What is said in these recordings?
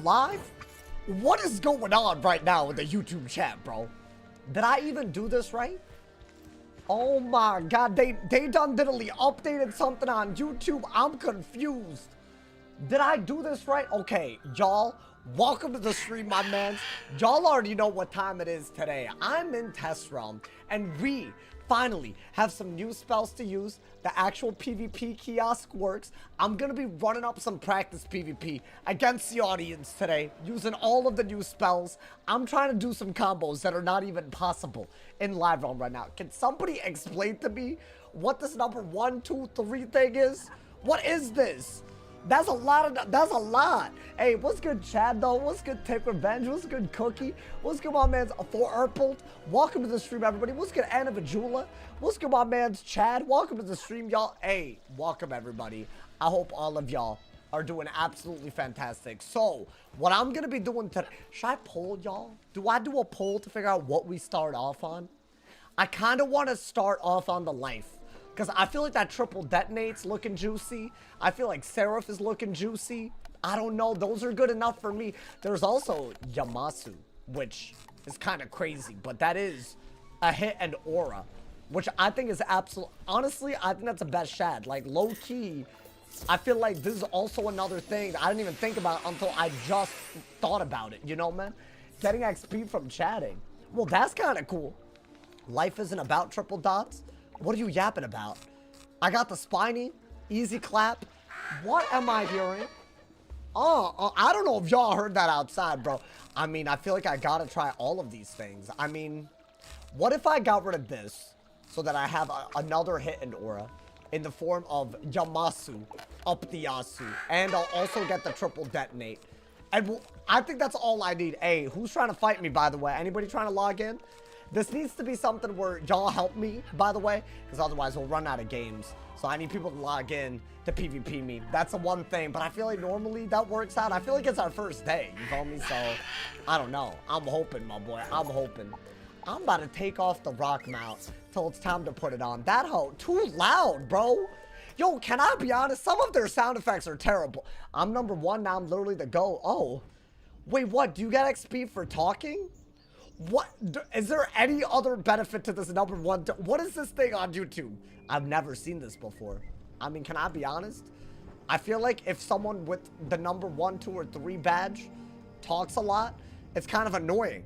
live? What is going on right now with the YouTube chat, bro? Did I even do this right? Oh my god, they done literally updated something on YouTube. I'm confused. Did I do this right? Okay, y'all, welcome to the stream, my mans. Y'all already know what time it is today. I'm in test realm, and we finally have some new spells to use. The actual PvP kiosk works. I'm gonna be running up some practice PvP against the audience today, using all of the new spells. I'm trying to do some combos that are not even possible in live realm right now. Can somebody explain to me what this number 1, 2, 3 thing is? What is this? That's a lot. Hey, what's good, Chad, though? What's good, Take Revenge? What's good, Cookie? What's good, my man's For Urpelt? Welcome to the stream, everybody. What's good, Anna Vajula? What's good, my man's Chad? Welcome to the stream, y'all. Hey, welcome, everybody. I hope all of y'all are doing absolutely fantastic. So, what I'm going to be doing today... Should I poll, y'all? Do I do a poll to figure out what we start off on? I kind of want to start off on the life. Because I feel like that triple detonate's looking juicy. I feel like Seraph is looking juicy. I don't know. Those are good enough for me. There's also Yamasu, which is kind of crazy. But that is a hit and aura, which I think is absolute. Honestly, I think that's the best shad. Like, low-key, I feel like this is also another thing that I didn't even think about until I just thought about it. You know, man? Getting XP from chatting. Well, that's kind of cool. Life isn't about triple dots. What are you yapping about? I got the spiny, easy clap. What am I hearing? Oh, I don't know if y'all heard that outside, bro. I mean, I feel like I gotta try all of these things. I mean, what if I got rid of this so that I have another hit and aura in the form of Yamasu, up the Yasu, and I'll also get the triple detonate. And I think that's all I need. Hey, who's trying to fight me, by the way? Anybody trying to log in? This needs to be something where y'all help me, by the way, because otherwise we'll run out of games. So I need people to log in to PvP me. That's the one thing, but I feel like normally that works out. I feel like it's our first day, you feel me? So, I don't know. I'm hoping, my boy. I'm hoping. I'm about to take off the rock mount till it's time to put it on. That hoe, too loud, bro. Yo, can I be honest? Some of their sound effects are terrible. I'm number 1, now I'm literally the GOAT. Oh, wait, what? Do you get XP for talking? What is there any other benefit to this number 1? What is this thing on YouTube? I've never seen this before. I mean, can I be honest? I feel like if someone with the number 1, 2, or 3 badge talks a lot, it's kind of annoying.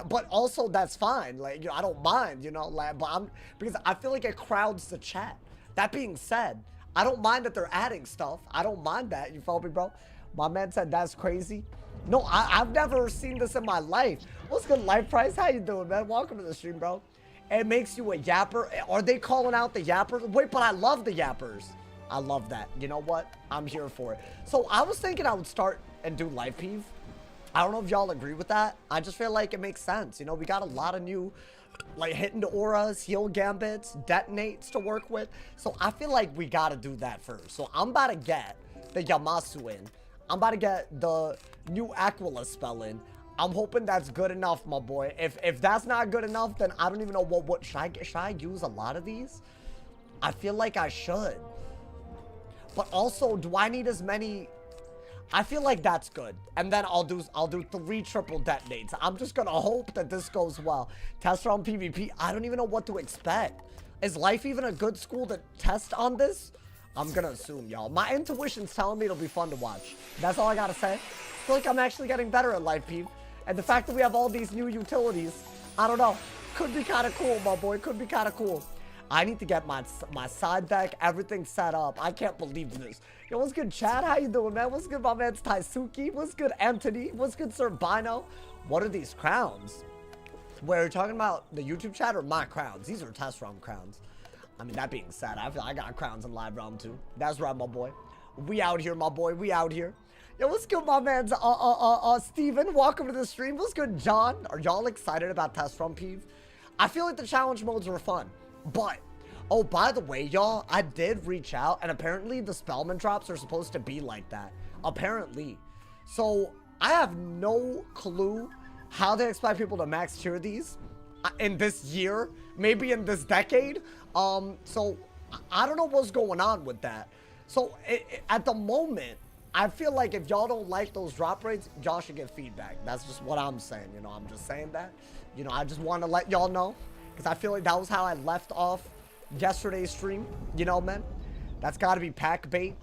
But also that's fine. Like, you know, I don't mind, you know, like, but because I feel like it crowds the chat. That being said, I don't mind that they're adding stuff. I don't mind that. You feel me, bro? My man said that's crazy. No, I've never seen this in my life. What's good, Life Price? How you doing, man? Welcome to the stream, bro. It makes you a yapper. Are they calling out the yappers? Wait, but I love the yappers. I love that. You know what? I'm here for it. So I was thinking I would start and do Life Peeve. I don't know if y'all agree with that. I just feel like it makes sense. You know, we got a lot of new, like, hitting auras, heal gambits, detonates to work with. So I feel like we got to do that first. So I'm about to get the Yamasu in. I'm about to get the new Aquila spell in. I'm hoping that's good enough, my boy. If that's not good enough, then I don't even know what should I use a lot of these? I feel like I should. But also, do I need as many? I feel like that's good. And then I'll do 3 triple detonates. I'm just gonna hope that this goes well. Test round PvP. I don't even know what to expect. Is life even a good school to test on this? I'm gonna assume, y'all. My intuition's telling me it'll be fun to watch. That's all I gotta say. I feel like I'm actually getting better at Life Peeve. And the fact that we have all these new utilities, I don't know. Could be kind of cool, my boy. Could be kind of cool. I need to get my side deck, everything set up. I can't believe this. Yo, what's good, Chad? How you doing, man? What's good, my man's Taisuki? What's good, Anthony? What's good, Sir Bino? What are these crowns? Where you're talking about the YouTube chat or my crowns? These are test realm crowns. I mean, that being said, I feel I got crowns in live realm too. That's right, my boy. We out here, my boy. We out here. Yo, what's good, my man's Steven? Welcome to the stream. What's good, John? Are y'all excited about test realm Peeve? I feel like the challenge modes were fun, but oh, by the way, y'all, I did reach out, and apparently the Spellman drops are supposed to be like that. Apparently. So I have no clue how they expect people to max tier these in this year, maybe in this decade. So I don't know what's going on with that. So at the moment, I feel like if y'all don't like those drop rates, y'all should get feedback. That's just what I'm saying, you know. I'm just saying that. You know, I just want to let y'all know. Because I feel like that was how I left off yesterday's stream. You know, man. That's got to be pack bait.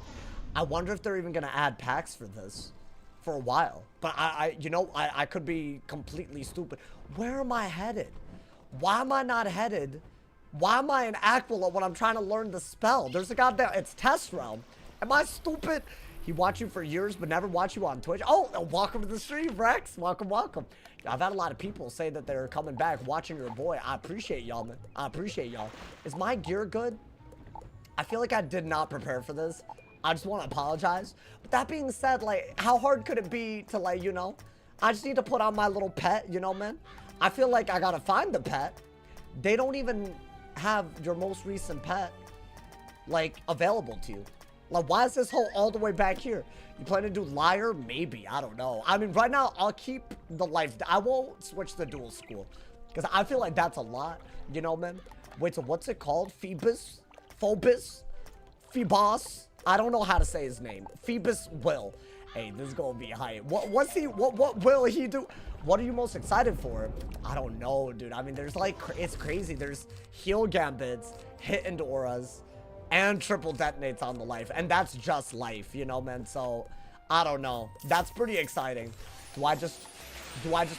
I wonder if they're even going to add packs for this. For a while. But you know, I could be completely stupid. Where am I headed? Why am I not headed? Why am I in Aquila when I'm trying to learn the spell? There's a goddamn, it's test realm. Am I stupid? He watched you for years, but never watched you on Twitch. Oh, welcome to the stream, Rex. Welcome, welcome. I've had a lot of people say that they're coming back watching your boy. I appreciate y'all, man. I appreciate y'all. Is my gear good? I feel like I did not prepare for this. I just want to apologize. But that being said, like, how hard could it be to, like, you know, I just need to put on my little pet, you know, man? I feel like I gotta find the pet. They don't even have your most recent pet, like, available to you. Like, why is this hole all the way back here? You plan to do liar? Maybe. I don't know. I mean, right now, I'll keep the life. I won't switch to dual school. Because I feel like that's a lot, you know, man? Wait, so what's it called? Phoebus? Phobus? Phoebos? I don't know how to say his name. Phoebus Will. Hey, this is gonna be high. What will he do? What are you most excited for? I don't know, dude. I mean, there's like, it's crazy. There's heal gambits, hit into auras, and triple detonates on the life. And that's just life, you know, man? So, I don't know. That's pretty exciting. Do I just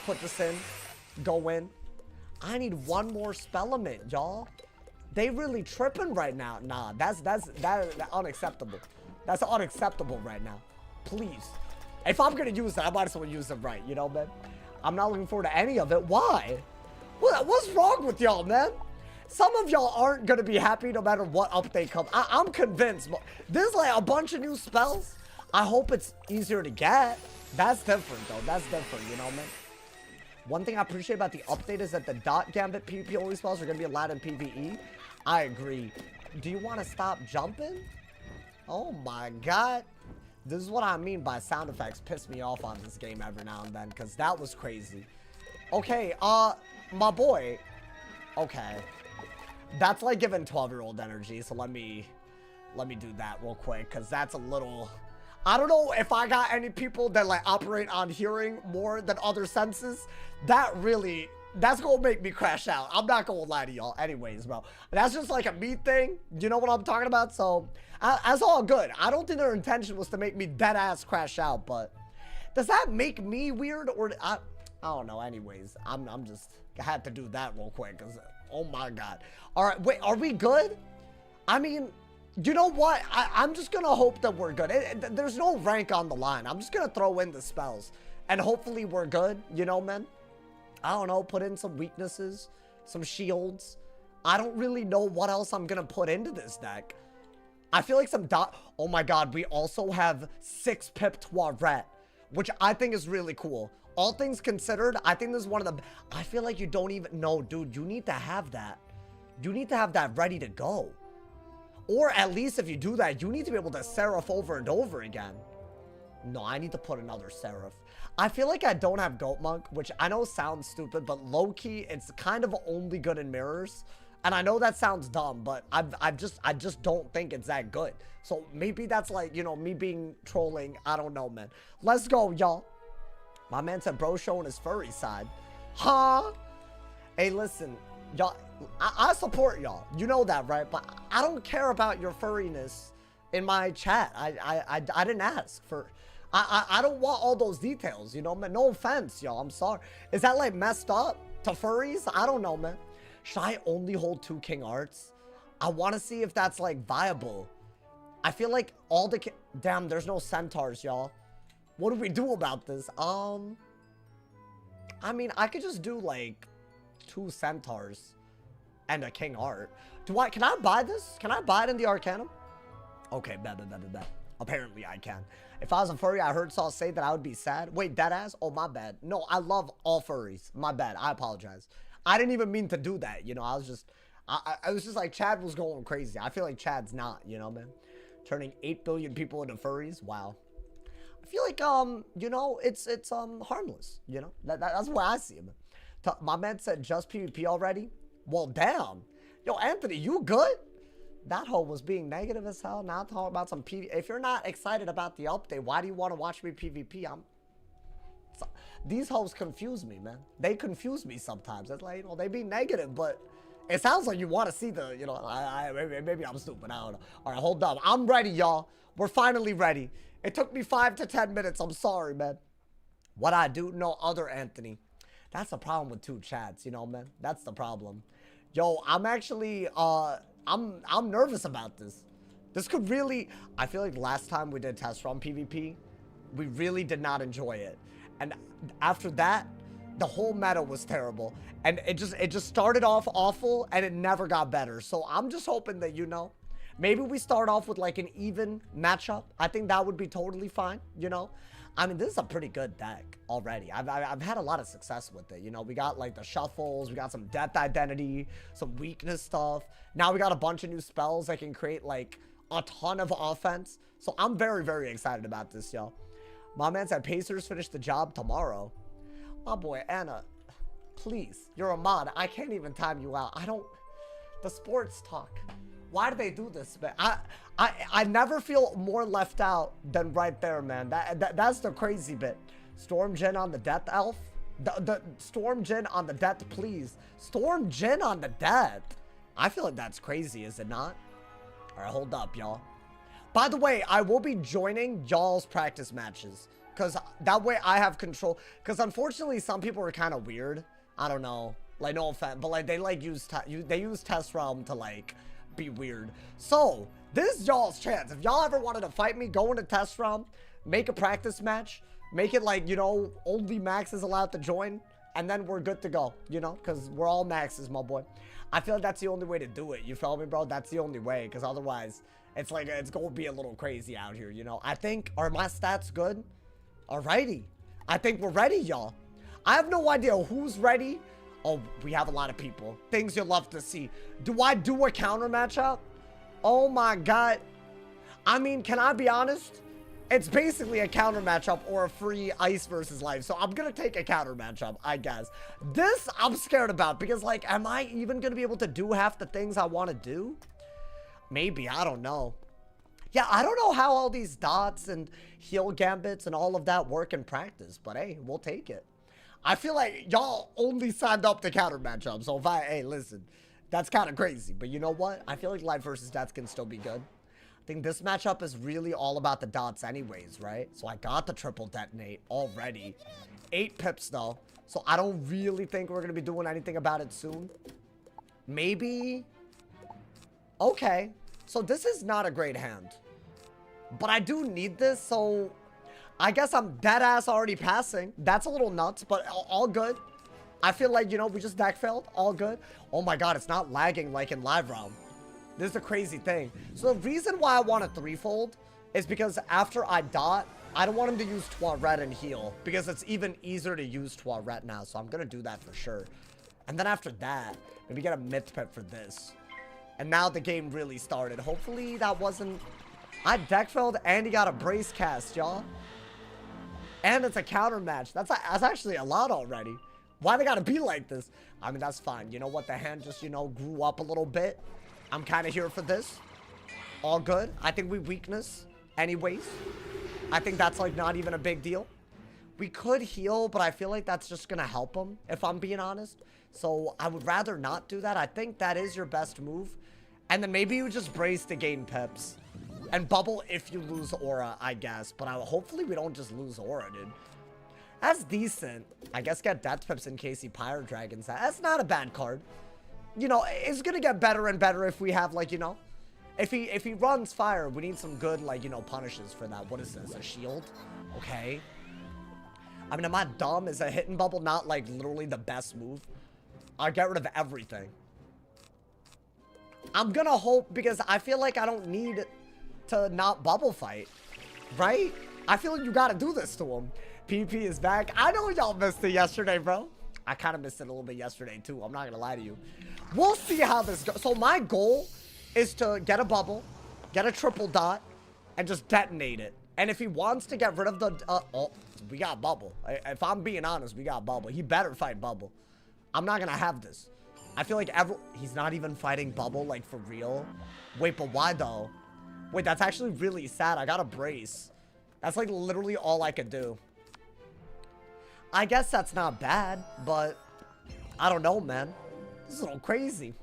put this in? Go in? I need one more spellement, y'all. They really tripping right now. Nah, that's unacceptable. That's unacceptable right now. Please. If I'm gonna use it, I might as well use it right, you know, man? I'm not looking forward to any of it. Why? What's wrong with y'all, man? Some of y'all aren't gonna be happy no matter what update comes. I'm convinced. There's like a bunch of new spells. I hope it's easier to get. That's different, though. That's different, you know, man? One thing I appreciate about the update is that the dot gambit PvP only spells are gonna be allowed in PvE. I agree. Do you want to stop jumping? Oh my god. This is what I mean by sound effects piss me off on this game every now and then, because that was crazy. Okay, my boy. Okay. That's like giving 12-year-old energy, so let me do that real quick, because that's a little... I don't know if I got any people that like operate on hearing more than other senses. That's gonna make me crash out. I'm not gonna lie to y'all. Anyways, bro, that's just like a me thing. You know what I'm talking about? So that's all good. I don't think their intention was to make me dead ass crash out, but does that make me weird? Or I don't know. Anyways, I had to do that real quick, because oh my god. All right, wait, are we good? I mean, you know what? I'm just gonna hope that we're good. There's no rank on the line. I'm just gonna throw in the spells, and hopefully we're good, you know, man? I don't know, put in some weaknesses, some shields. I don't really know what else I'm gonna put into this deck. I feel like some oh my god, we also have 6 Pip Tourette, which I think is really cool. All things considered, I think this is one of the... I feel like you don't even... No, dude, you need to have that. You need to have that ready to go. Or at least if you do that, you need to be able to Seraph over and over again. No, I need to put another Seraph. I feel like I don't have Goat Monk, which I know sounds stupid, but low-key, it's kind of only good in mirrors. And I know that sounds dumb, but I just don't think it's that good. So maybe that's like, you know, me being trolling. I don't know, man. Let's go, y'all. My man said bro showing his furry side. Huh? Hey, listen, y'all, I support y'all. You know that, right? But I don't care about your furriness in my chat. I didn't ask for... I don't want all those details, you know, man. No offense, y'all. I'm sorry. Is that, like, messed up to furries? I don't know, man. Should I only hold 2 King Arts? I want to see if that's, like, viable. I feel like all the... Damn, there's no centaurs, y'all. What do we do about this? I mean, I could just do, like, 2 centaurs and a King Art. Can I buy this? Can I buy it in the Arcanum? Okay, bet. Apparently I can. If I was a furry, I heard Saul say that I would be sad. Wait, deadass? Oh, my bad. No, I love all furries. My bad. I apologize. I didn't even mean to do that. You know, I was just like, Chad was going crazy. I feel like Chad's not, you know, man. Turning 8 billion people into furries. Wow. I feel like, you know, it's harmless, you know. That's why I see him. My man said just PvP already. Well, damn. Yo, Anthony, you good? That hoe was being negative as hell. Now talking about some PvP. If you're not excited about the update, why do you want to watch me PvP? These hoes confuse me, man. They confuse me sometimes. It's like, you know, they be negative, but it sounds like you want to see the, you know, maybe I'm stupid. I don't know. All right, hold up. I'm ready, y'all. We're finally ready. It took me 5 to 10 minutes. I'm sorry, man. What I do? No other Anthony. That's the problem with 2 chats, you know, man. That's the problem. Yo, I'm actually, I'm nervous about this. This could really, I feel like last time we did test run PvP, we really did not enjoy it. And after that, the whole meta was terrible. And it just started off awful and it never got better. So I'm just hoping that, you know, maybe we start off with like an even matchup. I think that would be totally fine, you know. I mean, this is a pretty good deck already. I've had a lot of success with it. You know, we got like the shuffles, we got some depth identity, some weakness stuff. Now we got a bunch of new spells that can create like a ton of offense. So I'm very, very excited about this, yo. My man said Pacers finish the job tomorrow. My boy, Anna, please, you're a mod. I can't even time you out. The sports talk. Why do they do this, man? I never feel more left out than right there, man. That's the crazy bit. Storm Jin on the Death Elf. The Storm Jin on the Death, please. Storm Jin on the Death. I feel like that's crazy, is it not? All right, hold up, y'all. By the way, I will be joining y'all's practice matches, because that way I have control. Because unfortunately, some people are kind of weird. I don't know. Like, no offense, but like they like use Test Realm to like be weird. So this is y'all's chance. If y'all ever wanted to fight me, go into Test Realm, make a practice match, make it like, you know, only Max is allowed to join, and then we're good to go, you know, because we're all Maxes, my boy. I feel like that's the only way to do it. You feel me, bro? That's the only way, because otherwise it's like it's gonna be a little crazy out here, you know. I think, are my stats good? Alrighty, I think we're ready, y'all. I have no idea who's ready. Oh, we have a lot of people. Things you'll love to see. Do I do a counter matchup? Oh my god. I mean, can I be honest? It's basically a counter matchup or a free ice versus life. So I'm gonna take a counter matchup, I guess. This I'm scared about because, like, am I even gonna be able to do half the things I want to do? Maybe, I don't know. Yeah, I don't know how all these dots and heal gambits and all of that work in practice, but hey, we'll take it. I feel like y'all only signed up to counter matchup, so if hey, listen, that's kind of crazy. But you know what? I feel like life versus death can still be good. I think this matchup is really all about the dots anyways, right? So I got the triple detonate already. 8 pips though, so I don't really think we're gonna be doing anything about it soon. Maybe. Okay, so this is not a great hand, but I do need this, so I guess I'm dead ass already passing. That's a little nuts, but all good. I feel like, you know, we just deck failed. All good. Oh my god, it's not lagging like in live realm. This is a crazy thing. So the reason why I want a threefold is because after I dot, I don't want him to use Toilet and heal, because it's even easier to use Toilet now. So I'm gonna do that for sure. And then after that, maybe get a myth pet for this. And now the game really started. Hopefully that wasn't... I deck failed and he got a brace cast, y'all. And it's a counter match. That's actually a lot already. Why they gotta be like this? I mean, that's fine. You know what? The hand just, you know, grew up a little bit. I'm kind of here for this. All good. I think we weakness anyways. I think that's like not even a big deal. We could heal, but I feel like that's just gonna help him, if I'm being honest. So I would rather not do that. I think that is your best move. And then maybe you just brace to gain pips. And bubble if you lose aura, I guess. But hopefully we don't just lose aura, dude. That's decent. I guess get death pips in case he Pyre Dragons. That's not a bad card. You know, it's gonna get better and better if we have, like, you know, if he runs fire, we need some good, like, you know, punishes for that. What is this? A shield? Okay. I mean, am I dumb? Is a hidden bubble not, like, literally the best move? I'll get rid of everything. I'm gonna hope, because I feel like I don't need to not bubble fight, right? I feel like you gotta do this to him. PP is back. I know y'all missed it yesterday, bro. I kind of missed it a little bit yesterday too. I'm not gonna lie to you. We'll see how this goes. So my goal is to get a bubble, get a triple dot, and just detonate it. And if he wants to get rid of the oh, we got bubble. If I'm being honest, we got bubble. He better fight bubble. I'm not gonna have this. I feel like he's not even fighting Bubble, like, for real. Wait, but why, though? Wait, that's actually really sad. I got a brace. That's, like, literally all I could do. I guess that's not bad, but I don't know, man. This is a little crazy.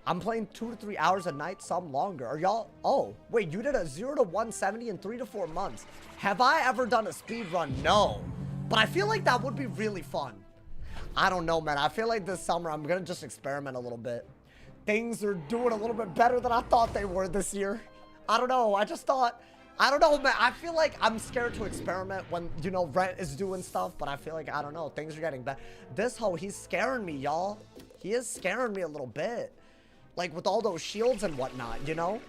I'm playing 2 to 3 hours a night, some longer. Are y'all... Oh, wait, you did a 0 to 170 in 3 to 4 months. Have I ever done a speed run? No. But I feel like that would be really fun. I don't know, man. I feel like this summer I'm going to just experiment a little bit. Things are doing a little bit better than I thought they were this year. I don't know. I just thought... I don't know, man. I feel like I'm scared to experiment when, you know, rent is doing stuff. But I feel like, I don't know, things are getting better. This hoe, he's scaring me, y'all. He is scaring me a little bit. Like, with all those shields and whatnot, you know?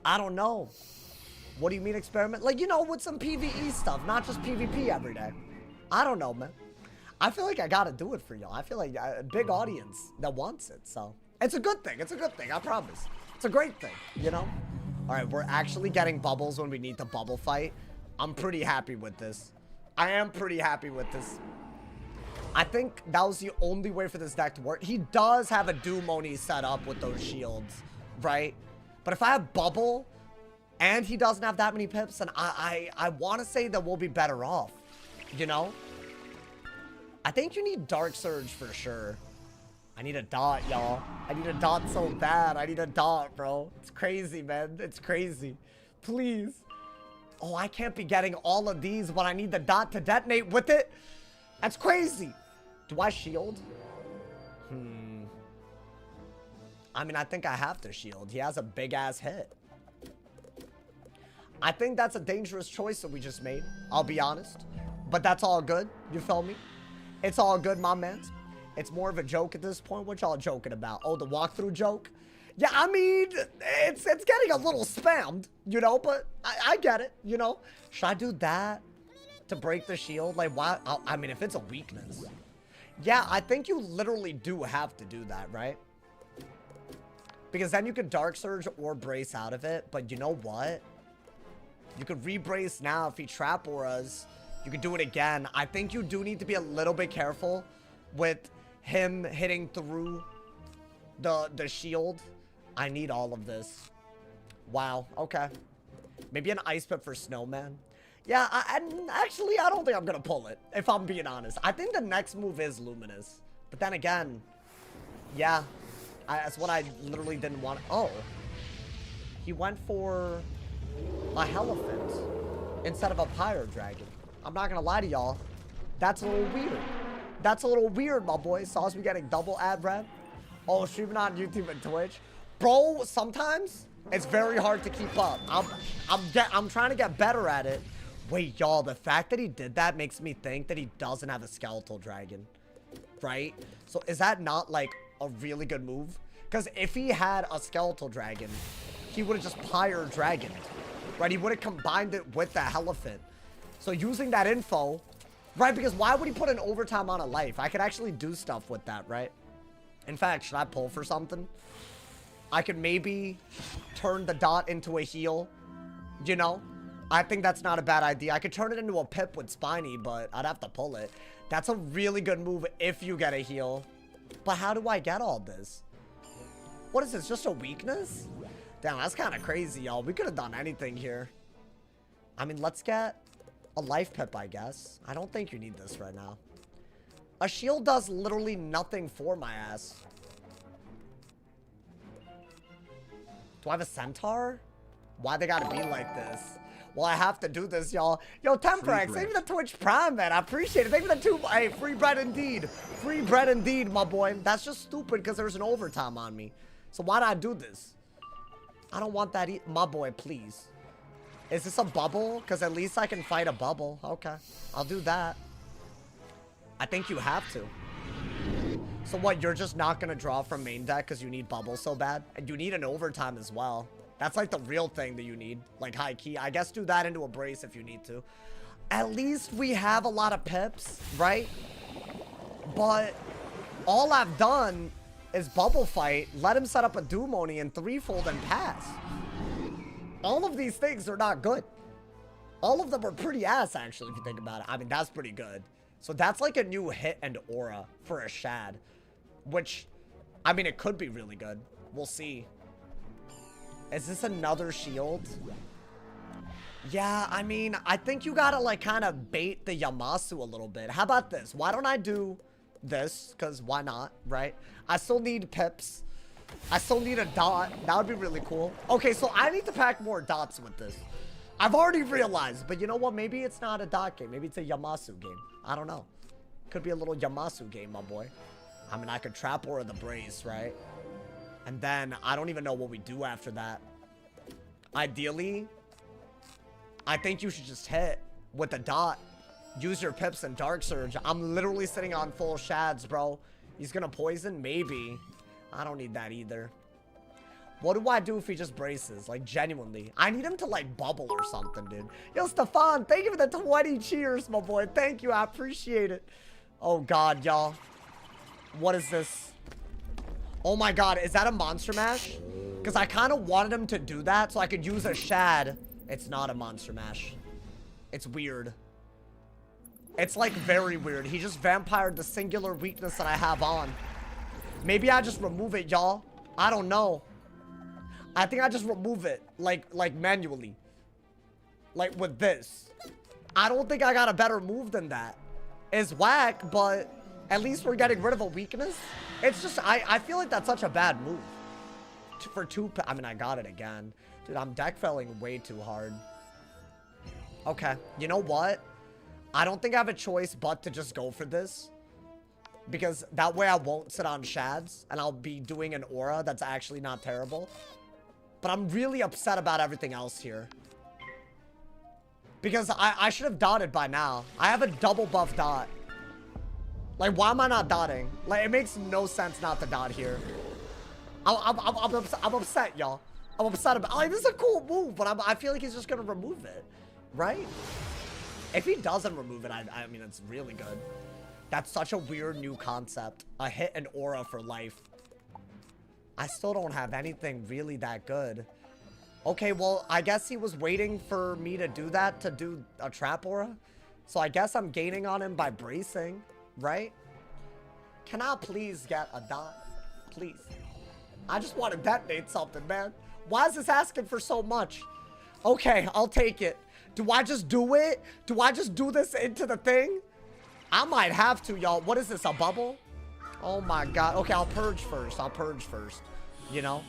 I don't know. What do you mean experiment? Like, you know, with some PvE stuff, not just PvP every day. I don't know, man. I feel like I gotta do it for y'all. I feel like a big audience that wants it, so. It's a good thing. It's a good thing, I promise. It's a great thing, you know? All right, we're actually getting bubbles when we need the bubble fight. I'm pretty happy with this. I am pretty happy with this. I think that was the only way for this deck to work. He does have a Doomoni set up with those shields, right? But if I have bubble and he doesn't have that many pips, then I want to say that we'll be better off, you know? I think you need Dark Surge for sure. I need a dot, y'all. I need a dot so bad. I need a dot, bro. It's crazy, man. It's crazy. Please. Oh, I can't be getting all of these when I need the dot to detonate with it. That's crazy. Do I shield? I mean, I think I have to shield. He has a big-ass hit. I think that's a dangerous choice that we just made. I'll be honest. But that's all good. You feel me? It's all good, my mans. It's more of a joke at this point. What y'all joking about? Oh, the walkthrough joke? Yeah, I mean, it's getting a little spammed, you know, but I get it, you know? Should I do that to break the shield? Like, why? I mean, if it's a weakness. Yeah, I think you literally do have to do that, right? Because then you could Dark Surge or brace out of it. But you know what? You could re-brace now if he trap auras. You could do it again. I think you do need to be a little bit careful with him hitting through the shield. I need all of this. Wow. Okay. Maybe an ice pip for Snowman. Yeah, actually, I don't think I'm gonna pull it, if I'm being honest. I think the next move is Luminous. But then again, yeah, that's what I literally didn't want. Oh, he went for a Elephant instead of a Pyro Dragon. I'm not gonna lie to y'all. That's a little weird. That's a little weird, my boy. Saws me getting double ad rev. Oh, streaming on YouTube and Twitch. Bro, sometimes it's very hard to keep up. I'm trying to get better at it. Wait, y'all, the fact that he did that makes me think that he doesn't have a Skeletal Dragon, right? So is that not, like, a really good move? Because if he had a Skeletal Dragon, he would have just Pyre Dragoned, right? He would have combined it with the Elephant. So using that info, right? Because why would he put an overtime on a life? I could actually do stuff with that, right? In fact, should I pull for something? I could maybe turn the dot into a heal, you know? I think that's not a bad idea. I could turn it into a pip with Spiny, but I'd have to pull it. That's a really good move if you get a heal. But how do I get all this? What is this, just a weakness? Damn, that's kind of crazy, y'all. We could have done anything here. I mean, let's get a life pip, I guess. I don't think you need this right now. A shield does literally nothing for my ass. Do I have a centaur? Why they gotta be like this? Well, I have to do this, y'all. Yo, Temprex, thank you for the Twitch Prime, man. I appreciate it. Thank you for the 2. Hey, free bread indeed. Free bread indeed, my boy. That's just stupid because there's an overtime on me. So why did I do this? I don't want that. My boy, please. Is this a bubble? Because at least I can fight a bubble. Okay, I'll do that. I think you have to. So what, you're just not going to draw from main deck because you need bubble so bad? And you need an overtime as well. That's like the real thing that you need. Like high key. I guess do that into a brace if you need to. At least we have a lot of pips, right? But all I've done is bubble fight, let him set up a Doomoni and threefold and pass. All of these things are not good. All of them are pretty ass, actually, if you think about it. I mean, that's pretty good. So that's like a new hit and aura for a Shad, which I mean, it could be really good. We'll see. Is this another shield? Yeah, I mean, I think you gotta, like, kind of bait the Yamasu a little bit. How about this? Why don't I do this? Because why not, right? I still need pips. I still need a dot. That would be really cool. Okay, so I need to pack more dots with this. I've already realized, but you know what? Maybe it's not a dot game. Maybe it's a Yamasu game. I don't know. Could be a little Yamasu game, my boy. I mean, I could trap Aura the Brace, right? And then I don't even know what we do after that. Ideally, I think you should just hit with a dot. Use your pips and Dark Surge. I'm literally sitting on full shads, bro. He's gonna poison? Maybe. I don't need that either. What do I do if he just braces? Like, genuinely. I need him to, like, bubble or something, dude. Yo, Stefan, thank you for the 20 cheers, my boy. Thank you. I appreciate it. Oh, God, y'all. What is this? Oh, my God. Is that a Monster Mash? Because I kind of wanted him to do that so I could use a Shad. It's not a Monster Mash. It's weird. It's, like, very weird. He just vampired the singular weakness that I have on. Maybe I just remove it, y'all. I don't know. I think I just remove it, like manually. Like with this. I don't think I got a better move than that. It's whack, but at least we're getting rid of a weakness. It's just, I feel like that's such a bad move. For two, I mean, I got it again. Dude, I'm deck felling way too hard. Okay, you know what? I don't think I have a choice but to just go for this. Because that way I won't sit on shads and I'll be doing an aura that's actually not terrible. But I'm really upset about everything else here. Because I should have dotted by now. I have a double buff dot. Like, why am I not dotting? Like, it makes no sense not to dot here. I'm upset, y'all. I'm upset about, like, this is a cool move, but I feel like he's just gonna remove it. Right? If he doesn't remove it, I mean, it's really good. That's such a weird new concept. A hit and aura for life. I still don't have anything really that good. Okay, well, I guess he was waiting for me to do that to do a trap aura. So I guess I'm gaining on him by bracing, right? Can I please get a dot? Please. I just want to detonate something, man. Why is this asking for so much? Okay, I'll take it. Do I just do it? Do I just do this into the thing? I might have to, y'all. What is this, a bubble? Oh my God. Okay, I'll purge first. I'll purge first. You know?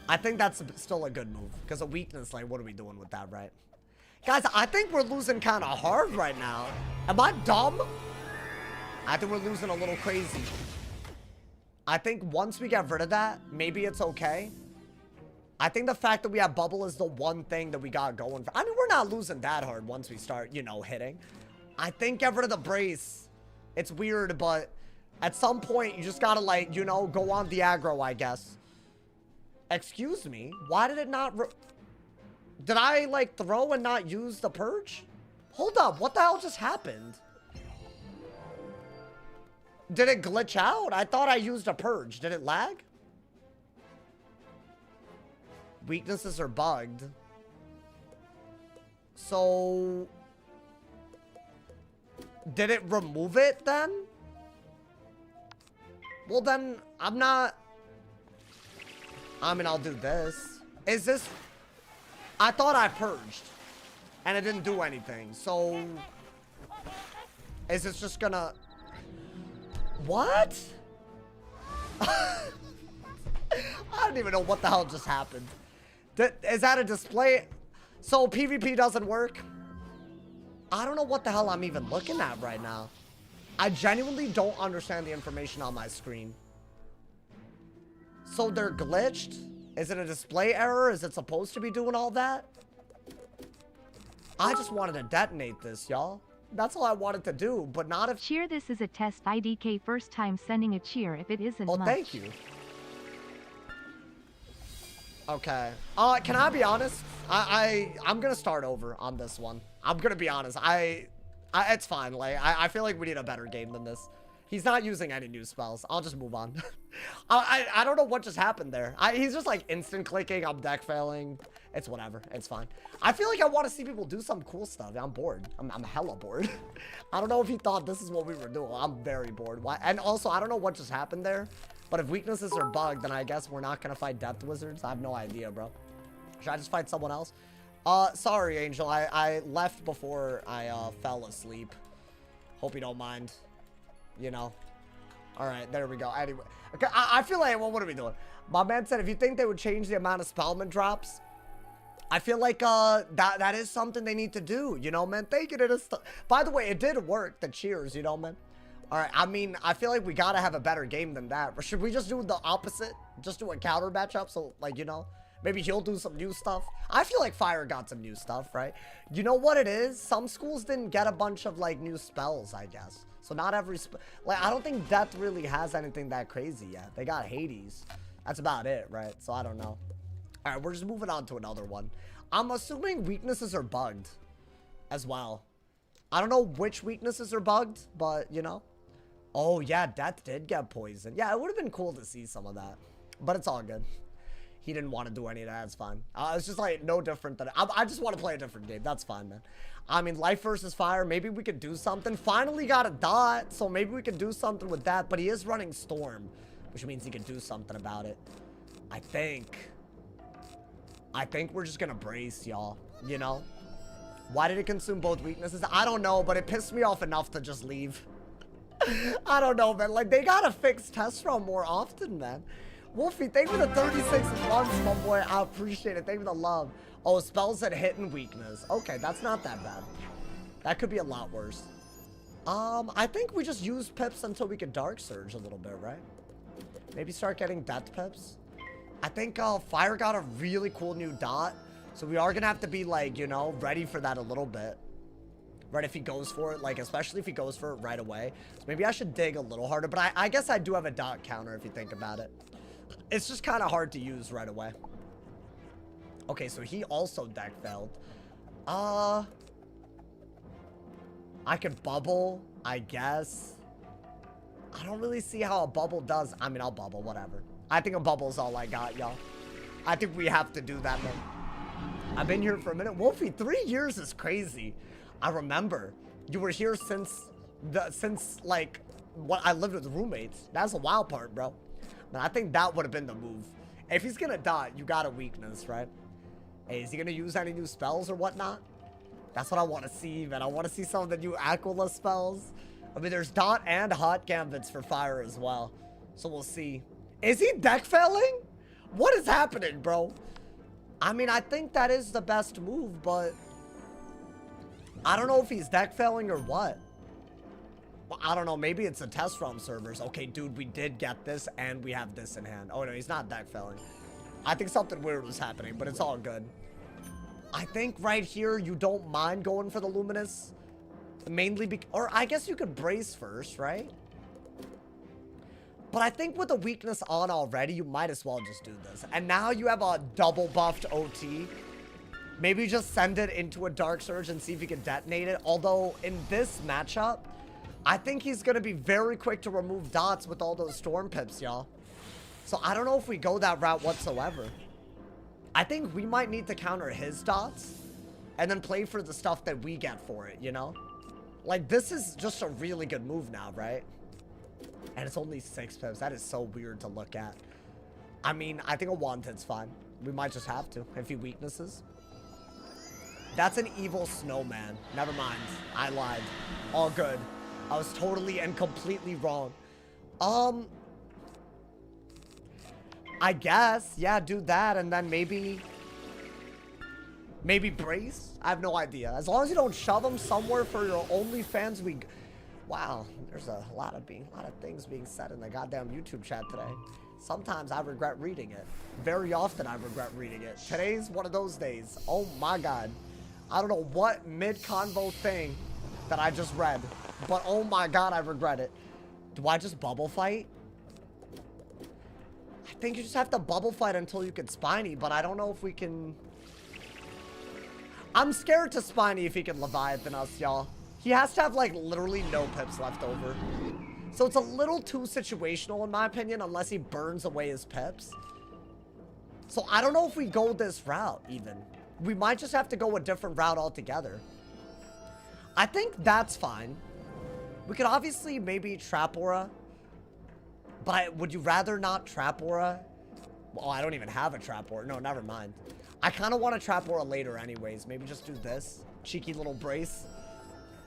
I think that's still a good move. Because a weakness, like, what are we doing with that, right? Guys, I think we're losing kind of hard right now. Am I dumb? I think we're losing a little crazy. I think once we get rid of that, maybe it's okay. I think the fact that we have bubble is the one thing that we got going for. I mean, we're not losing that hard once we start, you know, hitting. I think get rid of the brace. It's weird, but at some point, you just gotta, like, you know, go on the aggro, I guess. Excuse me? Why did it not... Did I, like, throw and not use the purge? Hold up, what the hell just happened? Did it glitch out? I thought I used a purge. Did it lag? Weaknesses are bugged. So... Did it remove it then? Well then, I'm not... I mean, I'll do this. Is this... I thought I purged. And it didn't do anything. So... Is this just gonna... What? I don't even know what the hell just happened. Is that a display? So PvP doesn't work? I don't know what the hell I'm even looking at right now. I genuinely don't understand the information on my screen. So they're glitched? Is it a display error? Is it supposed to be doing all that? I just wanted to detonate this, y'all. That's all I wanted to do, but not if... Cheer, this is a test. IDK first time sending a cheer if it isn't Oh, much. thank you. Okay. Can I be honest? I'm gonna start over on this one. I'm gonna be honest. It's fine. Like, I feel like we need a better game than this. He's not using any new spells. I'll just move on. I don't know what just happened there. He's just like instant clicking. I'm deck failing. It's whatever. It's fine. I feel like I want to see people do some cool stuff. I'm bored. I'm hella bored. I don't know if he thought this is what we were doing. I'm very bored. Why? And also, I don't know what just happened there. But if weaknesses are bugged, then I guess we're not going to fight Depth Wizards. I have no idea, bro. Should I just fight someone else? Sorry, Angel. I left before I fell asleep. Hope you don't mind. You know. All right, there we go. Anyway, okay, I feel like, well, what are we doing? My man said, if you think they would change the amount of Spellman drops, I feel like that is something they need to do. You know, man. Thank you to this. By the way, it did work. The cheers, you know, man. All right. I mean, I feel like we gotta have a better game than that. Or should we just do the opposite? Just do a counter matchup. So, like, you know, maybe he'll do some new stuff. I feel like Fire got some new stuff, right? You know what it is? Some schools didn't get a bunch of like new spells, I guess. So not every, like, I don't think Death really has anything that crazy yet. They got Hades. That's about it, right? So I don't know. All right, we're just moving on to another one. I'm assuming weaknesses are bugged as well. I don't know which weaknesses are bugged, but, you know. Oh, yeah, Death did get poisoned. Yeah, it would have been cool to see some of that. But it's all good. He didn't want to do any of that. It's fine. It's just, like, no different than... I just want to play a different game. That's fine, man. I mean, life versus fire. Maybe we could do something. Finally got a dot, so maybe we could do something with that. But he is running Storm, which means he could do something about it. I think we're just going to brace, y'all. You know? Why did it consume both weaknesses? I don't know, but it pissed me off enough to just leave. I don't know, man. Like, they got to fix test run more often, man. Wolfie, thank you for the 36 months, my boy. I appreciate it. Thank you for the love. Oh, spells that hit and weakness. Okay, that's not that bad. That could be a lot worse. I think we just use pips until we can Dark Surge a little bit, right? Maybe start getting Death pips. I think Fire got a really cool new dot. So we are going to have to be, like, you know, ready for that a little bit. Right, if he goes for it, like, especially if he goes for it right away. So maybe I should dig a little harder. But I guess I do have a dot counter if you think about it. It's just kind of hard to use right away. Okay, so he also deck failed. I could bubble, I guess. I don't really see how a bubble does. I mean, I'll bubble, whatever. I think a bubble's all I got, y'all. I think we have to do that, man. I've been here for a minute. Wolfie, 3 years is crazy. I remember. You were here since, like, what I lived with roommates. That's the wild part, bro. Man, I think that would have been the move. If he's gonna dot, you got a weakness, right? Hey, is he gonna use any new spells or whatnot? That's what I want to see, man. I want to see some of the new Aquila spells. I mean, there's dot and hot gambits for fire as well. So we'll see. Is he deck failing? What is happening, bro? I mean, I think that is the best move, but I don't know if he's deck failing or what. Well, I don't know. Maybe it's a test ROM servers. Okay, dude, we did get this and we have this in hand. Oh, no, he's not deck failing. I think something weird was happening, but it's all good. I think right here, you don't mind going for the Luminous. Mainly or I guess you could brace first, right? But I think with the weakness on already, you might as well just do this. And now you have a double buffed OT. Maybe just send it into a Dark Surge and see if you can detonate it. Although in this matchup, I think he's going to be very quick to remove dots with all those Storm pips, y'all. So I don't know if we go that route whatsoever. I think we might need to counter his dots and then play for the stuff that we get for it, you know? Like, this is just a really good move now, right? And it's only 6 pips. That is so weird to look at. I mean, I think a Wanted's fine. We might just have to if he weaknesses. That's an evil snowman. Never mind. I lied. All good. I was totally and completely wrong. I guess, yeah, do that and then maybe brace? I have no idea. As long as you don't shove them somewhere for your OnlyFans, wow, there's a lot of things being said in the goddamn YouTube chat today. Sometimes I regret reading it. Very often I regret reading it. Today's one of those days. Oh my god. I don't know what mid-convo thing that I just read, but oh my god, I regret it. Do I just bubble fight? I think you just have to bubble fight until you can Spiny, but I don't know if we can... I'm scared to Spiny if he can Leviathan us, y'all. He has to have, like, literally no pips left over. So it's a little too situational in my opinion, unless he burns away his pips. So I don't know if we go this route even. We might just have to go a different route altogether. I think that's fine. We could obviously maybe trap aura. But would you rather not trap aura? Oh, I don't even have a trap aura. No, never mind. I kind of want to trap aura later anyways. Maybe just do this. Cheeky little brace.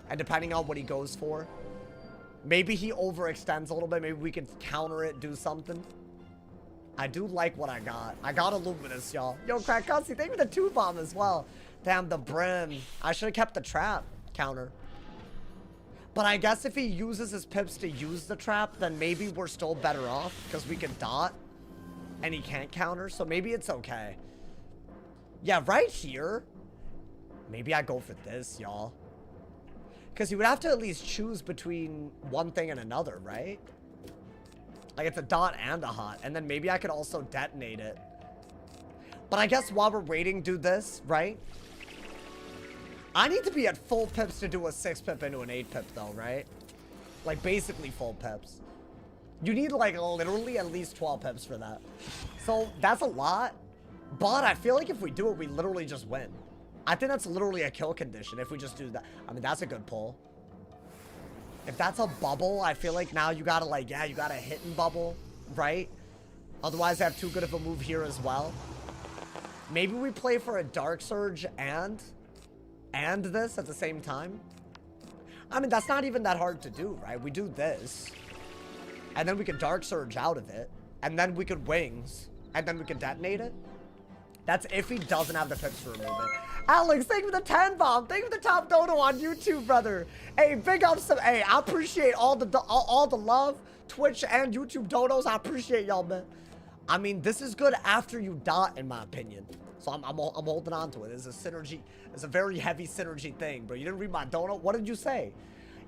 And depending on what he goes for. Maybe he overextends a little bit. Maybe we can counter it, do something. I do like what I got. I got a Luminous, y'all. Yo, Crack Cussy, thank you for the 2-bomb as well. Damn, the brim. I should have kept the trap counter. But I guess if he uses his pips to use the trap, then maybe we're still better off because we can dot and he can't counter. So maybe it's okay. Yeah, right here. Maybe I go for this, y'all. Because you would have to at least choose between one thing and another, right? Like it's a dot and a hot. And then maybe I could also detonate it. But I guess while we're waiting, do this, right? I need to be at full pips to do a 6-pip into an 8-pip though, right? Like basically full pips. You need like literally at least 12 pips for that. So that's a lot. But I feel like if we do it, we literally just win. I think that's literally a kill condition if we just do that. I mean, that's a good pull. If that's a bubble, I feel like now you gotta like, yeah, you gotta hit and bubble, right? Otherwise, I have too good of a move here as well. Maybe we play for a Dark Surge and this at the same time. I mean, that's not even that hard to do, right? We do this. And then we can Dark Surge out of it. And then we could Wings. And then we can detonate it. That's if he doesn't have the pips to remove it. Alex, thank you for the 10-bomb. Thank you for the top dono on YouTube, brother. Hey, big ups to, hey, I appreciate all the love, Twitch and YouTube donos. I appreciate y'all, man. I mean, this is good after you dot, in my opinion. So I'm holding on to it. It's a synergy. It's a very heavy synergy thing, bro. You didn't read my dono? What did you say?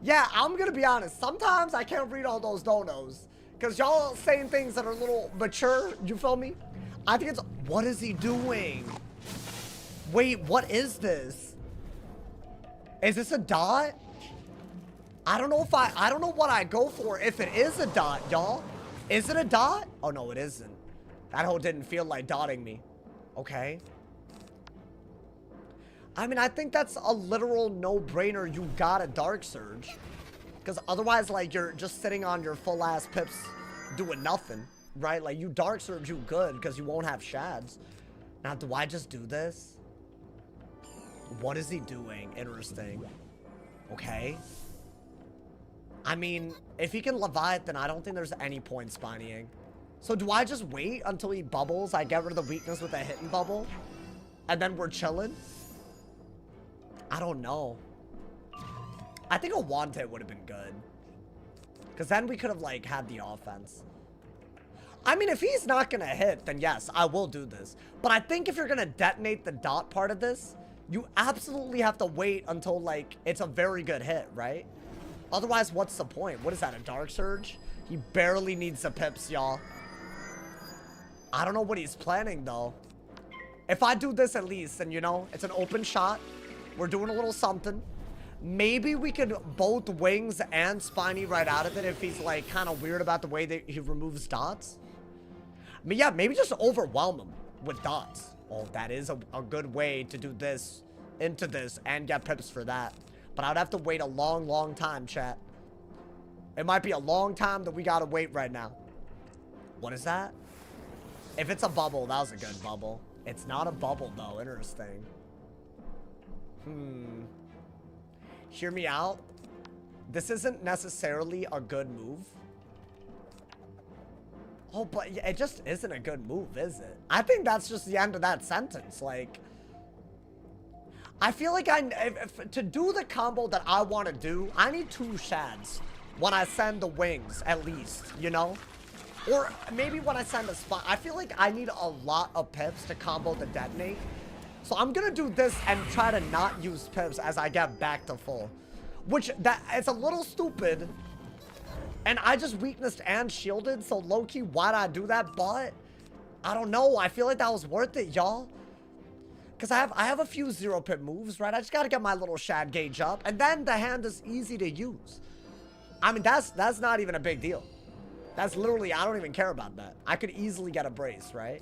Yeah, I'm gonna be honest. Sometimes I can't read all those donos because y'all saying things that are a little mature. You feel me? I think it's, what is he doing? Wait, what is this? Is this a dot? I don't know if I don't know what I go for if it is a dot, y'all. Is it a dot? Oh, no, it isn't. That hoe didn't feel like dotting me. Okay. I mean, I think that's a literal no-brainer. You got a Dark Surge. Because otherwise, like, you're just sitting on your full-ass pips doing nothing, right? Like, you Dark Surge, you good because you won't have shads. Now, do I just do this? What is he doing? Interesting. Okay. I mean, if he can Leviathan, I don't think there's any point spawning. So do I just wait until he bubbles? I get rid of the weakness with a hit and bubble? And then we're chilling? I don't know. I think a wand hit would have been good. Because then we could have, like, had the offense. I mean, if he's not going to hit, then yes, I will do this. But I think if you're going to detonate the dot part of this, you absolutely have to wait until, like, it's a very good hit, right? Otherwise, what's the point? What is that, a Dark Surge? He barely needs the pips, y'all. I don't know what he's planning, though. If I do this at least, then, you know, it's an open shot. We're doing a little something. Maybe we could both Wings and Spiny right out of it if he's, like, kind of weird about the way that he removes dots. I mean, yeah, maybe just overwhelm him with dots. Oh, that is a good way to do this into this and get pips for that. But I'd have to wait a long, long time, chat. It might be a long time that we gotta wait right now. What is that? If it's a bubble, that was a good bubble. It's not a bubble, though. Interesting. Hear me out. This isn't necessarily a good move. Oh, but it just isn't a good move, is it? I think that's just the end of that sentence. Like, I feel like to do the combo that I want to do, I need 2 shads when I send the Wings, at least, you know? Or maybe when I send a spot. I feel like I need a lot of pips to combo the detonate. So I'm going to do this and try to not use pips as I get back to full. Which, it's a little stupid. And I just weaknessed and shielded, so low-key, why'd I do that? But, I don't know, I feel like that was worth it, y'all. Because I have a few 0-pip moves, right? I just gotta get my little shad gauge up, and then the hand is easy to use. I mean, that's not even a big deal. That's literally, I don't even care about that. I could easily get a brace, right?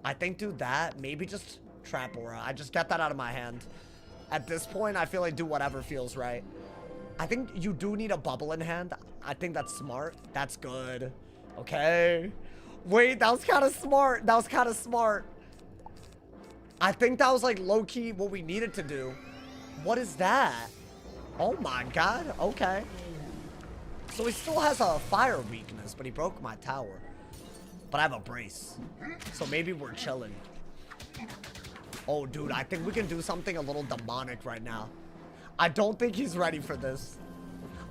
I think do that. Maybe just trap aura. I just get that out of my hand. At this point, I feel like do whatever feels right. I think you do need a bubble in hand. I think that's smart. That's good. Okay. Wait, that was kind of smart. That was kind of smart. I think that was like low-key what we needed to do. What is that? Oh my god. Okay. So he still has a fire weakness, but he broke my tower. But I have a brace. So maybe we're chilling. Oh, dude, I think we can do something a little demonic right now. I don't think he's ready for this.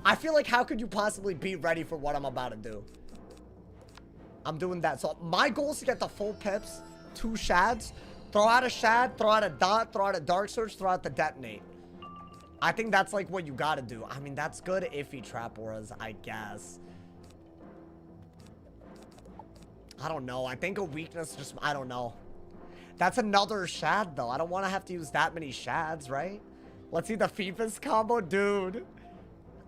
I feel like how could you possibly be ready for what I'm about to do? I'm doing that. So my goal is to get the full pips, 2 shads, throw out a shad, throw out a dot, throw out a dark surge, throw out the detonate. I think that's like what you gotta do. I mean, that's good if he trap auras, I guess. I don't know. I think a weakness just, I don't know. That's another shad though. I don't want to have to use that many shads, right? Let's see the FIFA's combo, dude.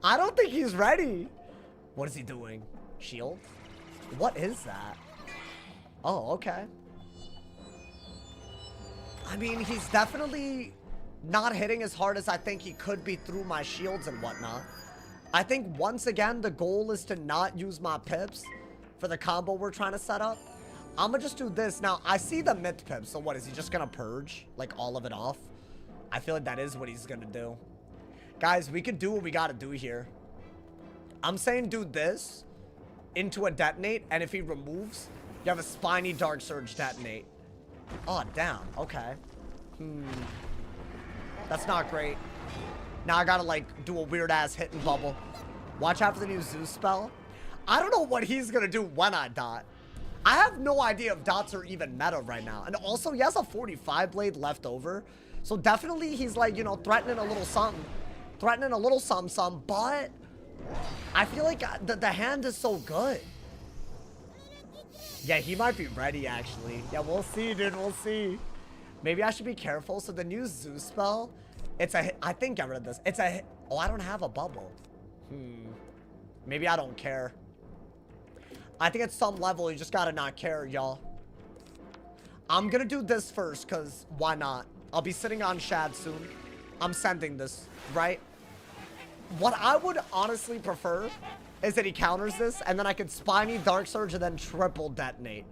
I don't think he's ready. What is he doing? Shield? What is that? Oh, okay. I mean, he's definitely not hitting as hard as I think he could be through my shields and whatnot. I think once again, the goal is to not use my pips for the combo we're trying to set up. I'm gonna just do this. Now, I see the myth pip, so what, is he just gonna purge, like, all of it off? I feel like that is what he's gonna do. Guys, we could do what we gotta do here. I'm saying do this into a detonate, and if he removes, you have a spiny dark surge detonate. Oh, damn. Okay. That's not great. Now I gotta, like, do a weird-ass hit and bubble. Watch out for the new Zeus spell. I don't know what he's gonna do when I dot. I have no idea if dots are even meta right now. And also, he has a 45 blade left over. So definitely he's like, you know, threatening a little something. Threatening a little something, but I feel like the hand is so good. Yeah, he might be ready, actually. Yeah, we'll see, dude. We'll see. Maybe I should be careful. So the new Zeus spell, it's a hit. I think get rid of this. It's a hit. Oh, I don't have a bubble. Maybe I don't care. I think at some level, you just gotta not care, y'all. I'm gonna do this first, because why not? I'll be sitting on Shad soon. I'm sending this, right? What I would honestly prefer is that he counters this, and then I could Spiny, Dark Surge, and then triple detonate.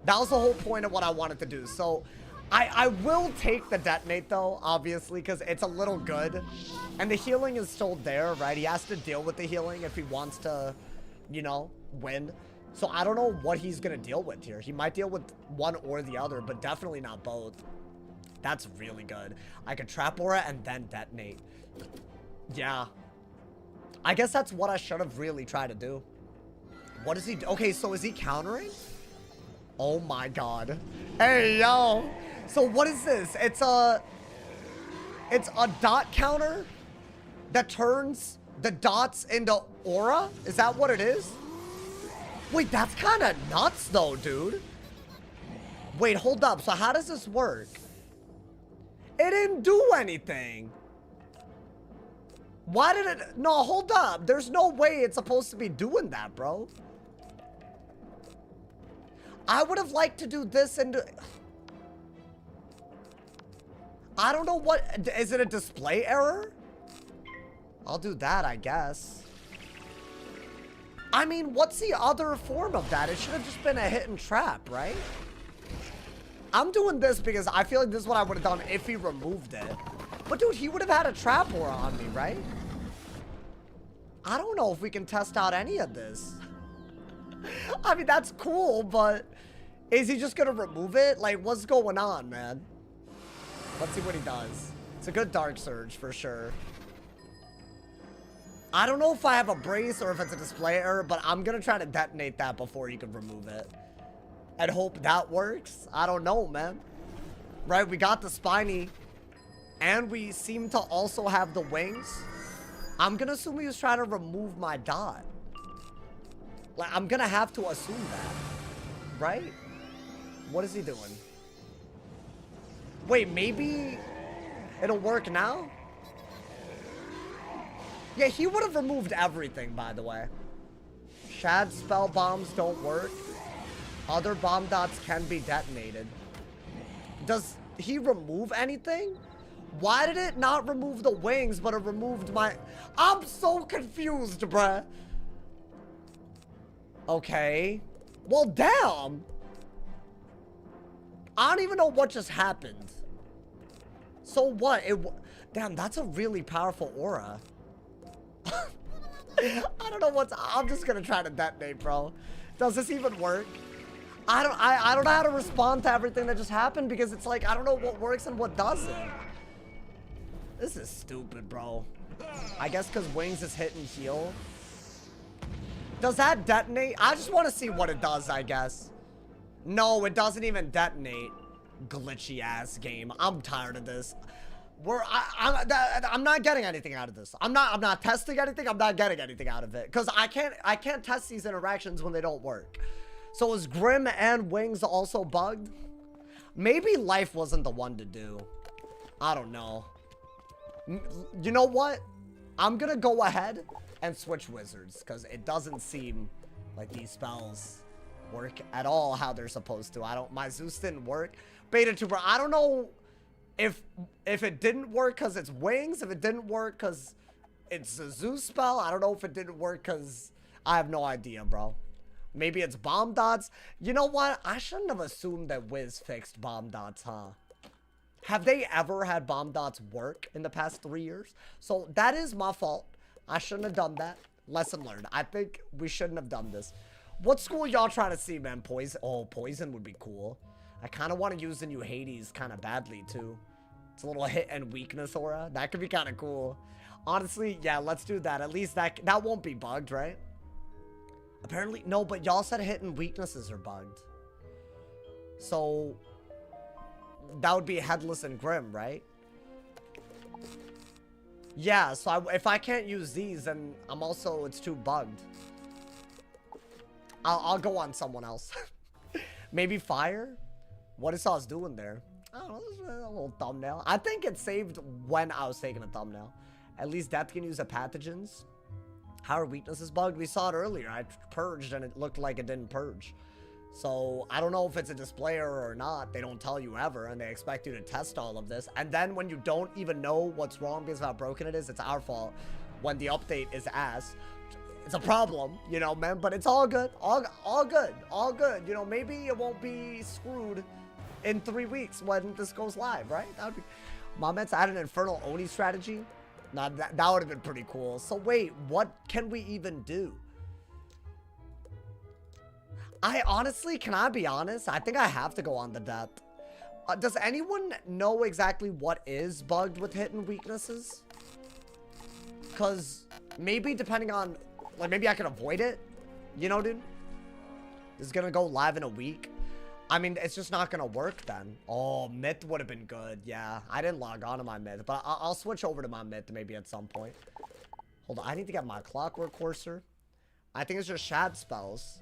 That was the whole point of what I wanted to do. So, I will take the detonate, though, obviously, because it's a little good. And the healing is still there, right? He has to deal with the healing if he wants to, you know, win. So I don't know what he's going to deal with here. He might deal with one or the other, but definitely not both. That's really good. I could trap aura and then detonate. Yeah. I guess that's what I should have really tried to do. What is he do? Okay, so is he countering? Oh my god. Hey, yo. So what is this? It's a dot counter that turns the dots into aura? Is that what it is? Wait, that's kind of nuts, though, dude. Wait, hold up. So how does this work? It didn't do anything. Why did it? No, hold up. There's no way it's supposed to be doing that, bro. I would have liked to do this and... I don't know what... Is it a display error? I'll do that, I guess. I mean, what's the other form of that? It should have just been a hit and trap, right? I'm doing this because I feel like this is what I would have done if he removed it. But dude, he would have had a trap aura on me, right? I don't know if we can test out any of this. I mean, that's cool, but is he just gonna remove it? Like, what's going on, man? Let's see what he does. It's a good Dark Surge for sure. I don't know if I have a brace or if it's a display error, but I'm gonna try to detonate that before you can remove it. And hope that works. I don't know, man. Right, we got the spiny. And we seem to also have the wings. I'm gonna assume he was trying to remove my dot. Like, I'm gonna have to assume that. Right? What is he doing? Wait, maybe it'll work now? Yeah, he would have removed everything, by the way. Shad spell bombs don't work. Other bomb dots can be detonated. Does he remove anything? Why did it not remove the wings, but it removed my... I'm so confused, bruh. Okay. Well, damn. I don't even know what just happened. So what? Damn, that's a really powerful aura. I don't know what's... I'm just gonna try to detonate, bro. Does this even work? I don't know how to respond to everything that just happened because it's like, I don't know what works and what doesn't. This is stupid, bro. I guess because wings is hit and heal. Does that detonate? I just want to see what it does, I guess. No, it doesn't even detonate. Glitchy ass game. I'm tired of this. I'm not getting anything out of this. I'm not testing anything. I'm not getting anything out of it because I can't test these interactions when they don't work. So is Grim and Wings also bugged? Maybe Life wasn't the one to do. I don't know. You know what? I'm gonna go ahead and switch Wizards because it doesn't seem like these spells work at all how they're supposed to. My Zeus didn't work. Beta Tuber, I don't know if it didn't work because it's Wings, if it didn't work because it's a Zeus spell. I don't know if it didn't work because I have no idea, bro. Maybe it's bomb dots. You know what? I shouldn't have assumed that Wiz fixed bomb dots, huh? Have they ever had bomb dots work in the past 3 years? So that is my fault. I shouldn't have done that. Lesson learned. I think we shouldn't have done this. What school y'all trying to see, man? Poison? Oh, Poison would be cool. I kind of want to use the new Hades kind of badly, too. It's a little hit and weakness aura. That could be kind of cool. Honestly, yeah, let's do that. At least that won't be bugged, right? Apparently, no, but y'all said hit and weaknesses are bugged. So, that would be Headless and Grim, right? Yeah, so if I can't use these, then it's too bugged. I'll go on someone else. Maybe Fire? What is Sauce doing there? I don't know, this is a little thumbnail. I think it saved when I was taking a thumbnail. At least Death can use the pathogens. How are weaknesses bugged? We saw it earlier. I purged and it looked like it didn't purge. So I don't know if it's a display error or not. They don't tell you ever and they expect you to test all of this. And then when you don't even know what's wrong because of how broken it is, it's our fault. When the update is ass, it's a problem, you know, man, but it's all good. All good. All good. You know, maybe it won't be screwed in 3 weeks when this goes live, right? That would be... Mamet's added an Infernal Oni strategy. Nah, that would have been pretty cool. So wait, what can we even do? I honestly, can I be honest? I think I have to go on the depth. Does anyone know exactly what is bugged with hidden weaknesses? Because maybe depending on, like, maybe I can avoid it. You know, dude? This is going to go live in a week. I mean, it's just not going to work then. Oh, Myth would have been good. Yeah, I didn't log on to my Myth, but I'll switch over to my Myth maybe at some point. Hold on, I need to get my Clockwork Courser. I think it's just Shad spells.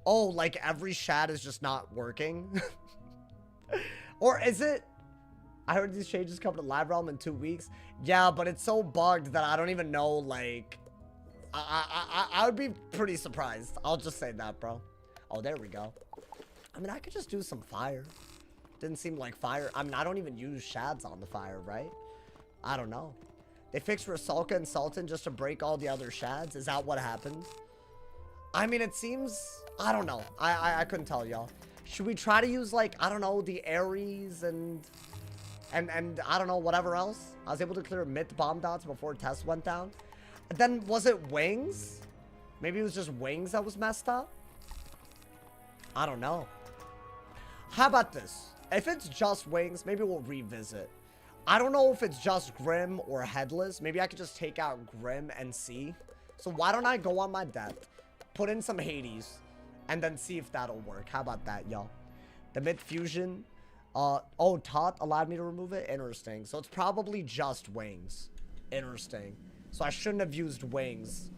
Oh, like every Shad is just not working? Or is it? I heard these changes come to Live Realm in 2 weeks. Yeah, but it's so bugged that I don't even know, like... I would be pretty surprised. I'll just say that, bro. Oh, there we go. I mean, I could just do some fire. Didn't seem like fire. I mean, I don't even use Shads on the fire, right? I don't know. They fixed Rusalka and Sultan just to break all the other Shads? Is that what happened? I mean, it seems... I don't know. I couldn't tell y'all. Should we try to use, like, I don't know, the Ares and I don't know, whatever else? I was able to clear Myth bomb dots before Test went down. And then, was it Wings? Maybe it was just Wings that was messed up? I don't know. How about this? If it's just Wings, maybe we'll revisit. I don't know if it's just Grim or Headless. Maybe I could just take out Grim and see. So why don't I go on my depth, put in some Hades, and then see if that'll work. How about that, y'all? The Myth Fusion. Oh, Tot allowed me to remove it? Interesting. So it's probably just Wings. Interesting. So I shouldn't have used Wings.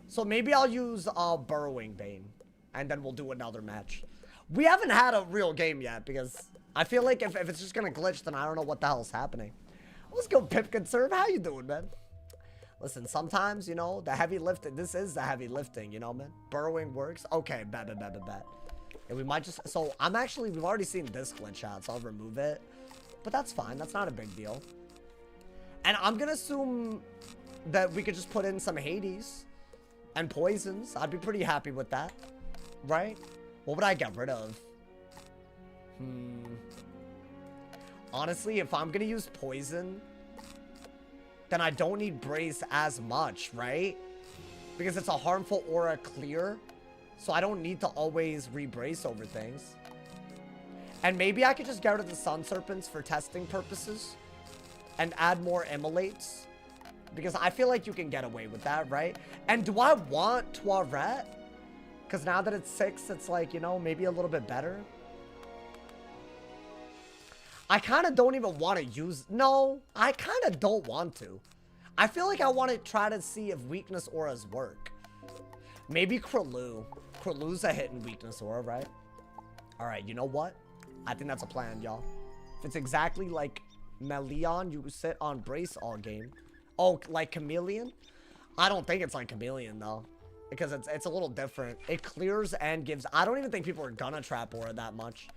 So maybe I'll use Burrowing Bane. And then we'll do another match. We haven't had a real game yet because I feel like if it's just gonna glitch, then I don't know what the hell's happening. Let's go, Pip Conserve. How you doing, man? Listen, sometimes, you know, the heavy lifting, this is the heavy lifting, you know, man. Burrowing works. Okay, bet. And we might just, so I'm actually, we've already seen this glitch out, so I'll remove it. But that's fine, that's not a big deal. And I'm gonna assume that we could just put in some Hades and poisons. I'd be pretty happy with that, right? What would I get rid of? Honestly, if I'm gonna use poison, then I don't need brace as much, right? Because it's a harmful aura clear, so I don't need to always re-brace over things. And maybe I could just get rid of the sun serpents for testing purposes and add more immolates, because I feel like you can get away with that, right? And do I want Toilet? Because now that it's 6, it's like, you know, maybe a little bit better. I kind of don't even want to use... No, I kind of don't want to. I feel like I want to try to see if weakness auras work. Maybe Krulu. Krulu's a hit and weakness aura, right? Alright, you know what? I think that's a plan, y'all. If it's exactly like Melion, you sit on brace all game. Oh, like Chameleon? I don't think it's like Chameleon, though. Because it's a little different. It clears and gives... I don't even think people are gonna trap aura that much.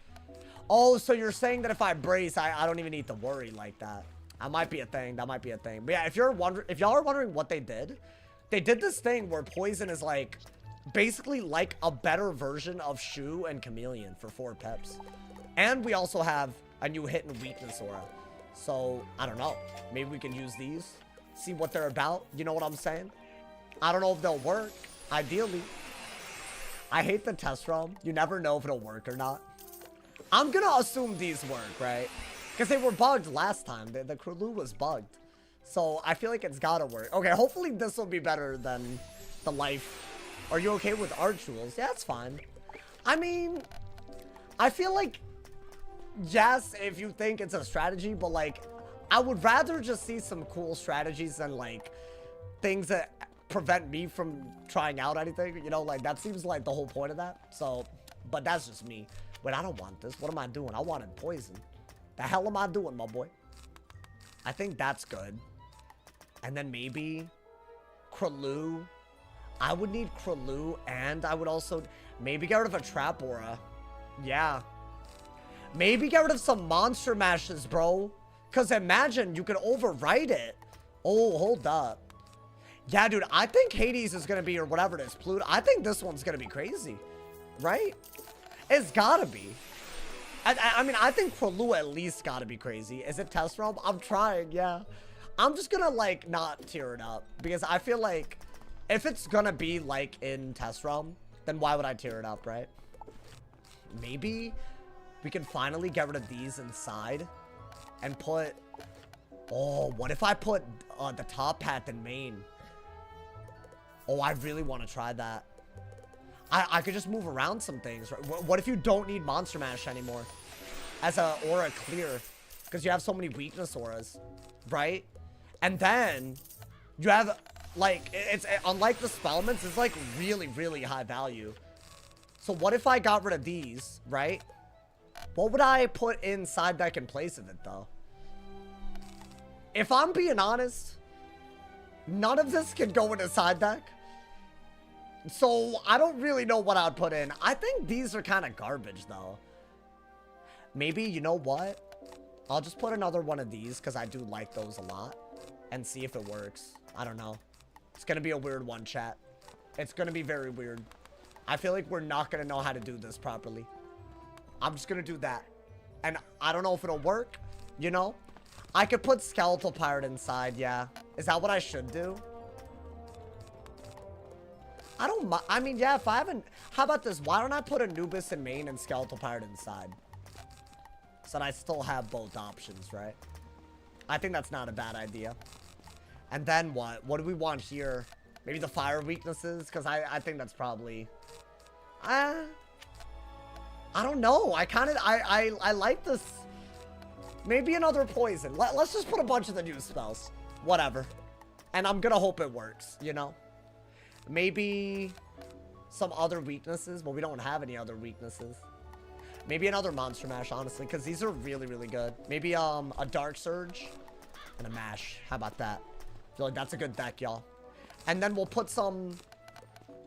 Oh, so you're saying that if I brace, I don't even need to worry like that. That might be a thing. That might be a thing. But yeah, if y'all are wondering what they did this thing where poison is like basically like a better version of Shu and Chameleon for 4 peps. And we also have a new hit and weakness aura. So I don't know. Maybe we can use these, see what they're about. You know what I'm saying? I don't know if they'll work. Ideally, I hate the test realm. You never know if it'll work or not. I'm gonna assume these work, right? Because they were bugged last time. The Krulu was bugged. So I feel like it's gotta work. Okay, hopefully this will be better than the life. Are you okay with art tools? Yeah, it's fine. I mean, I feel like, yes, if you think it's a strategy, but like, I would rather just see some cool strategies than like things that prevent me from trying out anything. You know, like that seems like the whole point of that. So, but that's just me. Wait, I don't want this. What am I doing? I wanted poison. The hell am I doing, my boy? I think that's good. And then maybe Krulu. I would need Krulu, and I would also maybe get rid of a trap aura. Yeah. Maybe get rid of some monster mashes, bro. Because imagine you could overwrite it. Oh, hold up. Yeah, dude, I think Hades is going to be, or whatever it is, Pluto. I think this one's going to be crazy. Right? It's gotta be. I mean, I think Krulu at least gotta be crazy. Is it test realm? I'm trying, yeah. I'm just gonna, like, not tear it up. Because I feel like if it's gonna be, like, in test realm, then why would I tear it up, right? Maybe we can finally get rid of these inside and put... Oh, what if I put the top hat in main? Oh, I really want to try that. I could just move around some things, right? What if you don't need Monster Mash anymore as a aura clear? Because you have so many weakness auras, right? And then you have, like, it's unlike the Spellments, it's like really, really high value. So what if I got rid of these, right? What would I put in side deck in place of it, though? If I'm being honest, none of this can go into side deck. So, I don't really know what I'd put in. I think these are kind of garbage, though. Maybe, you know what? I'll just put another one of these, because I do like those a lot. And see if it works. I don't know. It's going to be a weird one, chat. It's going to be very weird. I feel like we're not going to know how to do this properly. I'm just going to do that. And I don't know if it'll work, you know? I could put Skeletal Pirate inside, yeah. Is that what I should do? I don't mind. I mean, yeah, if I haven't... How about this? Why don't I put Anubis in main and Skeletal Pirate inside? So that I still have both options, right? I think that's not a bad idea. And then what? What do we want here? Maybe the fire weaknesses? Because I think that's probably... I don't know. I kind of... I like this... Maybe another poison. Let's just put a bunch of the new spells. Whatever. And I'm gonna hope it works, you know? Maybe some other weaknesses. Well, we don't have any other weaknesses. Maybe another Monster Mash, honestly, because these are really, really good. Maybe a Dark Surge and a Mash. How about that? feel like that's a good deck, y'all. And then we'll put some...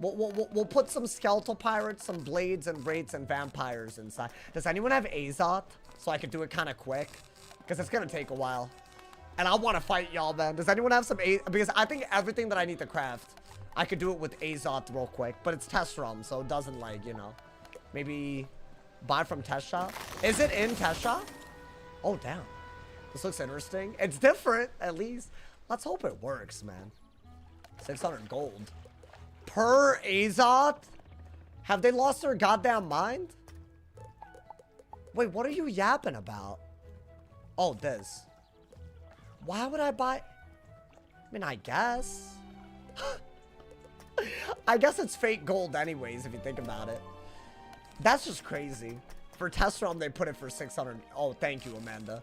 We'll put some skeletal pirates, some blades and wraiths and vampires inside. Does anyone have Azoth? So I could do it kind of quick. Because it's going to take a while. And I want to fight y'all, man. Does anyone have some because I think everything that I need to craft, I could do it with Azoth real quick. But it's test ROM, so it doesn't like, you know. Maybe buy from test shop. Is it in test shop? Oh, damn. This looks interesting. It's different, at least. Let's hope it works, man. 600 gold. Per Azoth? Have they lost their goddamn mind? Wait, what are you yapping about? Oh, this. Why would I buy... I mean, I guess. I guess it's fake gold anyways, if you think about it. That's just crazy. For test ROM, they put it for 600. Oh, thank you, Amanda.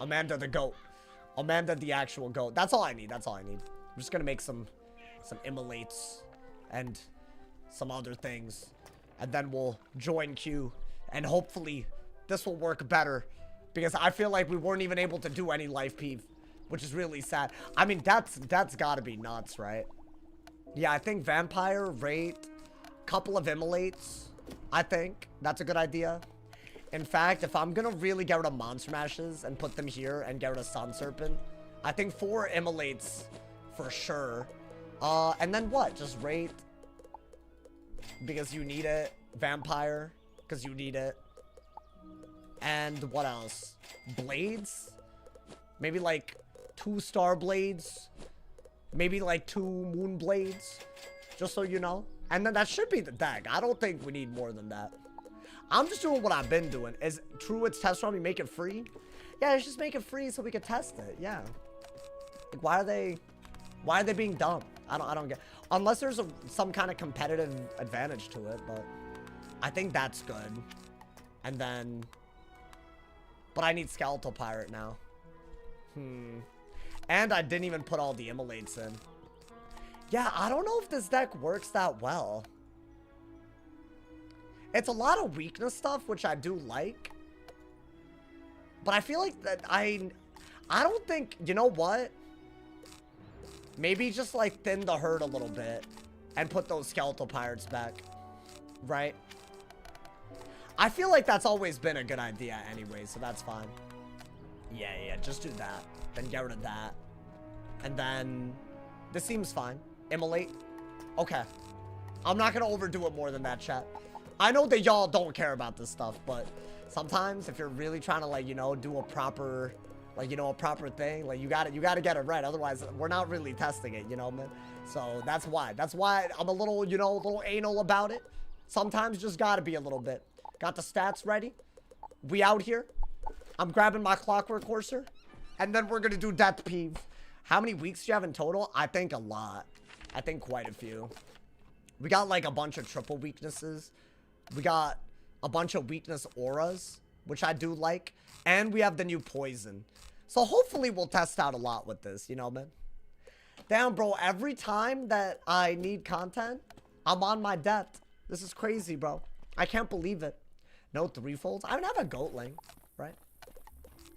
Amanda the goat. Amanda the actual goat. That's all I need. That's all I need. I'm just gonna make some immolates and some other things. And then we'll join queue. And hopefully this will work better. Because I feel like we weren't even able to do any life peeve. Which is really sad. I mean, that's gotta be nuts, right? Yeah, I think vampire, wraith, couple of immolates. I think that's a good idea. In fact, if I'm gonna really get rid of monster mashes and put them here and get rid of sun serpent, I think 4 immolates for sure. And then what? Just wraith. Because you need it. Vampire. Because you need it. And what else? Blades? Maybe like 2 star blades. Maybe like 2 moon blades. Just so you know. And then that should be the deck. I don't think we need more than that. I'm just doing what I've been doing. Is true it's test ROM, you make it free? Yeah, let's just make it free so we can test it. Yeah. Like, why are they being dumb? I don't get, unless there's some kind of competitive advantage to it, but I think that's good. And then, but I need skeletal pirate now. And I didn't even put all the immolates in. Yeah, I don't know if this deck works that well. It's a lot of weakness stuff, which I do like. But I feel like that I don't think, you know what? Maybe just like thin the herd a little bit and put those skeletal pirates back. Right? I feel like that's always been a good idea anyway, so that's fine. Yeah, just do that. Then get rid of that. And then this seems fine. Immolate. Okay. I'm not gonna overdo it more than that, chat. I know that y'all don't care about this stuff, but sometimes if you're really trying to, like, you know, do a proper, like, you know, a proper thing, like, you gotta get it right. Otherwise, we're not really testing it, you know, man. So that's why I'm a little, you know, a little anal about it. Sometimes just gotta be a little bit. Got the stats ready. We out here. I'm grabbing my clockwork courser, and then we're gonna do death peeve. How many weeks do you have in total? I think a lot. I think quite a few. We got like a bunch of triple weaknesses. We got a bunch of weakness auras, which I do like. And we have the new poison. So hopefully we'll test out a lot with this, you know, man. Damn, bro, every time that I need content, I'm on my death. This is crazy, bro. I can't believe it. No threefolds. I mean, I have a goatling, right?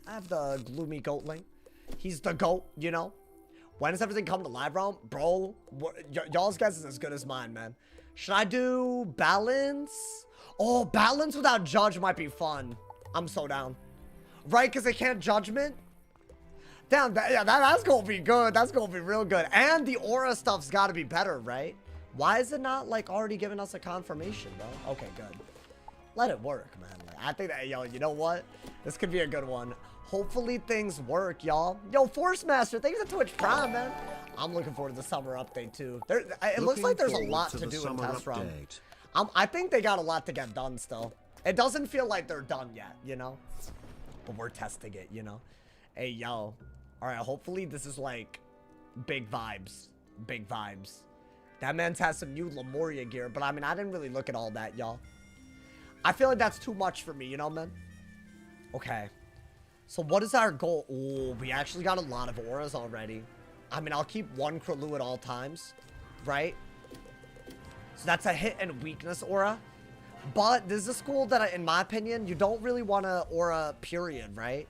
I have the gloomy goatling. He's the goat, you know? When does everything come to live realm? Bro, y'all's guess is as good as mine, man. Should I do balance? Oh, balance without judge might be fun. I'm so down. Right, because they can't judgment? Damn, that's going to be good. That's going to be real good. And the aura stuff's got to be better, right? Why is it not, like, already giving us a confirmation, bro? Okay, good. Let it work, man. Like, I think that, yo, you know what? This could be a good one. Hopefully things work, y'all. Yo, Force Master, thanks for Twitch Prime, man. I'm looking forward to the summer update, too. It looks like there's a lot to do in test run. I think they got a lot to get done still. It doesn't feel like they're done yet, you know? But we're testing it, you know? Hey, yo. All right, hopefully this is, like, big vibes. Big vibes. That man's has some new Lemuria gear, but, I mean, I didn't really look at all that, y'all. I feel like that's too much for me, you know, man? Okay. So what is our goal? Oh, we actually got a lot of auras already. I mean, I'll keep 1 Krulu at all times, right? So that's a hit and weakness aura. But this is a school that, in my opinion, you don't really want to aura period, right?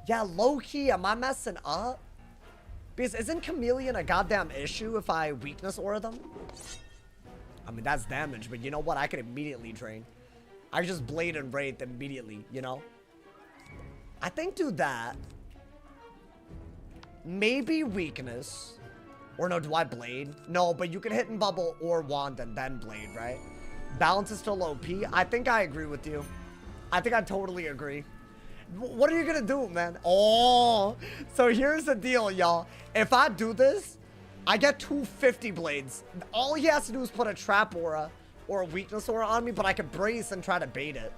Yeah, low-key, am I messing up? Because isn't Chameleon a goddamn issue if I weakness aura them? I mean, that's damage, but you know what? I could immediately drain. I just Blade and Wraith immediately, you know? I think do that. Maybe weakness. Or no, do I Blade? No, but you can hit and bubble or wand and then Blade, right? Balance is still OP. I think I agree with you. I think I totally agree. What are you gonna do, man? Oh, so here's the deal, y'all. If I do this, I get 250 blades. All he has to do is put a trap aura or a weakness aura on me, but I can brace and try to bait it.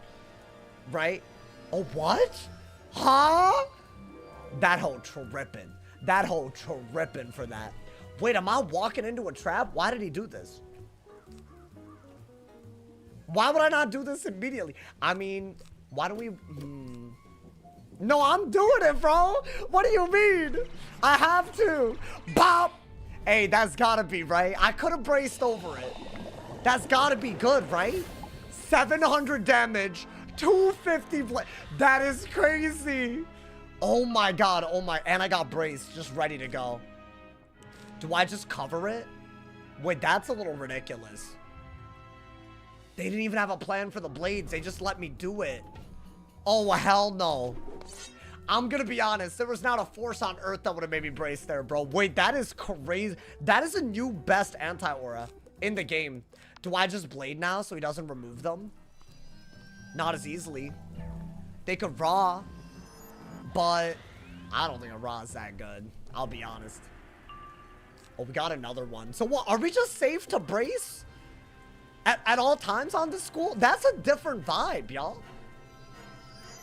Right? Oh, what? Huh? That hoe tripping. That hoe tripping for that. Wait, am I walking into a trap? Why did he do this? Why would I not do this immediately? I mean, why don't we... No, I'm doing it, bro. What do you mean? I have to. Bop. Hey, that's gotta be, right? I could have braced over it. That's gotta be good, right? 700 damage, 250 that is crazy. Oh my god, oh my, and I got braced, just ready to go. Do I just cover it? Wait, that's a little ridiculous. They didn't even have a plan for the blades. They just let me do it. Oh, hell no. I'm gonna be honest. There was not a force on earth that would have made me brace there, bro. Wait, that is crazy. That is a new best anti-aura in the game. Do I just Blade now so he doesn't remove them? Not as easily. They could Raw, but I don't think a Raw is that good. I'll be honest. Oh, we got another one. So what? Are we just safe to brace at all times on this school? That's a different vibe, y'all.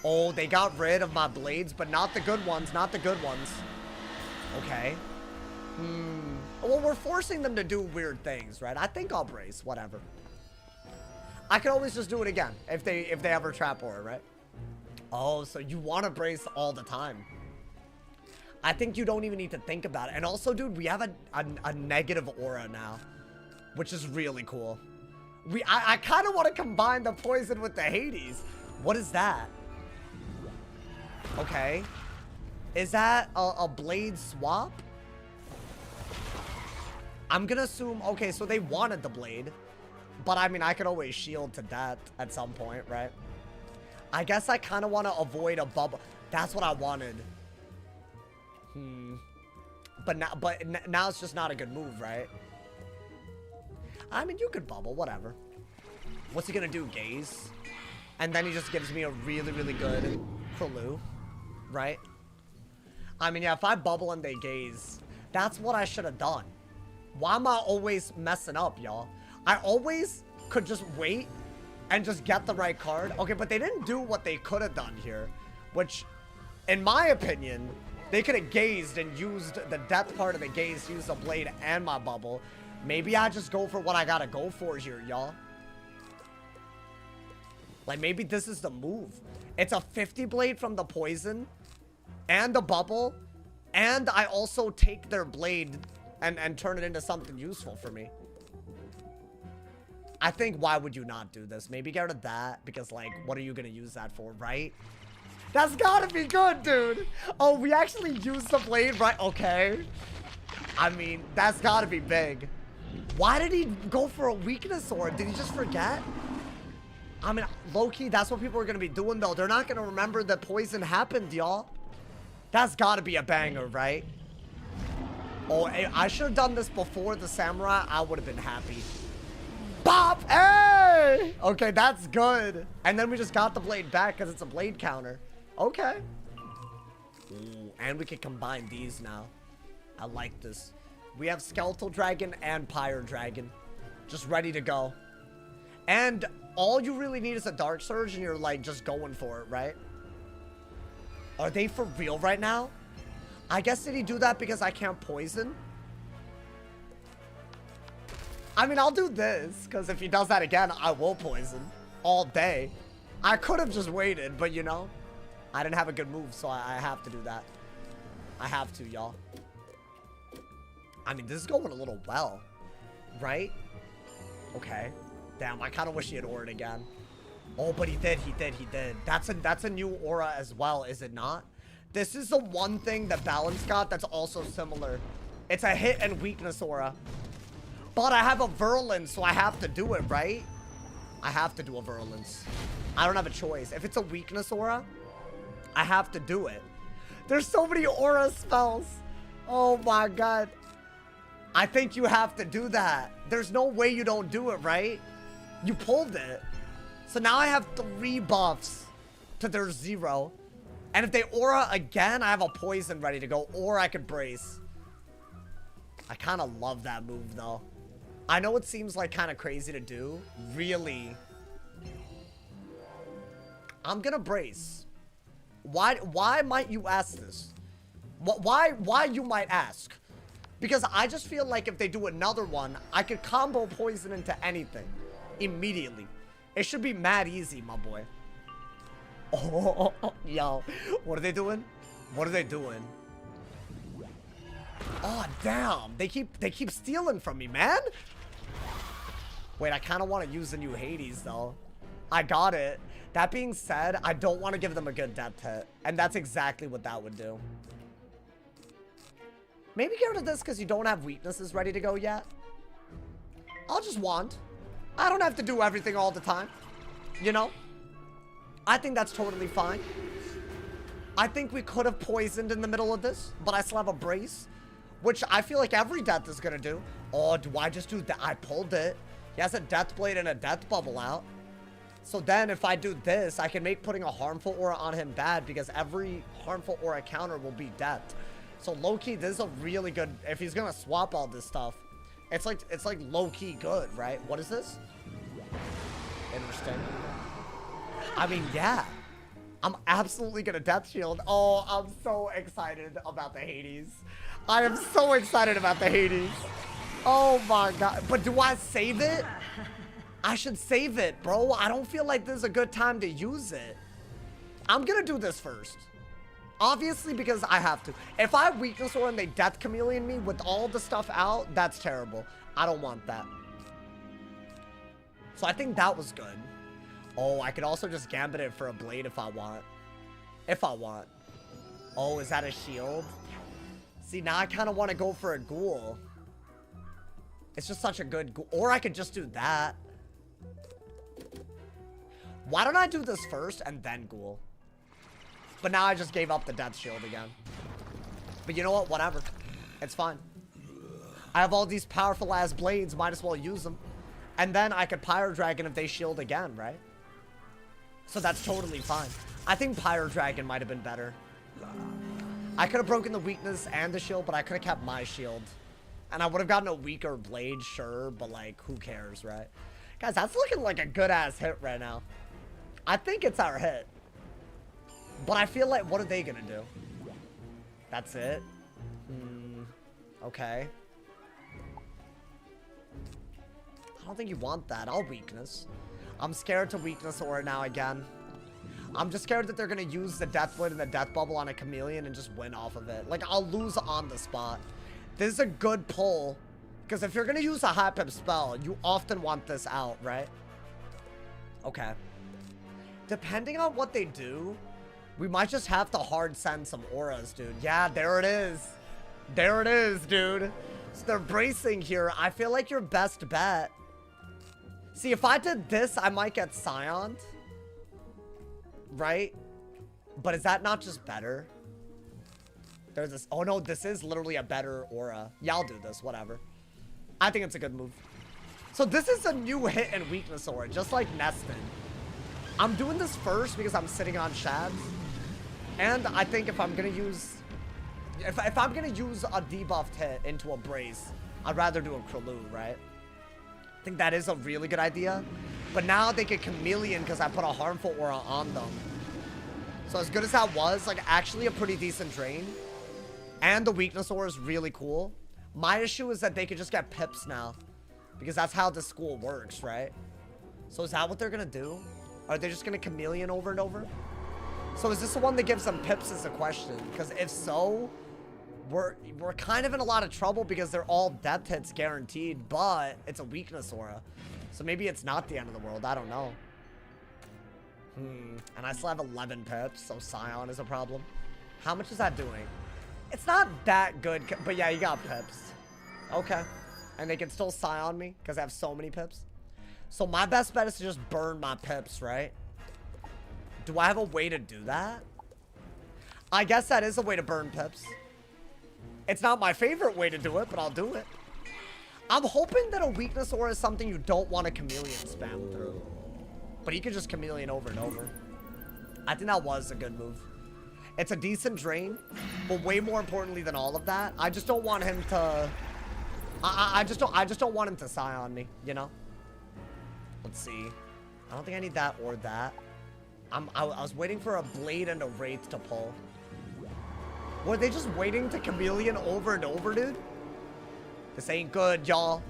Oh, they got rid of my blades, but not the good ones. Not the good ones. Okay. Well, we're forcing them to do weird things, right? I think I'll brace. Whatever. I can always just do it again if they ever trap aura, right? Oh, so you want to brace all the time. I think you don't even need to think about it. And also, dude, we have a negative aura now, which is really cool. I kind of want to combine the poison with the Hades. What is that? Okay. Is that a blade swap? I'm gonna assume, okay, so they wanted the blade. But I mean, I could always shield to death at some point, right? I guess I kind of want to avoid a bubble. That's what I wanted. But now it's just not a good move, right? I mean, you could bubble, whatever. What's he gonna do, gaze? And then he just gives me a really, really good Krulu, right? I mean, yeah, if I bubble and they gaze, that's what I should have done. Why am I always messing up, y'all? I always could just wait and just get the right card. Okay, but they didn't do what they could have done here, which, in my opinion, they could have gazed and used the depth part of the gaze to use the blade and my bubble. Maybe I just go for what I gotta go for here, y'all. Like, maybe this is the move. It's a 50 blade from the poison and the bubble, and I also take their blade and turn it into something useful for me. I think, why would you not do this? Maybe get rid of that, because, like, what are you gonna use that for, right? That's gotta be good, dude. Oh, we actually used the blade, right? Okay. I mean, that's gotta be big. Why did he go for a weakness sword? Did he just forget? I mean, low-key, that's what people are gonna be doing, though. They're not gonna remember that poison happened, y'all. That's gotta be a banger, right? Oh, I should have done this before the samurai. I would have been happy. Bop! Hey! Okay, that's good. And then we just got the blade back because it's a blade counter. Okay. Ooh, and we can combine these now. I like this. We have Skeletal Dragon and Pyre Dragon. Just ready to go. And all you really need is a Dark Surge and you're like just going for it, right? Are they for real right now? I guess did he do that because I can't poison? I mean, I'll do this, because if he does that again, I will poison all day. I could have just waited, but you know, I didn't have a good move, so I have to do that. I have to, y'all. I mean, this is going a little well, right? Okay. Damn, I kind of wish he had auraed again. Oh, but he did. That's a new aura as well, is it not? This is the one thing that Balance got that's also similar. It's a hit and weakness aura. But I have a Virulence, so I have to do it, right? I have to do a Virulence. I don't have a choice. If it's a weakness aura, I have to do it. There's so many aura spells. Oh my god. I think you have to do that. There's no way you don't do it, right? You pulled it. So now I have 3 buffs to their 0. And if they aura again, I have a poison ready to go. Or I could brace. I kind of love that move, though. I know it seems like kind of crazy to do. Really. I'm gonna brace. Why might you ask this? Why you might ask? Because I just feel like if they do another one, I could combo poison into anything. Immediately. It should be mad easy, my boy. Oh, yo. What are they doing? What are they doing? Oh, damn. They keep stealing from me, man. Wait, I kind of want to use the new Hades, though. I got it. That being said, I don't want to give them a good depth hit. And that's exactly what that would do. Maybe get rid of this because you don't have weaknesses ready to go yet. I'll just wand. I don't have to do everything all the time. You know? I think that's totally fine. I think we could have poisoned in the middle of this, but I still have a brace, which I feel like every death is going to do. Oh, do I just do that? I pulled it. He has a death blade and a death bubble out. So then if I do this, I can make putting a harmful aura on him bad because every harmful aura counter will be death. So low-key, this is a really good, if he's going to swap all this stuff, it's like low-key good, right? What is this? Interesting. I mean, yeah. I'm absolutely gonna death shield. Oh, I'm so excited about the Hades. I am so excited about the Hades. Oh my god. But do I save it? I should save it, bro. I don't feel like this is a good time to use it. I'm gonna do this first. Obviously, because I have to. If I have weakness aura and they death chameleon me with all the stuff out, that's terrible. I don't want that. So I think that was good. Oh, I could also just gambit it for a blade if I want. If I want. Oh, is that a shield? See, now I kind of want to go for a ghoul. It's just such a good ghoul. Or I could just do that. Why don't I do this first and then ghoul? But now I just gave up the death shield again. But you know what? Whatever. It's fine. I have all these powerful ass blades. Might as well use them. And then I could Pyro Dragon if they shield again, right? So that's totally fine. I think Pyro Dragon might have been better. I could have broken the weakness and the shield, but I could have kept my shield. And I would have gotten a weaker blade, sure, but like, who cares, right? Guys, that's looking like a good-ass hit right now. I think it's our hit. But I feel like, what are they gonna do? That's it? Okay. I don't think you want that. I'll weakness. I'm scared to weakness aura now again. I'm just scared that they're gonna use the death blade and the death bubble on a chameleon and just win off of it. Like, I'll lose on the spot. This is a good pull. Because if you're gonna use a high pip spell, you often want this out, right? Okay. Depending on what they do, we might just have to hard send some auras, dude. Yeah, there it is. There it is, dude. So they're bracing here. I feel like your best bet. See, if I did this, I might get Scioned. Right? But is that not just better? There's this. Oh, no, this is literally a better aura. Yeah, I'll do this. Whatever. I think it's a good move. So this is a new hit and weakness aura, just like Nested. I'm doing this first because I'm sitting on Shads. And I think if I'm going to use... If I'm going to use a debuffed hit into a brace, I'd rather do a Krulu, right? I think that is a really good idea. But now they get Chameleon because I put a harmful aura on them. So as good as that was, like, actually a pretty decent drain. And the weakness aura is really cool. My issue is that they could just get pips now. Because that's how the school works, right? So is that what they're going to do? Are they just going to Chameleon over and over? So is this the one that gives them pips is the question. Because if so, we're kind of in a lot of trouble because they're all death hits guaranteed. But it's a weakness aura. So maybe it's not the end of the world. I don't know. And I still have 11 pips. So Scion is a problem. How much is that doing? It's not that good, but yeah, you got pips. Okay. And they can still Scion me because I have so many pips. So my best bet is to just burn my pips, right? Do I have a way to do that? I guess that is a way to burn pips. It's not my favorite way to do it, but I'll do it. I'm hoping that a weakness aura is something you don't want a chameleon spam through. But he could just chameleon over and over. I think that was a good move. It's a decent drain, but way more importantly than all of that, I just don't want him to... I just don't want him to Scion me, you know? Let's see. I don't think I need that or that. I was waiting for a Blade and a Wraith to pull. Were they just waiting to chameleon over and over, dude? This ain't good, y'all.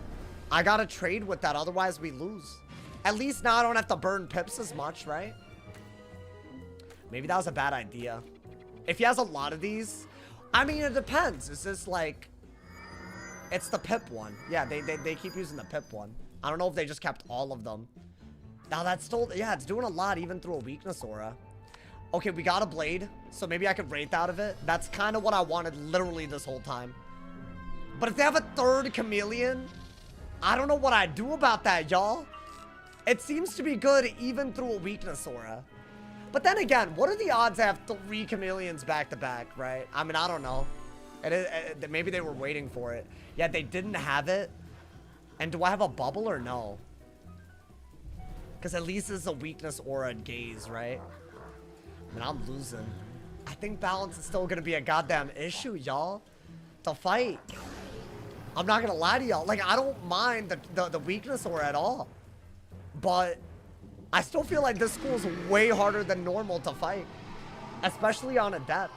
I gotta trade with that, otherwise we lose. At least now I don't have to burn pips as much, right? Maybe that was a bad idea. If he has a lot of these, I mean, it depends. Is this like... It's the pip one. Yeah, they keep using the pip one. I don't know if they just kept all of them. Now that's still... Yeah, it's doing a lot even through a weakness aura. Okay, we got a Blade, so maybe I could Wraith out of it. That's kind of what I wanted literally this whole time. But if they have a third chameleon, I don't know what I'd do about that, y'all. It seems to be good even through a weakness aura. But then again, what are the odds I have 3 chameleons back to back, right? I mean, I don't know. Maybe they were waiting for it. Yeah, they didn't have it. And do I have a bubble or no? Because at least it's a weakness aura gaze, right? I mean, I'm losing. I think balance is still going to be a goddamn issue, y'all. To fight. I'm not going to lie to y'all. Like, I don't mind the weakness aura at all. But I still feel like this school is way harder than normal to fight. Especially on Adept.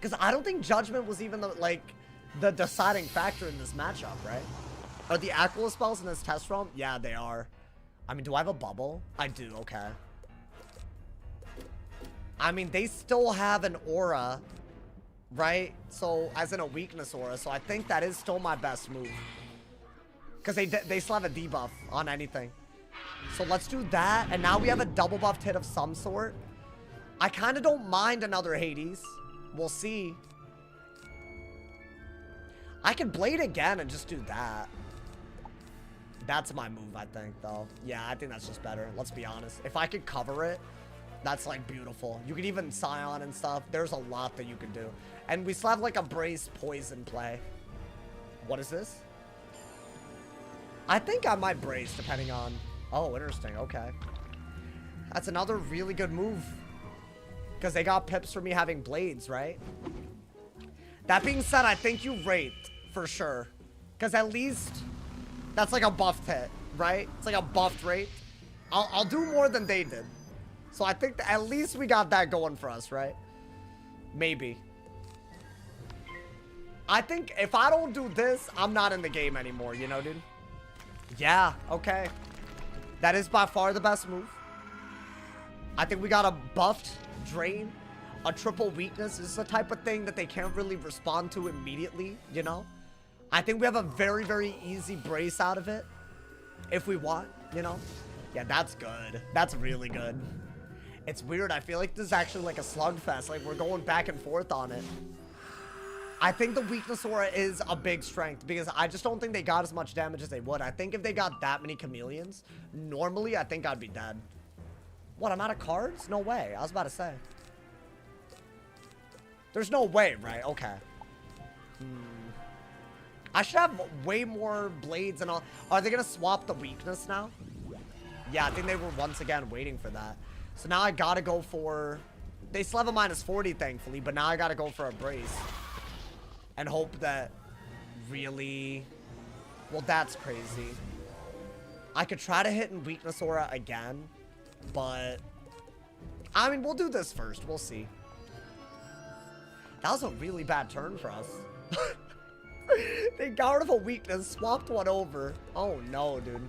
Because I don't think Judgment was even the deciding factor in this matchup, right? Are the Aquila spells in this test realm? Yeah, they are. I mean, do I have a bubble? I do, okay. I mean, they still have an aura, right? So, as in a weakness aura. So, I think that is still my best move. Because they still have a debuff on anything. So, let's do that. And now we have a double buffed hit of some sort. I kind of don't mind another Hades. We'll see. I could Blade again and just do that. That's my move, I think, though. Yeah, I think that's just better. Let's be honest. If I could cover it, that's, like, beautiful. You could even Scion and stuff. There's a lot that you could do. And we still have, like, a Brace Poison play. What is this? I think I might Brace, depending on... Oh, interesting. Okay. That's another really good move. Because they got pips for me having Blades, right? That being said, I think you Wraith, for sure. Because at least... That's like a buffed hit, right? It's like a buffed Wraith. I'll do more than they did. So I think at least we got that going for us, right? Maybe. I think if I don't do this, I'm not in the game anymore, you know, dude? Yeah, okay. That is by far the best move. I think we got a buffed Drain, a triple weakness. This is the type of thing that they can't really respond to immediately, you know? I think we have a very, very easy Brace out of it. If we want, you know? Yeah, that's good. That's really good. It's weird. I feel like this is actually like a slugfest. Like, we're going back and forth on it. I think the weakness aura is a big strength because I just don't think they got as much damage as they would. I think if they got that many chameleons, normally I think I'd be dead. What, I'm out of cards? No way. I was about to say. There's no way, right? Okay. I should have way more Blades and all. Are they going to swap the weakness now? Yeah, I think they were once again waiting for that. So now I got to go for... They still have a -40, thankfully, but now I got to go for a Brace. And hope that really... Well, that's crazy. I could try to hit in weakness aura again, but... I mean, we'll do this first. We'll see. That was a really bad turn for us. They got rid of a weakness, swapped one over. Oh no, dude.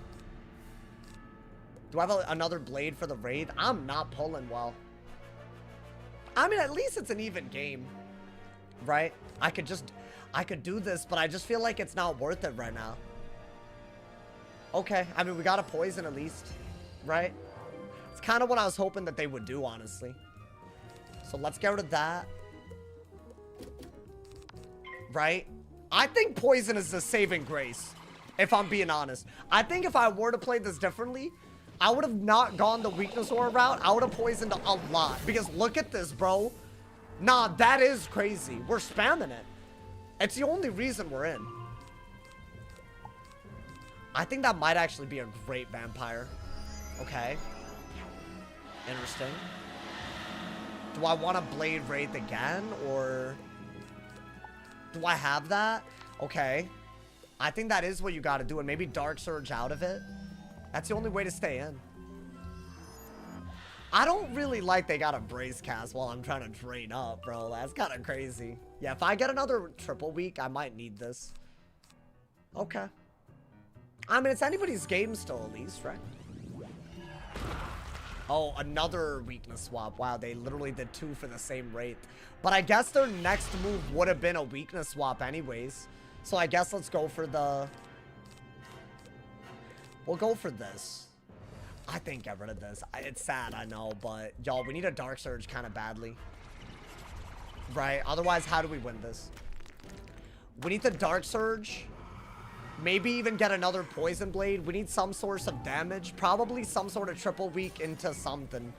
Do I have another Blade for the Wraith? I'm not pulling well. I mean, at least it's an even game, right? I could do this, but I just feel like it's not worth it right now. Okay, I mean, we got a poison at least, right? It's kind of what I was hoping that they would do, honestly. So let's get rid of that. right? I think poison is the saving grace, if I'm being honest. I think if I were to play this differently, I would have not gone the weakness aura route. I would have poisoned a lot. Because look at this, bro. Nah, that is crazy. We're spamming it. It's the only reason we're in. I think that might actually be a great vampire. Okay. Interesting. Do I want to Blade Wraith again, or do I have that? Okay. I think that is what you got to do, and maybe Dark Surge out of it. That's the only way to stay in. I don't really like they got a Brace cast while I'm trying to drain up, bro. That's kind of crazy. Yeah, if I get another triple week, I might need this. Okay. I mean, it's anybody's game still, at least, right? Oh, another weakness swap. Wow, they literally did 2 for the same rate. But I guess their next move would have been a weakness swap anyways. So I guess let's go for the... We'll go for this. I think get rid of this. It's sad, I know, but y'all, we need a Dark Surge kind of badly. Right? Otherwise, how do we win this? We need the Dark Surge. Maybe even get another Poison Blade. We need some source of damage. Probably some sort of triple weak into something.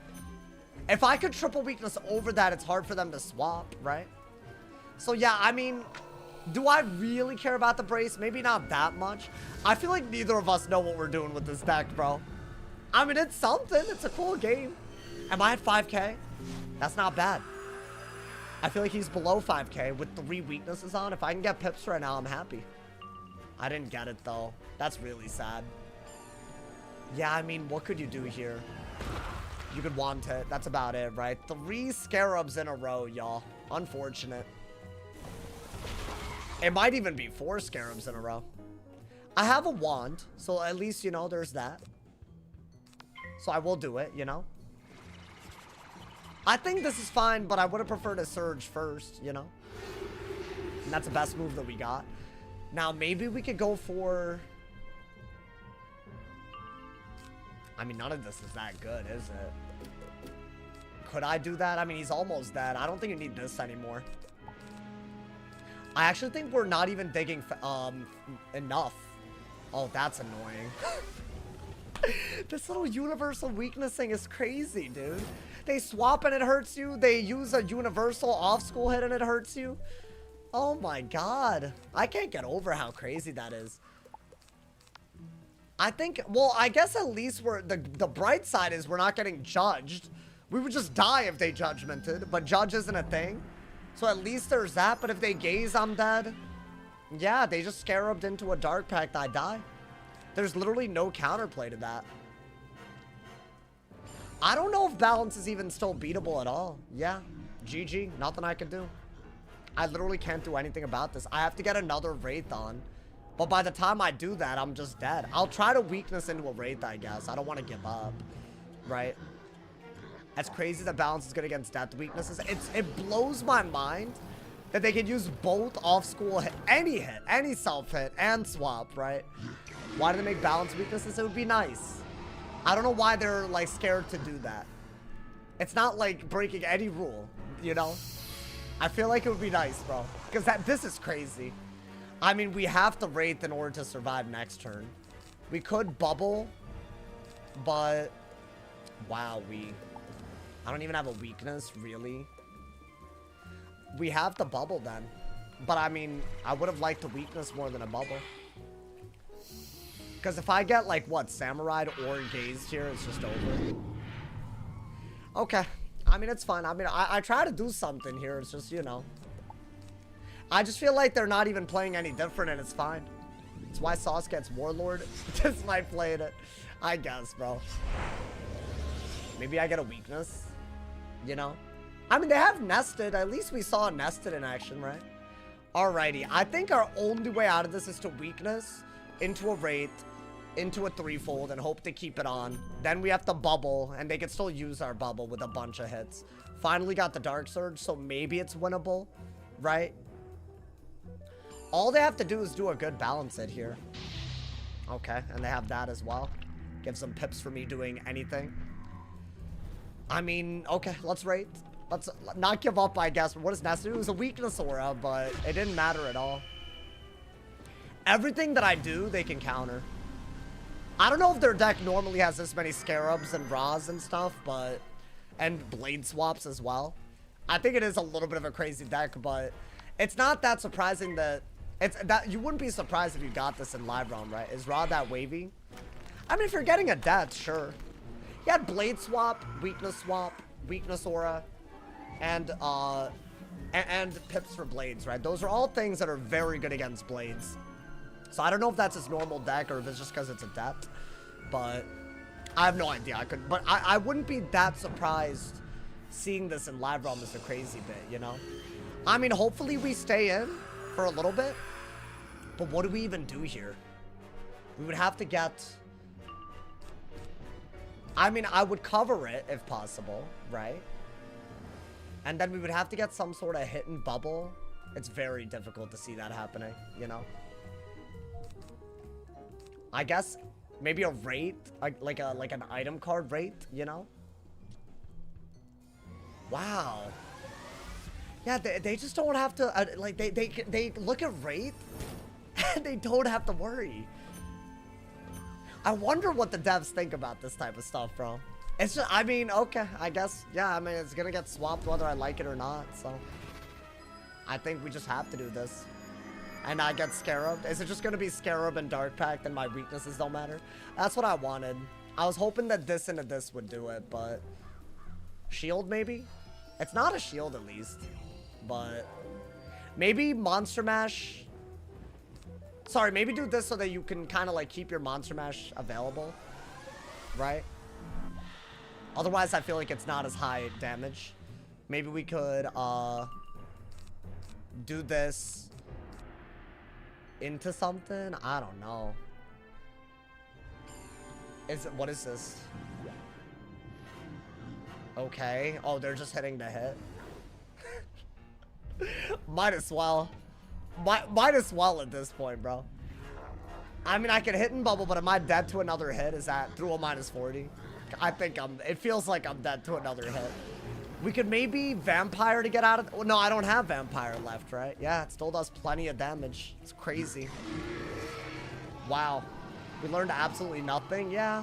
If I could triple weakness over that, it's hard for them to swap, right? So yeah, I mean, do I really care about the Brace? Maybe not that much. I feel like neither of us know what we're doing with this deck, bro. I mean, it's something. It's a cool game. Am I at 5K? That's not bad. I feel like he's below 5K with 3 weaknesses on. If I can get pips right now, I'm happy. I didn't get it, though. That's really sad. Yeah, I mean, what could you do here? You could want it. That's about it, right? 3 Scarabs in a row, y'all. Unfortunate. It might even be 4 Scarabs in a row. I have a wand, so at least, you know, there's that. So I will do it, you know? I think this is fine, but I would have preferred a Surge first, you know? And that's the best move that we got. Now, maybe we could go for... I mean, none of this is that good, is it? Could I do that? I mean, he's almost dead. I don't think you need this anymore. I actually think we're not even digging enough. Oh, that's annoying. This little universal weakness thing is crazy, dude. They swap and it hurts you. They use a universal off-school hit and it hurts you. Oh my god. I can't get over how crazy that is. I think, well, I guess at least we're, the bright side is we're not getting judged. We would just die if they judgmented, but judge isn't a thing. So at least there's that, but if they gaze, I'm dead. Yeah, they just scarabed into a Dark Pact, I die. There's literally no counterplay to that. I don't know if balance is even still beatable at all. Yeah, GG, nothing I can do. I literally can't do anything about this. I have to get another Wraith on. But by the time I do that, I'm just dead. I'll try to weakness into a Wraith, I guess. I don't want to give up, right? As crazy as balance is good against death weaknesses, it blows my mind that they could use both off-school hit, any self-hit, and swap, right? Why do they make balance weaknesses? It would be nice. I don't know why they're, like, scared to do that. It's not, like, breaking any rule, you know? I feel like it would be nice, bro. Because this is crazy. I mean, we have to Wraith in order to survive next turn. We could bubble, but... Wow, I don't even have a weakness, really. We have to bubble then. But, I mean, I would have liked a weakness more than a bubble. Because if I get, like, what, Samurai or Gazed here, it's just over. Okay. I mean, it's fine. I mean, I try to do something here. It's just, you know. I just feel like they're not even playing any different, and it's fine. That's why Sauce gets Warlord. Just might play it, I guess, bro. Maybe I get a weakness, you know? I mean, they have Nested. At least we saw Nested in action, right? Alrighty. I think our only way out of this is to weakness into a Wraith, into a threefold, and hope to keep it on. Then we have to bubble, and they can still use our bubble with a bunch of hits. Finally got the Dark Surge, so maybe it's winnable, right? All they have to do is do a good balance hit here. Okay, and they have that as well. Gives them pips for me doing anything. I mean, okay, let's Wraith. Let's not give up, I guess. What is necessary? It was a weakness aura, but it didn't matter at all. Everything that I do, they can counter. I don't know if their deck normally has this many Scarabs and Raws and stuff, but... And Blade Swaps as well. I think it is a little bit of a crazy deck, but... It's not that surprising that... You wouldn't be surprised if you got this in Live Realm, right? Is Ra that wavy? I mean, if you're getting a death, sure. You had Blade Swap, Weakness Aura, and Pips for Blades, right? Those are all things that are very good against Blades. So I don't know if that's his normal deck or if it's just because it's a death. But I have no idea. But I wouldn't be that surprised seeing this in Live Realm is a crazy bit, you know? I mean, hopefully we stay in for a little bit. But what do we even do here? We would have to get... I mean, I would cover it if possible, right? And then we would have to get some sort of hit and bubble. It's very difficult to see that happening, you know? I guess maybe a rate, like an item card rate, you know? Wow. Yeah, they just don't have to, like, they look at rate and they don't have to worry. I wonder what the devs think about this type of stuff, bro. It's just, I mean, okay, I guess, yeah, I mean, it's gonna get swapped whether I like it or not, so. I think we just have to do this. And I get Scarab. Is it just gonna be Scarab and Dark Pact and my weaknesses don't matter? That's what I wanted. I was hoping that this into this would do it, but... Shield, maybe? It's not a shield, at least. But... Maybe Monster Mash... Sorry, maybe do this so that you can kind of, like, keep your Monster Mash available. Right? Otherwise, I feel like it's not as high damage. Maybe we could, do this... into something? I don't know. What is this? Okay. Oh, they're just hitting the hit. Might as well. Might as well at this point, bro. I mean, I can hit and bubble, but am I dead to another hit? Is that through a -40? I think it feels like I'm dead to another hit. We could maybe Vampire to get out of... No, I don't have Vampire left, right? Yeah, it still does plenty of damage. It's crazy. Wow. We learned absolutely nothing? Yeah.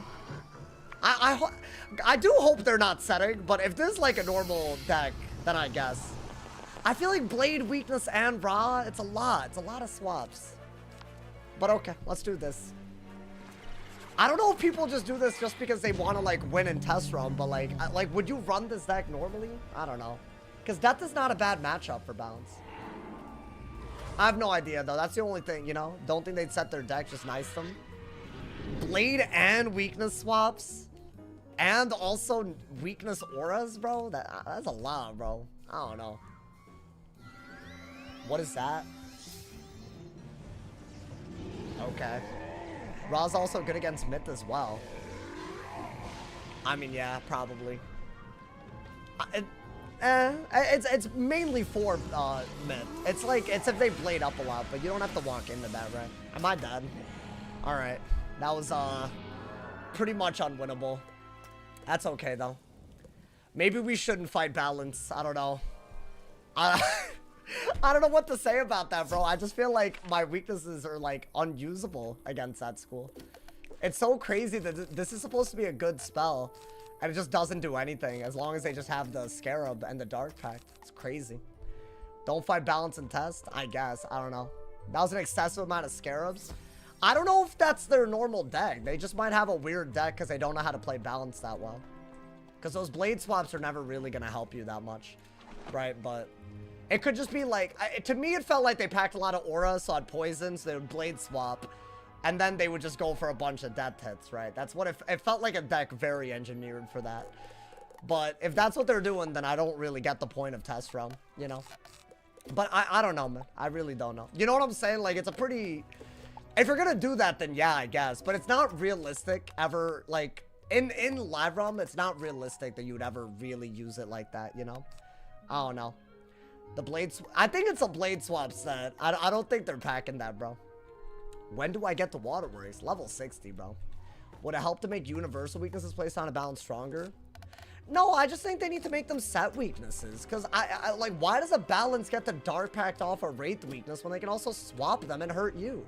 I do hope they're not setting, but if this is like a normal deck, then I guess. I feel like Blade, Weakness, and Ra, it's a lot. It's a lot of swaps. But okay, let's do this. I don't know if people just do this just because they want to, like, win in test run, but, like, would you run this deck normally? I don't know. Because Death is not a bad matchup for Bounce. I have no idea, though. That's the only thing, you know? Don't think they'd set their deck, just nice them. Blade and Weakness swaps. And also Weakness auras, bro? That's a lot, bro. I don't know. What is that? Okay. Ra's also good against Myth as well. I mean, yeah, probably. It's mainly for Myth. It's like, it's if they blade up a lot, but you don't have to walk into that, right? Am I dead? Alright. That was, pretty much unwinnable. That's okay, though. Maybe we shouldn't fight balance. I don't know. I don't know what to say about that, bro. I just feel like my weaknesses are, like, unusable against that school. It's so crazy that this is supposed to be a good spell, and it just doesn't do anything as long as they just have the Scarab and the Dark Pact. It's crazy. Don't fight balance and test? I guess. I don't know. That was an excessive amount of Scarabs. I don't know if that's their normal deck. They just might have a weird deck because they don't know how to play balance that well. Because those blade swaps are never really going to help you that much. Right? But... it could just be like, to me it felt like they packed a lot of aura, so I'd poison, so they would blade swap, and then they would just go for a bunch of death hits, right? That's what it felt like, a deck very engineered for that. But if that's what they're doing, then I don't really get the point of test realm, you know? But I don't know, man. I really don't know. You know what I'm saying? Like, it's a pretty... if you're gonna do that, then yeah, I guess. But it's not realistic ever, like, in live realm, it's not realistic that you would ever really use it like that, you know? I don't know. The blades, I think it's a blade swap set. I don't think they're packing that, bro. When do I get to Waterworks? Level 60, bro. Would it help to make universal weaknesses placed on a balance stronger? No, I just think they need to make them set weaknesses. Because I like, why does a balance get the Dark Pact off a Wraith weakness when they can also swap them and hurt you?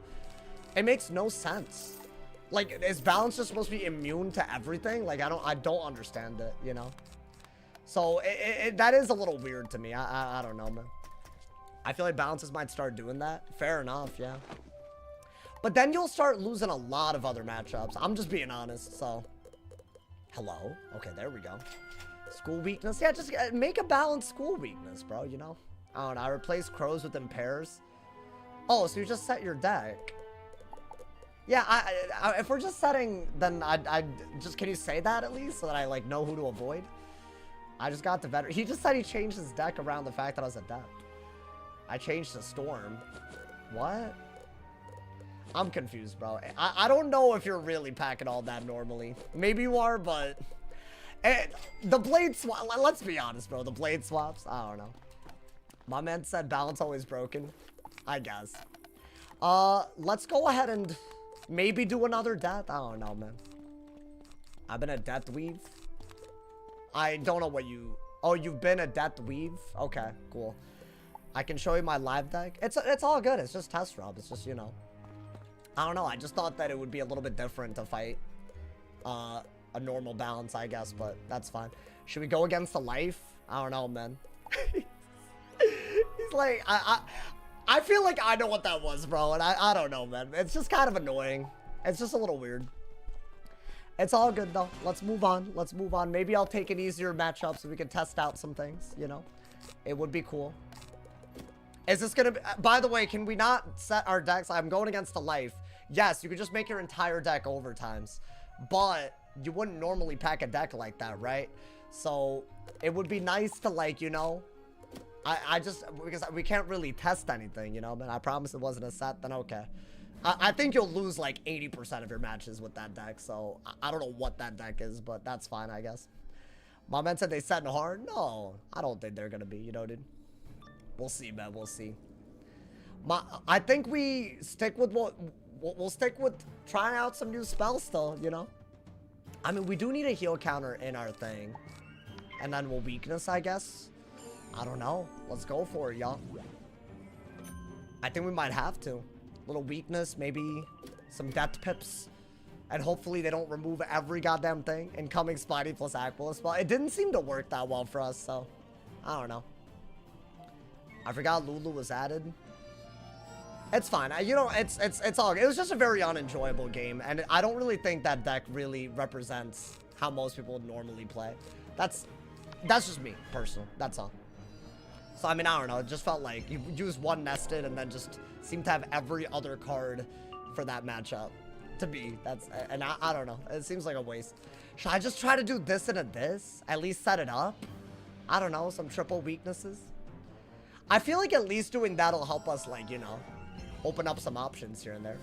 It makes no sense. Like, is balance just supposed to be immune to everything? Like, I don't understand it, you know? So, that is a little weird to me. I don't know, man. I feel like balances might start doing that. Fair enough, yeah. But then you'll start losing a lot of other matchups. I'm just being honest, so. Hello? Okay, there we go. School weakness? Yeah, just make a balanced school weakness, bro, you know? I don't know. I replace crows with impairs. Oh, so you just set your deck. Yeah, if we're just setting, then I just, can you say that at least so that I, like, know who to avoid? I just got the veteran. He just said he changed his deck around the fact that I was adept. I changed to storm. What? I'm confused, bro. I don't know if you're really packing all that normally. Maybe you are, but... the blade swap... Let's be honest, bro. The blade swaps? I don't know. My man said balance always broken. I guess. Let's go ahead and maybe do another death. I don't know, man. I've been a death weave. I don't know what you... Oh, you've been a death weave? Okay, cool. I can show you my live deck. It's all good. It's just test rub. It's just, you know... I don't know. I just thought that it would be a little bit different to fight a normal balance, I guess, but that's fine. Should we go against the life? I don't know, man. He's like, I feel like I know what that was, bro, and I don't know, man. It's just kind of annoying. It's just a little weird. It's all good, though. Let's move on. Let's move on. Maybe I'll take an easier matchup so we can test out some things, you know? It would be cool. Is this gonna be... By the way, can we not set our decks? I'm going against the life. Yes, you could just make your entire deck overtimes. But you wouldn't normally pack a deck like that, right? So it would be nice to, like, you know... I just... Because we can't really test anything, you know? But I promise it wasn't a set, then okay. I think you'll lose, like, 80% of your matches with that deck. So I don't know what that deck is, but that's fine, I guess. My man said they set in hard. No, I don't think they're gonna be, you know, dude. We'll see, man. We'll see. I think we stick with what... We'll stick with trying out some new spells still, you know? I mean, we do need a heal counter in our thing. And then we'll weakness, I guess. I don't know. Let's go for it, y'all. I think we might have to. Little weakness, maybe some death pips. And hopefully they don't remove every goddamn thing. Incoming Spidey plus Aquila spell. It didn't seem to work that well for us, so... I don't know. I forgot Lulu was added. It's fine. You know, it's all good. It was just a very unenjoyable game, and I don't really think that deck really represents how most people would normally play. That's just me, personal. That's all. So, I mean, I don't know. It just felt like you used one nested and then just seemed to have every other card for that matchup. To me, and I don't know. It seems like a waste. Should I just try to do this and a this? At least set it up? I don't know. Some triple weaknesses? I feel like at least doing that'll help us, like, you know, open up some options here and there.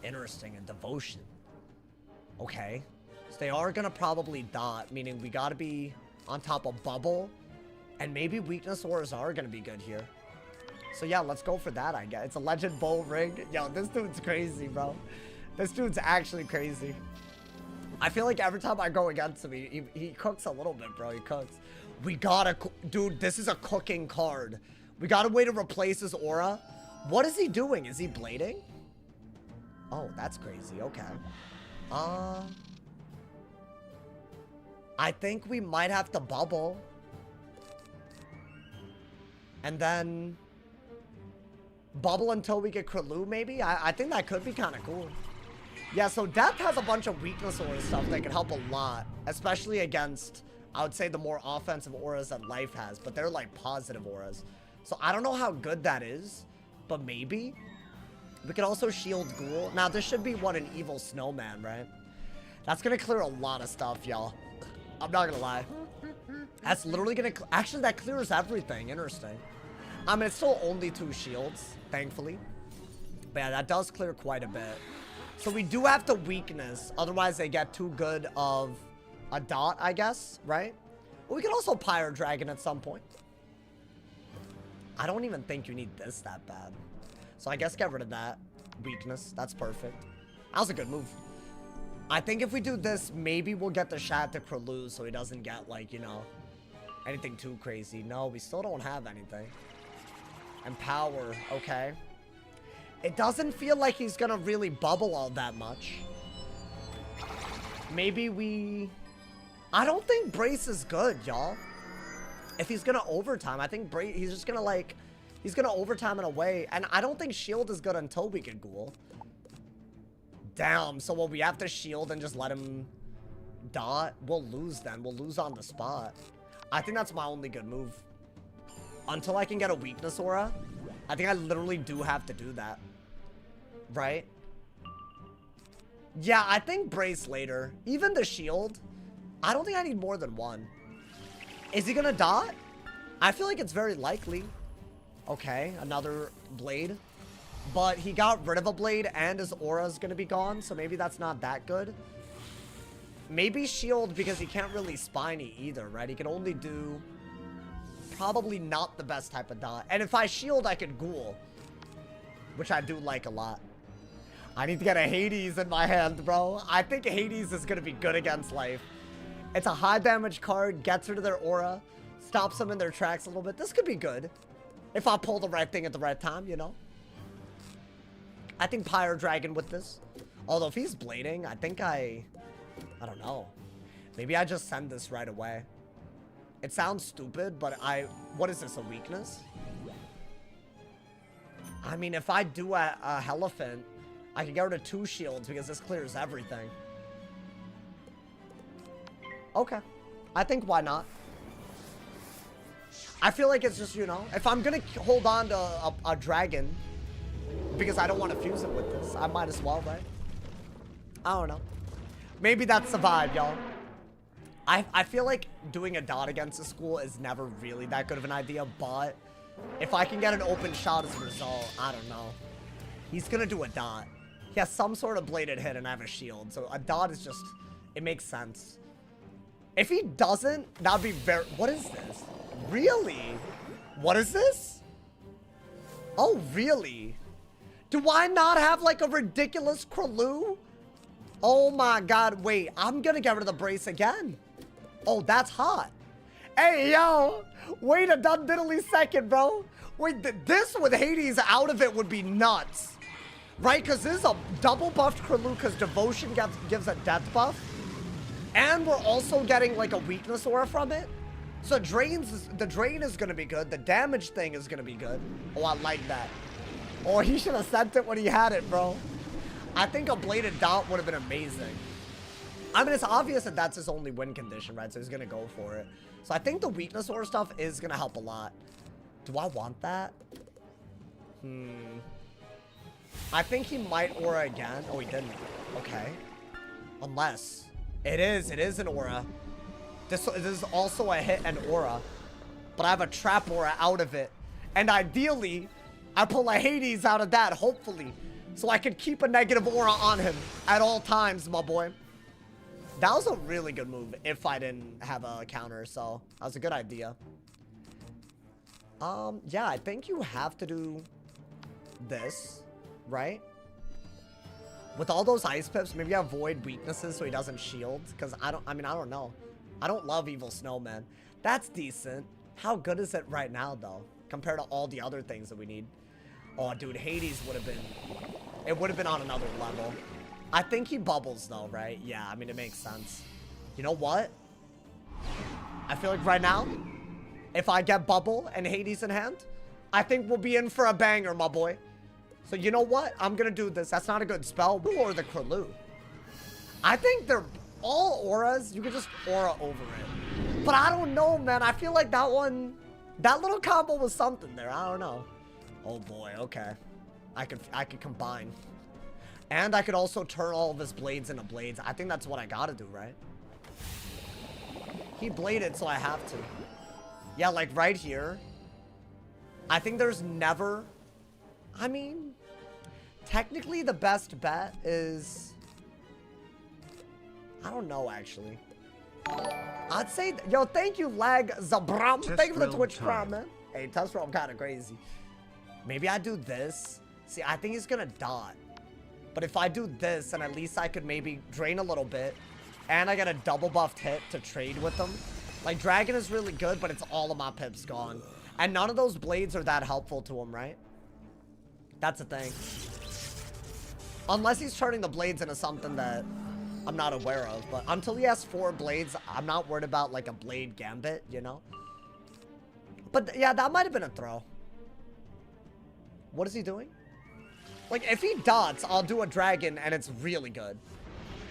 Interesting. And devotion. Okay. So they are gonna probably dot, meaning we gotta be on top of bubble. And maybe weakness auras are gonna be good here. So yeah, let's go for that, I guess. It's a legend bowl ring. Yo, this dude's crazy, bro. This dude's actually crazy. I feel like every time I go against him, he cooks a little bit, bro. He cooks. We gotta... Dude, this is a cooking card. We got a way to replace his aura. What is he doing? Is he blading? Oh, that's crazy. Okay. I think we might have to bubble. And then... bubble until we get Krulu, maybe? I think that could be kind of cool. Yeah, so Death has a bunch of weakness aura stuff that can help a lot. Especially against... I would say the more offensive auras that Life has, but they're like positive auras. So I don't know how good that is, but maybe. We could also shield Ghoul. Now this should be what, an evil snowman, right? That's gonna clear a lot of stuff, y'all. I'm not gonna lie. That's literally gonna, actually that clears everything. Interesting. I mean, it's still only 2 shields, thankfully. But yeah, that does clear quite a bit. So we do have to weakness, otherwise they get too good of a dot, I guess, right? But we can also Pyro Dragon at some point. I don't even think you need this that bad. So I guess get rid of that. Weakness, that's perfect. That was a good move. I think if we do this, maybe we'll get the shot to Krulu so he doesn't get, like, you know, anything too crazy. No, we still don't have anything. And power, okay. It doesn't feel like he's gonna really bubble all that much. Maybe we... I don't think Brace is good, y'all. If he's gonna overtime, I think Brace, he's just gonna, like... He's gonna overtime in a way. And I don't think shield is good until we get Ghoul. Damn, so will we have to shield and just let him dot? We'll lose then. We'll lose on the spot. I think that's my only good move. Until I can get a weakness aura, I think I literally do have to do that. Right? Yeah, I think Brace later. Even the shield, I don't think I need more than one. Is he gonna dot? I feel like it's very likely. Okay, another blade. But he got rid of a blade and his aura is going to be gone. So maybe that's not that good. Maybe shield because he can't really spiny either, right? He can only do probably not the best type of dot. And if I shield, I could Ghoul. Which I do like a lot. I need to get a Hades in my hand, bro. I think Hades is going to be good against life. It's a high damage card. Gets rid of their aura. Stops them in their tracks a little bit. This could be good. If I pull the right thing at the right time, you know. I think Pyro Dragon with this. Although if he's blading, I think I don't know. Maybe I just send this right away. It sounds stupid, but what is this, a weakness? I mean, if I do a Elephant, I can get rid of 2 shields because this clears everything. Okay. I think why not? I feel like it's just, you know, if I'm gonna hold on to a dragon, because I don't want to fuse it with this, I might as well, right? I don't know. Maybe that's the vibe, y'all. I feel like doing a dot against a school is never really that good of an idea, but if I can get an open shot as a result, I don't know. He's gonna do a dot. He has some sort of bladed hit and I have a shield, so a dot is just, it makes sense. If he doesn't, that'd be very, what is this? Really? What is this? Oh, really? Do I not have like a ridiculous Krulu? Oh my god, wait, I'm gonna get rid of the Brace again. Oh, that's hot. Hey, yo, wait a done diddly second, bro. Wait, this with Hades out of it would be nuts. Right, because this is a double buffed Krulu because Devotion gives a death buff. And we're also getting like a weakness aura from it. So the drain is gonna be good. The damage thing is gonna be good. Oh, I like that. Oh, he should have sent it when he had it, bro. I think a bladed dot would have been amazing. I mean, it's obvious that that's his only win condition, right? So he's gonna go for it. So I think the weakness aura stuff is gonna help a lot. Do I want that? I think he might aura again. Oh, he didn't. Okay. Unless. It is an aura. This is also a hit and aura. But I have a trap aura out of it. And ideally, I pull a Hades out of that, hopefully. So I can keep a negative aura on him at all times, my boy. That was a really good move if I didn't have a counter, so that was a good idea. Yeah, I think you have to do this, right? With all those ice pips, maybe avoid weaknesses so he doesn't shield. Because I don't know. I don't love Evil Snowman. That's decent. How good is it right now, though? Compared to all the other things that we need. Oh, dude, Hades would have been... It would have been on another level. I think he bubbles, though, right? Yeah, I mean, it makes sense. You know what? I feel like right now, if I get bubble and Hades in hand, I think we'll be in for a banger, my boy. So you know what? I'm gonna do this. That's not a good spell. Or the Krulu. I think they're all auras. You can just aura over it. But I don't know, man. I feel like that one, that little combo was something there. I don't know. Oh boy, okay. I could combine. And I could also turn all of his blades into blades. I think that's what I gotta do, right? He bladed, so I have to. Yeah, like right here. I think there's never... I mean... Technically, the best bet is... I don't know, actually. I'd say... Yo, thank you, Lag Zabram. Thank you for the Twitch Prime, man. Hey, Test Realm kind of crazy. Maybe I do this. See, I think he's gonna dot. But if I do this, then at least I could maybe drain a little bit. And I get a double buffed hit to trade with them. Like, Dragon is really good, but it's all of my pips gone. And none of those blades are that helpful to him, right? That's the thing. Unless he's turning the blades into something that I'm not aware of. But until he has 4 blades, I'm not worried about, like, a blade gambit, you know? But, yeah, that might have been a throw. What is he doing? Like, if he dots, I'll do a dragon, and it's really good.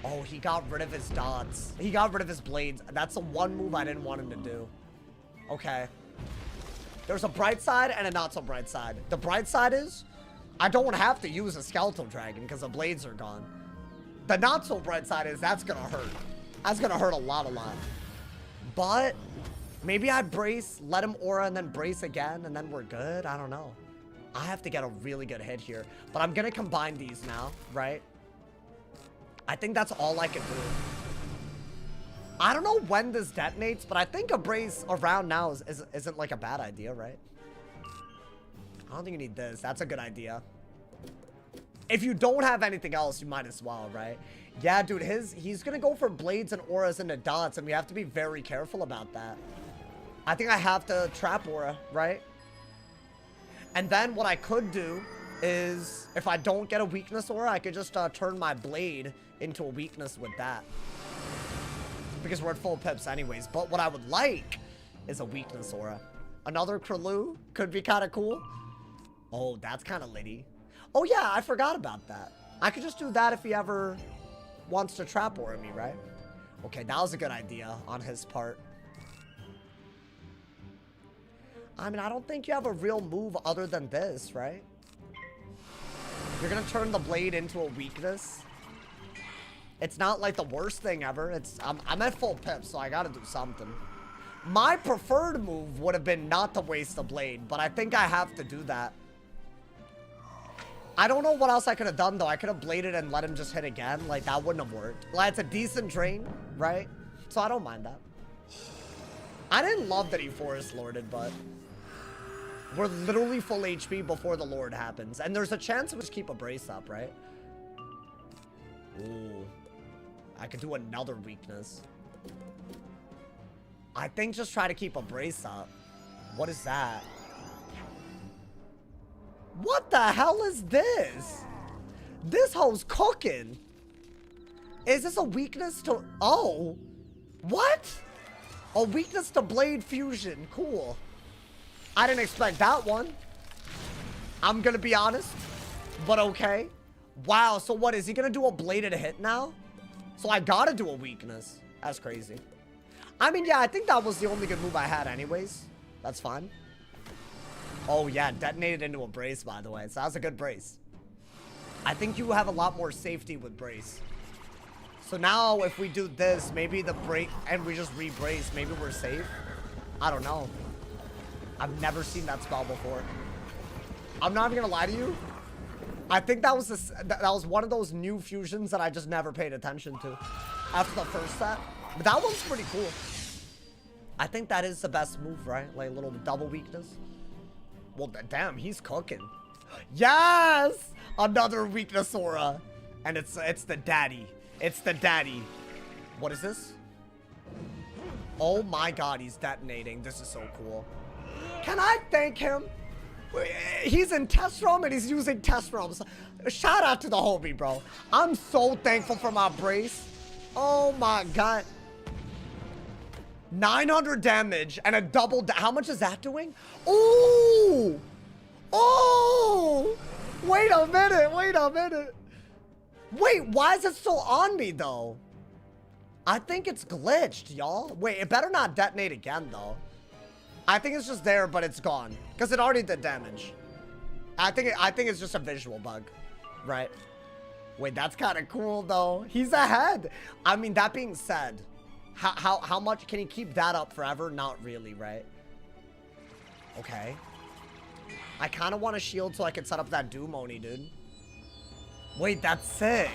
Oh, he got rid of his dots. He got rid of his blades. That's the one move I didn't want him to do. Okay. There's a bright side and a not so bright side. The bright side is I don't have to use a skeletal dragon because the blades are gone. The not so bright side is that's gonna hurt. That's gonna hurt a lot. But maybe I brace, let him aura, and then brace again, and then we're good. I don't know. I have to get a really good hit here. But I'm gonna combine these now, right? I think that's all I can do. I don't know when this detonates, but I think a brace around now isn't like a bad idea, right? I don't think you need this. That's a good idea. If you don't have anything else, you might as well, right? Yeah, dude, he's gonna go for blades and auras into dots, and we have to be very careful about that. I think I have to trap aura, right? And then what I could do is, if I don't get a weakness aura, I could just turn my blade into a weakness with that. Because we're at full pips anyways. But what I would like is a weakness aura. Another Krulu could be kind of cool. Oh, that's kind of litty. Oh yeah, I forgot about that. I could just do that if he ever wants to trap aura me, right? Okay, that was a good idea on his part. I mean, I don't think you have a real move other than this, right? You're gonna turn the blade into a weakness. It's not like the worst thing ever. I'm at full pip, so I gotta do something. My preferred move would have been not to waste the blade, but I think I have to do that. I don't know what else I could have done, though. I could have bladed and let him just hit again. Like, that wouldn't have worked. Like, it's a decent drain, right? So I don't mind that. I didn't love that he Forest Lorded, but we're literally full HP before the Lord happens. And there's a chance we just keep a brace up, right? Ooh. I could do another weakness. I think just try to keep a brace up. What is that? What the hell is this? This hoe's cooking. Is this a weakness to... Oh. What? A weakness to blade fusion. Cool. I didn't expect that one. I'm gonna be honest. But okay. Wow, so what? Is he gonna do a bladed hit now? So I gotta do a weakness. That's crazy. I mean, yeah, I think that was the only good move I had anyways. That's fine. Oh, yeah, detonated into a brace, by the way. So that was a good brace. I think you have a lot more safety with brace. So now if we do this, maybe the break and we just re-brace, maybe we're safe. I don't know. I've never seen that spell before. I'm not even gonna lie to you. I think that was one of those new fusions that I just never paid attention to after the first set. But that one's pretty cool. I think that is the best move, right? Like a little double weakness. Well, damn, he's cooking. Yes! Another weakness aura. And it's the daddy. It's the daddy. What is this? Oh my god, he's detonating. This is so cool. Can I thank him? He's in test room and he's using test rooms. Shout out to the homie, bro. I'm so thankful for my brace. Oh my god. 900 damage and a double. How much is that doing? Ooh. Oh. Wait a minute. Wait a minute. Wait, why is it still on me though? I think it's glitched, y'all. Wait, it better not detonate again though. I think it's just there, but it's gone because it already did damage. I think it's just a visual bug, right? Wait, that's kind of cool though. He's ahead. I mean, that being said, how much can he keep that up forever? Not really, right? Okay. I kind of want a shield so I can set up that Doom Oni, dude. Wait, that's sick.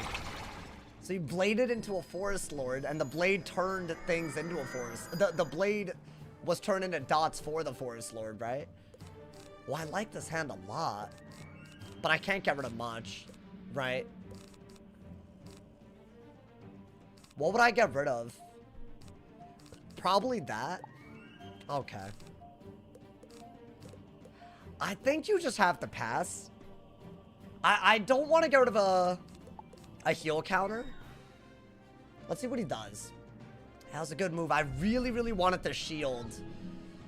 So he bladed into a Forest Lord, and the blade turned things into a forest. The blade was turned into dots for the Forest Lord, right? Well, I like this hand a lot. But I can't get rid of much, right? What would I get rid of? Probably that. Okay. I think you just have to pass. I don't want to get rid of a heal counter. Let's see what he does. That was a good move. I really, really wanted to shield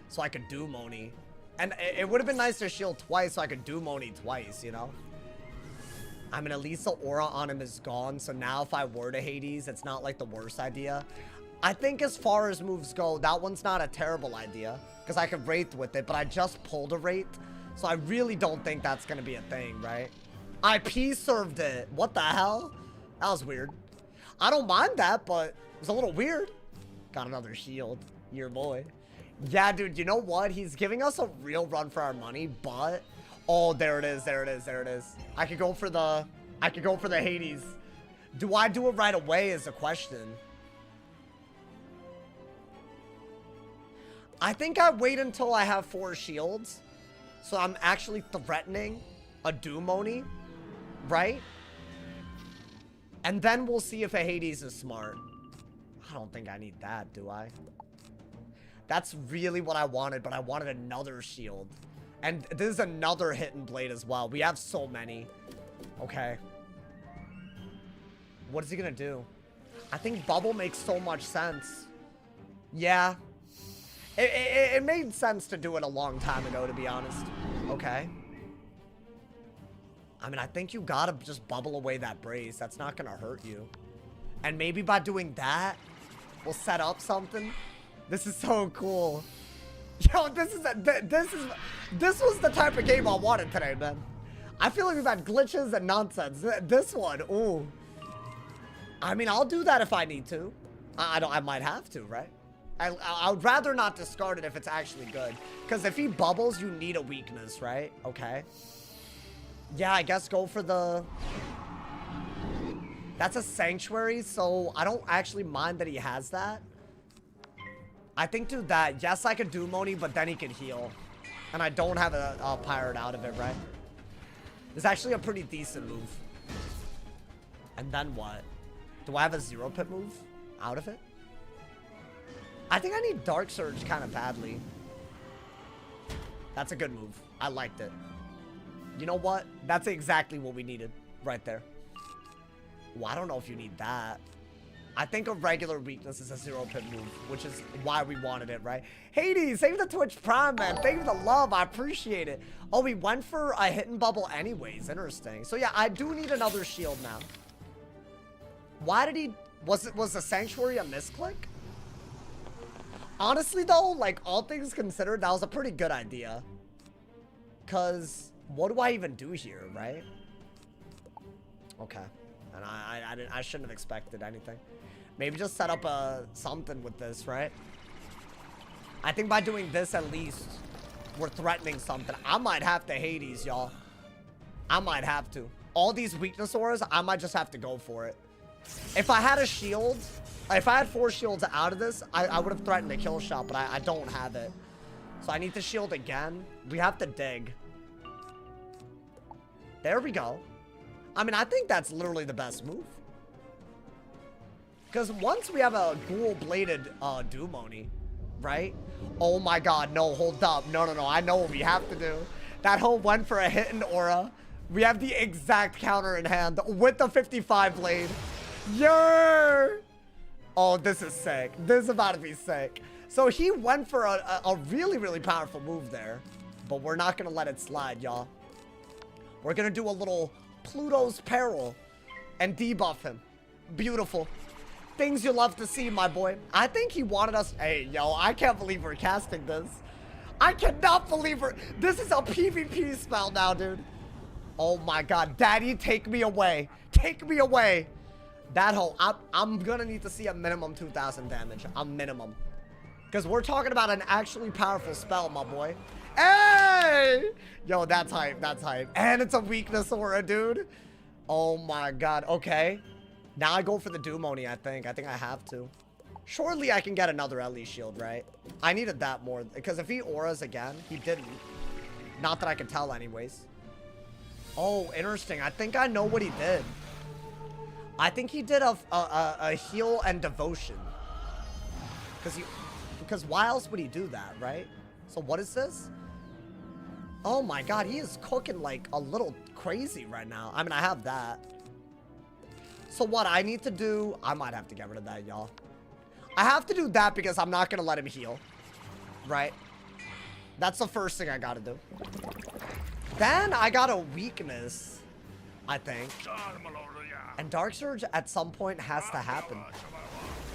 so I could do Moni. And it would have been nice to shield twice so I could do Moni twice, you know? I mean, at least the aura on him is gone. So now if I were to Hades, it's not like the worst idea. I think as far as moves go, that one's not a terrible idea. Because I could Wraith with it, but I just pulled a Wraith. So I really don't think that's going to be a thing, right? I P-served it. What the hell? That was weird. I don't mind that, but it was a little weird. Got another shield. Your boy. Yeah, dude, you know what? He's giving us a real run for our money, but... Oh, there it is, there it is, there it is. I could go for the Hades. Do I do it right away is the question. I think I wait until I have 4 shields. So I'm actually threatening a Doom Oni, right? And then we'll see if a Hades is smart. I don't think I need that, do I? That's really what I wanted, but I wanted another shield. And this is another Hidden Blade as well. We have so many. Okay. What is he gonna do? I think Bubble makes so much sense. Yeah. It made sense to do it a long time ago, to be honest. Okay. I mean, I think you gotta just bubble away that brace. That's not gonna hurt you. And maybe by doing that, we'll set up something. This is so cool. Yo, this was the type of game I wanted today, man. I feel like we've had glitches and nonsense. This one, ooh. I mean, I'll do that if I need to. I might have to, right? I would rather not discard it if it's actually good. Because if he bubbles, you need a weakness, right? Okay. Yeah, I guess go for the... That's a Sanctuary, so I don't actually mind that he has that. I think do that. Yes, I could do Moni, but then he could heal. And I don't have a pirate out of it, right? It's actually a pretty decent move. And then what? Do I have a 0 pit move out of it? I think I need Dark Surge kind of badly. That's a good move. I liked it. You know what? That's exactly what we needed right there. Well, I don't know if you need that. I think a regular weakness is a 0 pit move, which is why we wanted it, right? Hades, save the Twitch Prime, man. Thank you for the love. I appreciate it. Oh, we went for a hidden bubble anyways. Interesting. So yeah, I do need another shield now. Why did he... Was the Sanctuary a misclick? Honestly, though, like, all things considered, that was a pretty good idea. Because, what do I even do here, right? Okay. And I shouldn't have expected anything. Maybe just set up something with this, right? I think by doing this, at least, we're threatening something. I might have to Hades, y'all. I might have to. All these weakness auras, I might just have to go for it. If I had a shield... If I had 4 shields out of this, I would have threatened a kill shot, but I don't have it. So I need to shield again. We have to dig. There we go. I mean, I think that's literally the best move. Because once we have a ghoul-bladed Doom Oni, right? Oh my god, no, hold up. No, I know what we have to do. That whole went for a hidden aura. We have the exact counter in hand with the 55 blade. Yeah! Oh, this is sick. This is about to be sick. So he went for a really, really powerful move there. But we're not going to let it slide, y'all. We're going to do a little Pluto's Peril and debuff him. Beautiful. Things you love to see, my boy. I think he wanted us... Hey, yo, I can't believe we're casting this. I cannot believe we're... This is a PvP spell now, dude. Oh, my God. Daddy, take me away. Take me away. That whole, I'm gonna need to see a minimum 2,000 damage. A minimum. Because we're talking about an actually powerful spell, my boy. Hey! Yo, that's hype. That's hype. And it's a weakness aura, dude. Oh my god. Okay. Now I go for the Doom Oni, I think. I think I have to. Surely I can get another Ellie shield, right? I needed that more. Because if he auras again, he didn't. Not that I can tell anyways. Oh, interesting. I think I know what he did. I think he did a heal and devotion. Because why else would he do that, right? So what is this? Oh my god, he is cooking like a little crazy right now. I mean, I have that. So what I need to do, I might have to get rid of that, y'all. I have to do that because I'm not going to let him heal. Right? That's the first thing I got to do. Then I got a weakness, I think. And Dark Surge at some point has to happen.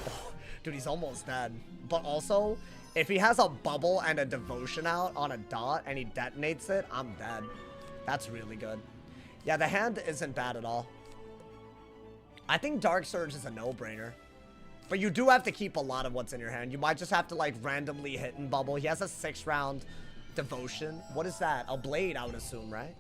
Oh, dude, he's almost dead. But also, if he has a bubble and a devotion out on a dot and he detonates it, I'm dead. That's really good. Yeah, the hand isn't bad at all. I think Dark Surge is a no-brainer. But you do have to keep a lot of what's in your hand. You might just have to, like, randomly hit and bubble. He has a 6-round devotion. What is that? A blade, I would assume, right?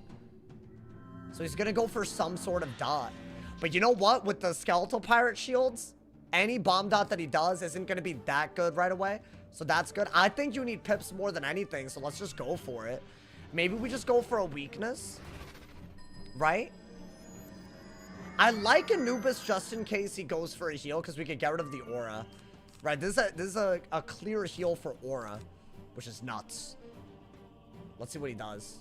So he's gonna go for some sort of dot. But you know what? With the Skeletal Pirate shields, any bomb dot that he does isn't gonna be that good right away. So that's good. I think you need pips more than anything, so let's just go for it. Maybe we just go for a weakness. Right? I like Anubis just in case he goes for a heal, because we could get rid of the aura. Right, this is a clear heal for aura, which is nuts. Let's see what he does.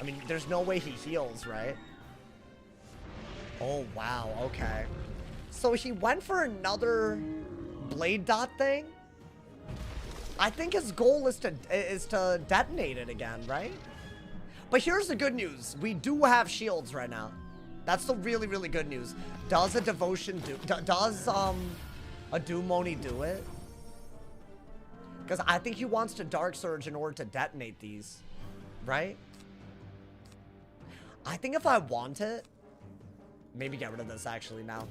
I mean, there's no way he heals, right? Oh, wow, okay. So he went for another blade dot thing? I think his goal is to detonate it again, right? But here's the good news. We do have shields right now. That's the really, really good news. Does a devotion do... Does, a Doom Oni do it? Because I think he wants to Dark Surge in order to detonate these. Right? I think if I want it... Maybe get rid of this, actually, now.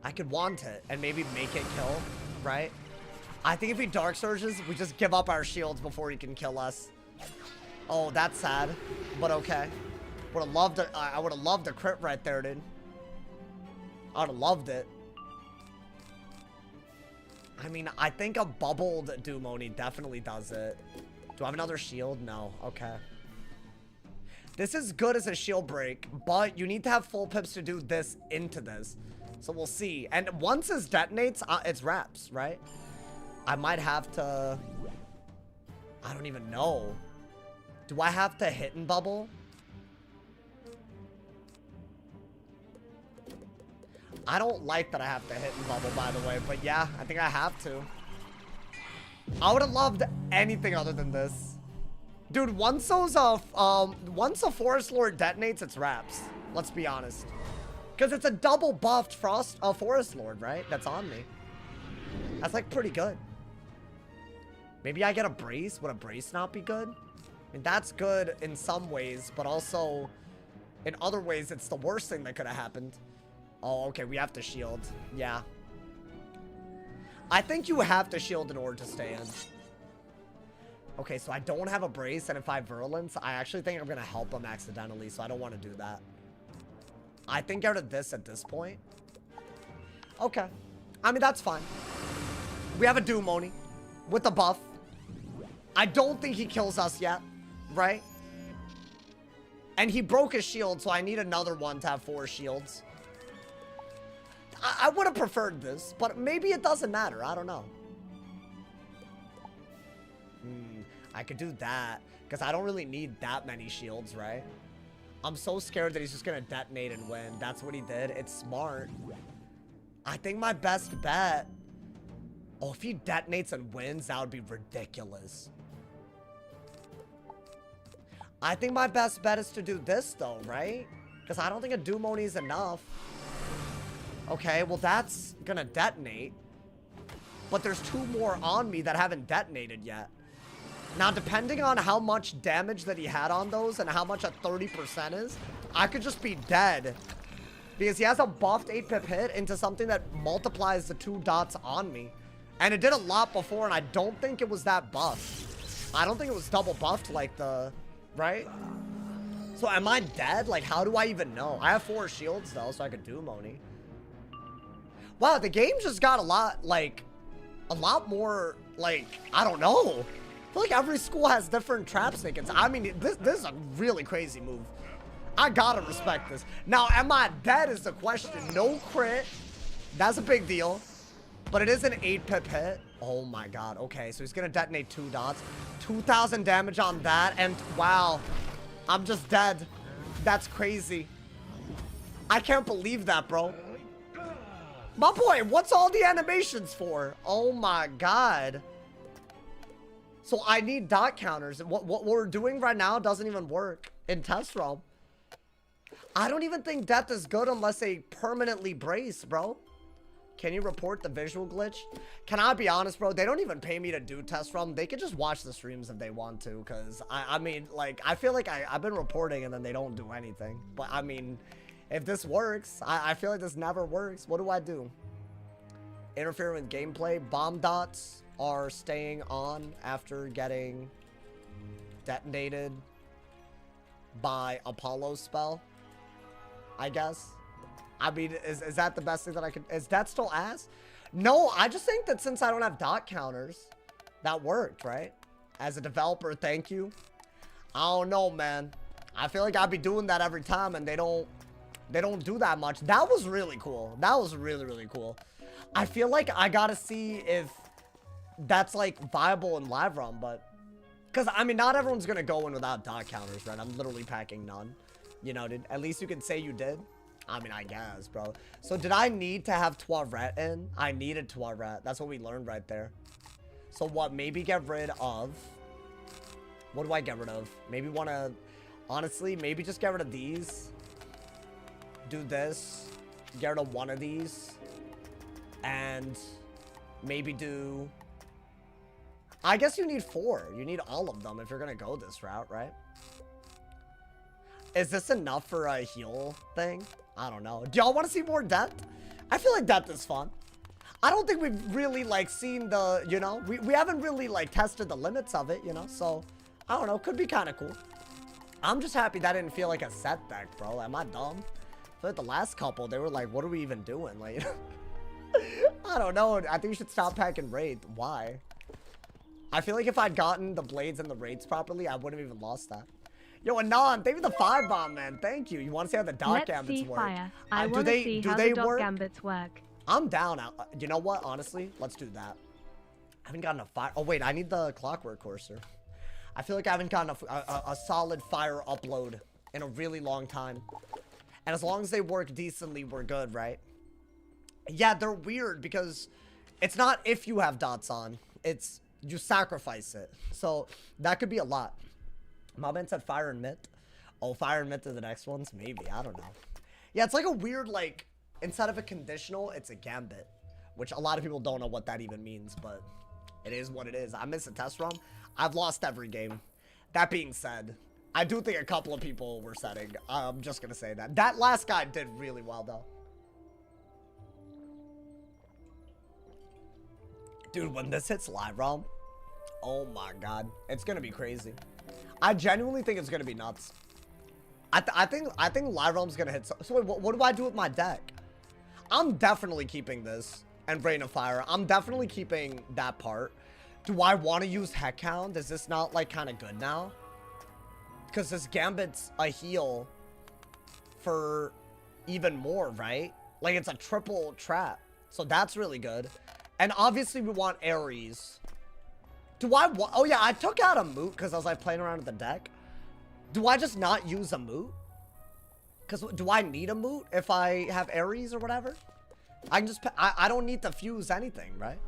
I could want it and maybe make it kill. Right? I think if he Dark Surges, we just give up our shields before he can kill us. Oh, that's sad. But okay. Would have loved it. I would have loved a crit right there, dude. I would have loved it. I mean, I think a bubbled Doom Oni definitely does it. Do I have another shield? No. Okay. This is good as a shield break, but you need to have full pips to do this into this. So we'll see. And once this detonates, it's wraps, right? I might have to... I don't even know. Do I have to hit and bubble? I don't like that I have to hit and bubble, by the way, but yeah, I think I have to. I would have loved anything other than this. Dude, once a Forest Lord detonates, it's wraps. Let's be honest. Because it's a double buffed Forest Lord, right? That's on me. That's like pretty good. Maybe I get a brace. Would a brace not be good? I mean, that's good in some ways, but also in other ways, it's the worst thing that could have happened. Oh, okay, we have to shield. Yeah. I think you have to shield in order to stay in. Okay, so I don't have a brace, and if I have virulence, I actually think I'm going to help him accidentally, so I don't want to do that. I think out of this at this point. Okay. I mean, that's fine. We have a Doom Oni with the buff. I don't think he kills us yet, right? And he broke his shield, so I need another one to have 4 shields. I would have preferred this, but maybe it doesn't matter. I don't know. I could do that, because I don't really need that many shields, right? I'm so scared that he's just going to detonate and win. That's what he did. It's smart. I think my best bet... Oh, if he detonates and wins, that would be ridiculous. I think my best bet is to do this, though, right? Because I don't think a Doom Oni is enough. Okay, well, that's gonna detonate. But there's 2 more on me that haven't detonated yet. Now, depending on how much damage that he had on those and how much a 30% is, I could just be dead. Because he has a buffed 8-pip hit into something that multiplies the 2 dots on me. And it did a lot before, and I don't think it was that buffed. I don't think it was double buffed like the... Right? So am I dead? Like, how do I even know? I have 4 shields, though, so I could Doom Oni. Wow, the game just got a lot, like, a lot more, like, I don't know. I feel like every school has different trap snickets. I mean, this is a really crazy move. I gotta respect this. Now, am I dead is the question. No crit. That's a big deal. But it is an 8-pip hit. Oh my god. Okay, so he's gonna detonate 2 dots. 2,000 damage on that. And wow. I'm just dead. That's crazy. I can't believe that, bro. My boy, what's all the animations for? Oh my god. So I need dot counters. What we're doing right now doesn't even work in test realm. I don't even think death is good unless they permanently brace, bro. Can you report the visual glitch? Can I be honest, bro? They don't even pay me to do test realm. They could just watch the streams if they want to, because I mean, like, I feel like I've been reporting and then they don't do anything. But I mean, if this works, I feel like this never works. What do I do? Interfere with gameplay. Bomb dots are staying on after getting detonated by Apollo's spell, I guess. I mean, is that the best thing that I could... Is that still ass? No, I just think that since I don't have dot counters, that worked, right? As a developer, thank you. I don't know, man. I feel like I'd be doing that every time, and they don't do that much. That was really cool. That was really, really cool. I feel like I gotta see if that's, like, viable in live realm, but... Because, I mean, not everyone's gonna go in without dot counters, right? I'm literally packing none. You know, at least you can say you did. I mean, I guess, bro. So, did I need to have Toiret in? I needed Toiret. That's what we learned right there. So, what? Maybe get rid of... What do I get rid of? Maybe want to... Honestly, maybe just get rid of these. Do this. Get rid of one of these. And... Maybe do... I guess you need 4. You need all of them if you're going to go this route, right? Is this enough for a heal thing? I don't know. Do y'all want to see more death? I feel like death is fun. I don't think we've really, like, seen the, you know, we haven't really, like, tested the limits of it, you know? So, I don't know. Could be kind of cool. I'm just happy that didn't feel like a set deck, bro. Am I dumb? I feel like the last couple, they were like, what are we even doing? Like, I don't know. I think we should stop packing raid. Why? I feel like if I'd gotten the blades and the raids properly, I wouldn't have even lost that. Yo, Anon, thank you for the 5 bomb, man. Thank you. You want to see how the dot gambits work? Fire. I want to see how the dot gambits work. I'm down. You know what? Honestly, let's do that. I haven't gotten a fire. Oh, wait. I need the clockwork courser. I feel like I haven't gotten a solid fire upload in a really long time. And as long as they work decently, we're good, right? Yeah, they're weird because it's not if you have dots on. It's you sacrifice it. So that could be a lot. My man said fire and mitt. Oh, fire and mitt to the next ones? Maybe. I don't know. Yeah, it's like a weird, like, instead of a conditional, it's a gambit. Which a lot of people don't know what that even means, but it is what it is. I miss a test run. I've lost every game. That being said, I do think a couple of people were setting. I'm just going to say that. That last guy did really well, though. Dude, when this hits live realm, oh my god. It's going to be crazy. I genuinely think it's gonna be nuts. I think live realm's gonna hit. So wait, what do I do with my deck? I'm definitely keeping this and Rain of Fire. I'm definitely keeping that part. Do I want to use Heckhound? Is this not like kind of good now? Because this Gambit's a heal for even more, right? Like it's a triple trap, so that's really good. And obviously we want Ares. Do I want... Oh, yeah, I took out a Moot because I was, like, playing around with the deck. Do I just not use a Moot? Because do I need a Moot if I have Ares or whatever? I can just... I don't need to fuse anything, right?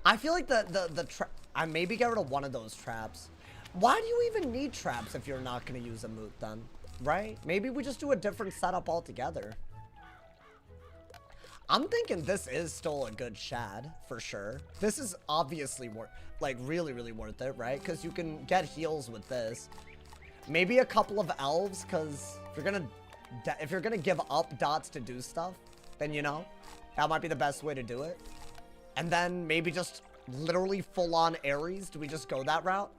I feel like the trap... I maybe get rid of one of those traps. Why do you even need traps if you're not going to use a Moot then? Right? Maybe we just do a different setup altogether. I'm thinking this is still a good shad, for sure. This is obviously like really, really worth it, right? Because you can get heals with this. Maybe a couple of elves, because if you're gonna give up dots to do stuff, then you know, that might be the best way to do it. And then maybe just literally full-on Ares. Do we just go that route?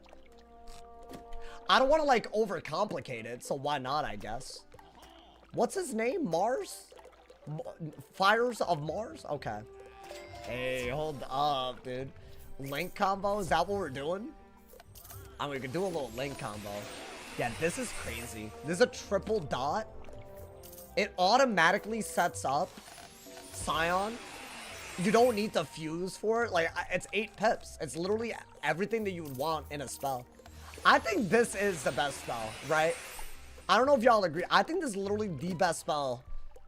I don't want to like overcomplicate it, so why not, I guess. What's his name? Mars? Fires of Mars? Okay. Hey, hold up, dude. Link combo? Is that what we're doing? I mean, we could do a little link combo. Yeah, this is crazy. This is a triple dot. It automatically sets up Scion. You don't need to fuse for it. Like, it's 8 pips. It's literally everything that you would want in a spell. I think this is the best spell, right? I don't know if y'all agree. I think this is literally the best spell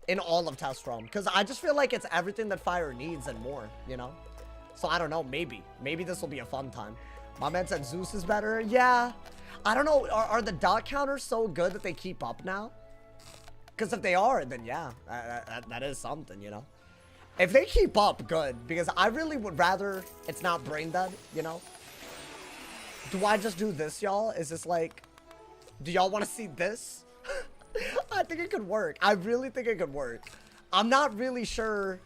in all of Test Realm. Because I just feel like it's everything that fire needs and more, you know? So I don't know, maybe. Maybe this will be a fun time. My man said Zeus is better. Yeah. I don't know. Are the dot counters so good that they keep up now? Because if they are, then yeah, that is something, you know? If they keep up, good. Because I really would rather it's not brain dead, you know? Do I just do this, y'all? Is this like... Do y'all want to see this? I think it could work. I really think it could work. I'm not really sure...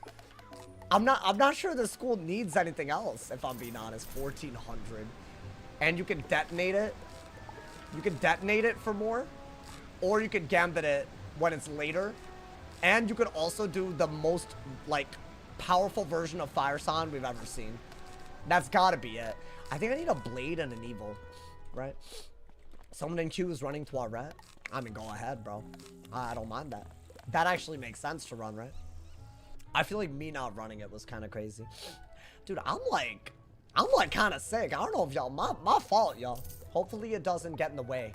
I'm not sure the school needs anything else, if I'm being honest. 1400. And you can detonate it. You can detonate it for more. Or you could gambit it when it's later. And you could also do the most, like, powerful version of Fire Scion we've ever seen. That's gotta be it. I think I need a Blade and an Evil, right? Someone in queue is running to our ret. I mean, go ahead, bro. I don't mind that. That actually makes sense to run, right? I feel like me not running it was kind of crazy. Dude, I'm like kind of sick. I don't know if y'all, my fault, y'all. Hopefully it doesn't get in the way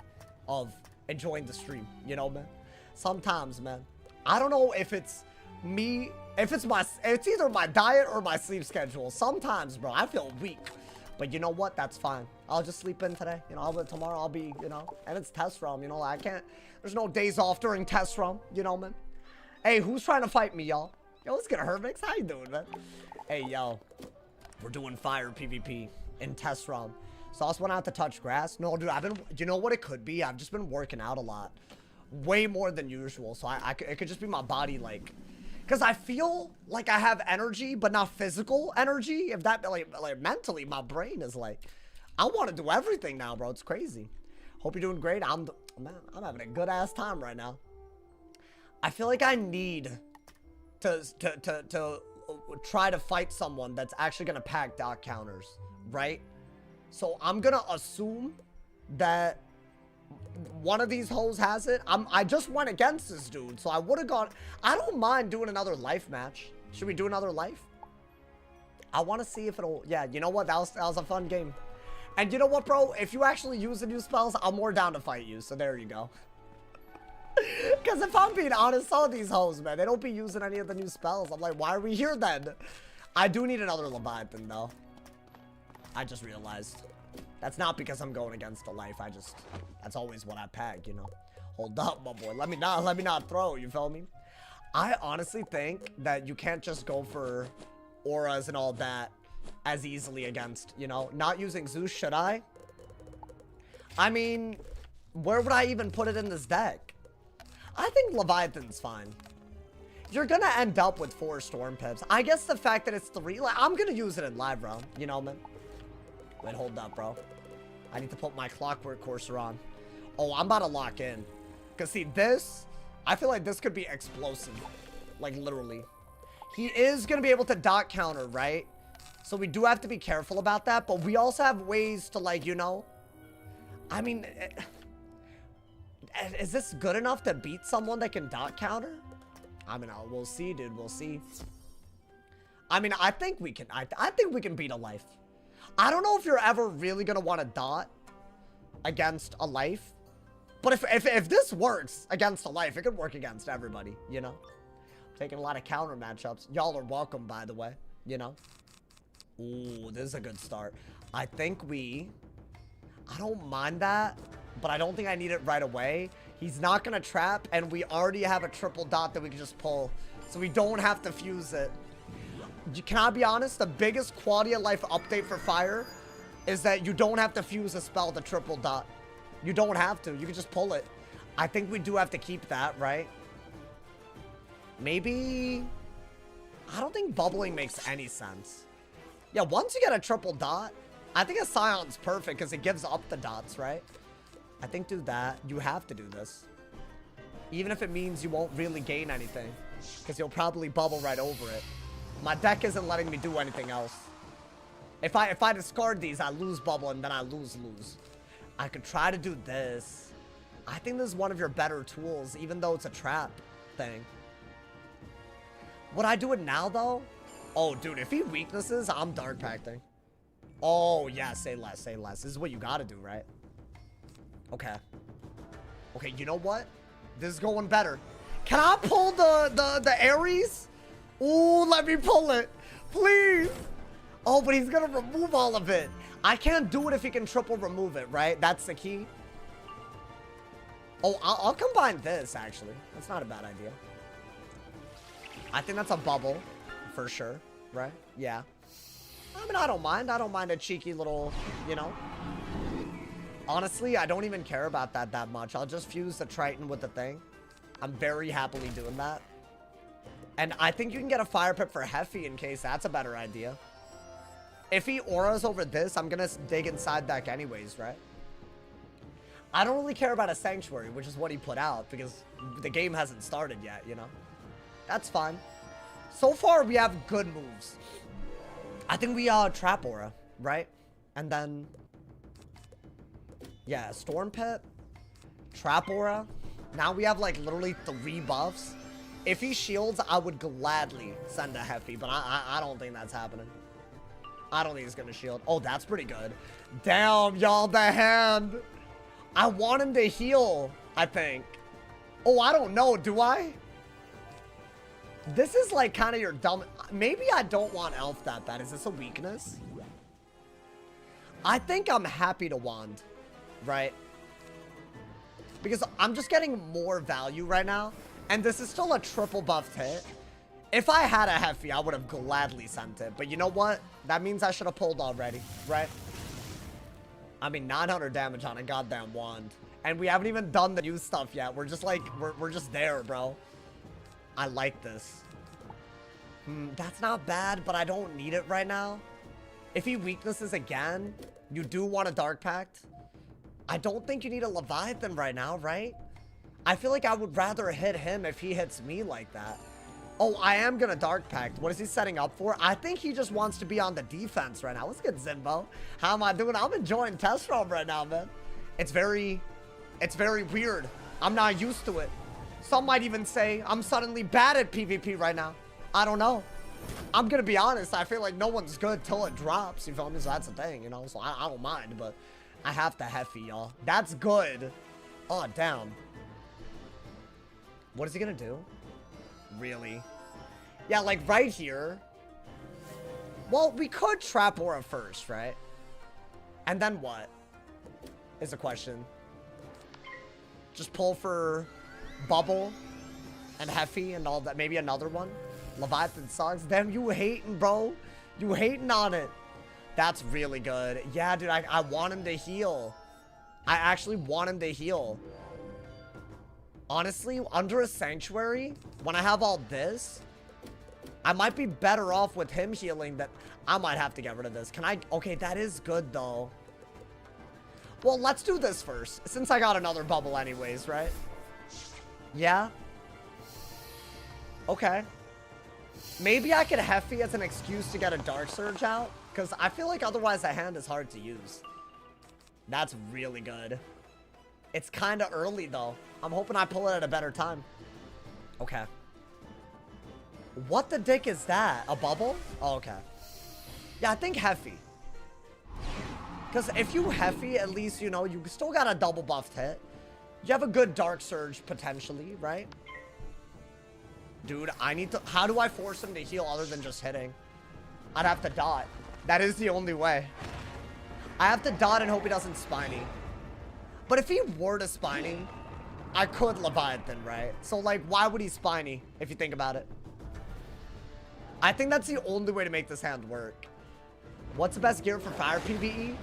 of enjoying the stream, you know, man? Sometimes, man. I don't know if it's me, if it's either my diet or my sleep schedule. Sometimes, bro, I feel weak. But you know what? That's fine. I'll just sleep in today. You know, tomorrow I'll be, you know, and it's test realm, you know, I can't, there's no days off during test realm, you know, man? Hey, who's trying to fight me, y'all? Yo, what's good, Hermix? How you doing, man? Hey, yo, we're doing fire PvP in test realm. Sauce went out to touch grass. No, dude, you know what it could be? I've just been working out a lot. Way more than usual. So it could just be my body, like, because I feel like I have energy, but not physical energy. If that, like mentally, my brain is like, I want to do everything now, bro. It's crazy. Hope you're doing great. Man, I'm having a good ass time right now. I feel like I need to try to fight someone that's actually gonna pack dot counters, right? So I'm gonna assume that one of these hoes has it. I just went against this dude, so I would have gone. I don't mind doing another life match. Should we do another life? I want to see if it'll. Yeah, you know what? That was a fun game. And you know what, bro? If you actually use the new spells, I'm more down to fight you. So there you go. Because if I'm being honest, some of these hoes, man, they don't be using any of the new spells. I'm like, why are we here then? I do need another Leviathan, though. I just realized. That's not because I'm going against a life. That's always what I pack, you know. Hold up, my boy. Let me not throw, you feel me? I honestly think that you can't just go for auras and all that as easily against, you know, not using Zeus, should I? I mean, where would I even put it in this deck? I think Leviathan's fine. You're gonna end up with 4 Storm Pips. I guess the fact that it's 3, like, I'm gonna use it in live realm, you know, man. Wait, hold up, bro. I need to put my Clockwork Courser on. Oh, I'm about to lock in. Because, see, this, I feel like this could be explosive. Like, literally. He is going to be able to dot counter, right? So we do have to be careful about that. But we also have ways to, like, you know. I mean, is this good enough to beat someone that can dot counter? I mean, we'll see, dude. We'll see. I mean, I think we can. I think we can beat a life. I don't know if you're ever really going to want to dot against a life. But if this works against a life, it could work against everybody, you know? Taking a lot of counter matchups. Y'all are welcome, by the way, you know? Ooh, this is a good start. I think I don't mind that, but I don't think I need it right away. He's not going to trap, and we already have a triple dot that we can just pull. So we don't have to fuse it. Can I be honest? The biggest quality of life update for fire is that you don't have to fuse a spell to triple dot. You don't have to. You can just pull it. I think we do have to keep that, right? Maybe... I don't think bubbling makes any sense. Yeah, once you get a triple dot, I think a Scion's perfect because it gives up the dots, right? I think do that. You have to do this. Even if it means you won't really gain anything. Because you'll probably bubble right over it. My deck isn't letting me do anything else. If I discard these, I lose bubble and then I lose. I could try to do this. I think this is one of your better tools, even though it's a trap thing. Would I do it now, though? Oh, dude, if he weaknesses, I'm dark pacting. Oh, yeah, say less, say less. This is what you gotta do, right? Okay. Okay, you know what? This is going better. Can I pull the Aries? Ooh, let me pull it. Please. Oh, but he's gonna remove all of it. I can't do it if he can triple remove it, right? That's the key. Oh, I'll combine this, actually. That's not a bad idea. I think that's a bubble, for sure, right? Yeah. I mean, I don't mind. I don't mind a cheeky little, you know. Honestly, I don't even care about that much. I'll just fuse the Triton with the thing. I'm very happily doing that. And I think you can get a fire pip for Heffy in case that's a better idea. If he auras over this, I'm gonna dig inside deck anyways, right? I don't really care about a Sanctuary, which is what he put out, because the game hasn't started yet, you know? That's fine. So far, we have good moves. I think we, Trap Aura, right? And then... yeah, Storm Pit, Trap Aura. Now we have, like, literally 3 buffs. If he shields, I would gladly send a Heffy, but I don't think that's happening. I don't think he's gonna shield. Oh, that's pretty good. Damn, y'all, the hand. I want him to heal, I think. Oh, I don't know, do I? This is, like, kind of your dumb... maybe I don't want Elf that bad. Is this a weakness? I think I'm happy to Wand, right? Because I'm just getting more value right now. And this is still a triple buffed hit. If I had a Heffy, I would have gladly sent it. But you know what? That means I should have pulled already, right? I mean, 900 damage on a goddamn wand. And we haven't even done the new stuff yet. We're just like, we're just there, bro. I like this. That's not bad, but I don't need it right now. If he weaknesses again, you do want a Dark Pact. I don't think you need a Leviathan right now, right? I feel like I would rather hit him if he hits me like that. Oh, I am gonna Dark Pact. What is he setting up for? I think he just wants to be on the defense right now. Let's get Zimbo. How am I doing? I'm enjoying Test Roam right now, man. It's very weird. I'm not used to it. Some might even say I'm suddenly bad at PvP right now. I don't know. I'm gonna be honest. I feel like no one's good till it drops. You feel me? So that's the thing, you know? So I don't mind, but I have to Heffy, y'all. That's good. Oh, damn. What is he gonna do? Really? Yeah, like right here. Well, we could Trap Aura first, right? And then what? Is the question. Just pull for Bubble and Heffy and all that. Maybe another one. Leviathan sucks. Damn, you hating, bro. You hating on it. That's really good. Yeah, dude, I want him to heal. I actually want him to heal. Honestly, under a Sanctuary, when I have all this, I might be better off with him healing. That I might have to get rid of this. Can I? Okay, that is good, though. Well, let's do this first, since I got another bubble anyways, right? Yeah? Okay. Maybe I could Heffy as an excuse to get a Dark Surge out, because I feel like otherwise the hand is hard to use. That's really good. It's kind of early, though. I'm hoping I pull it at a better time. Okay. What the dick is that? A bubble? Oh, okay. Yeah, I think Heffy. Because if you Heffy, at least, you know, you still got a double buffed hit. You have a good Dark Surge, potentially, right? Dude, I need to... how do I force him to heal other than just hitting? I'd have to dot. That is the only way. I have to dot and hope he doesn't Spiny. But if he were to Spiny, I could Leviathan, right? So, like, why would he Spiny, if you think about it? I think that's the only way to make this hand work. What's the best gear for fire PvE?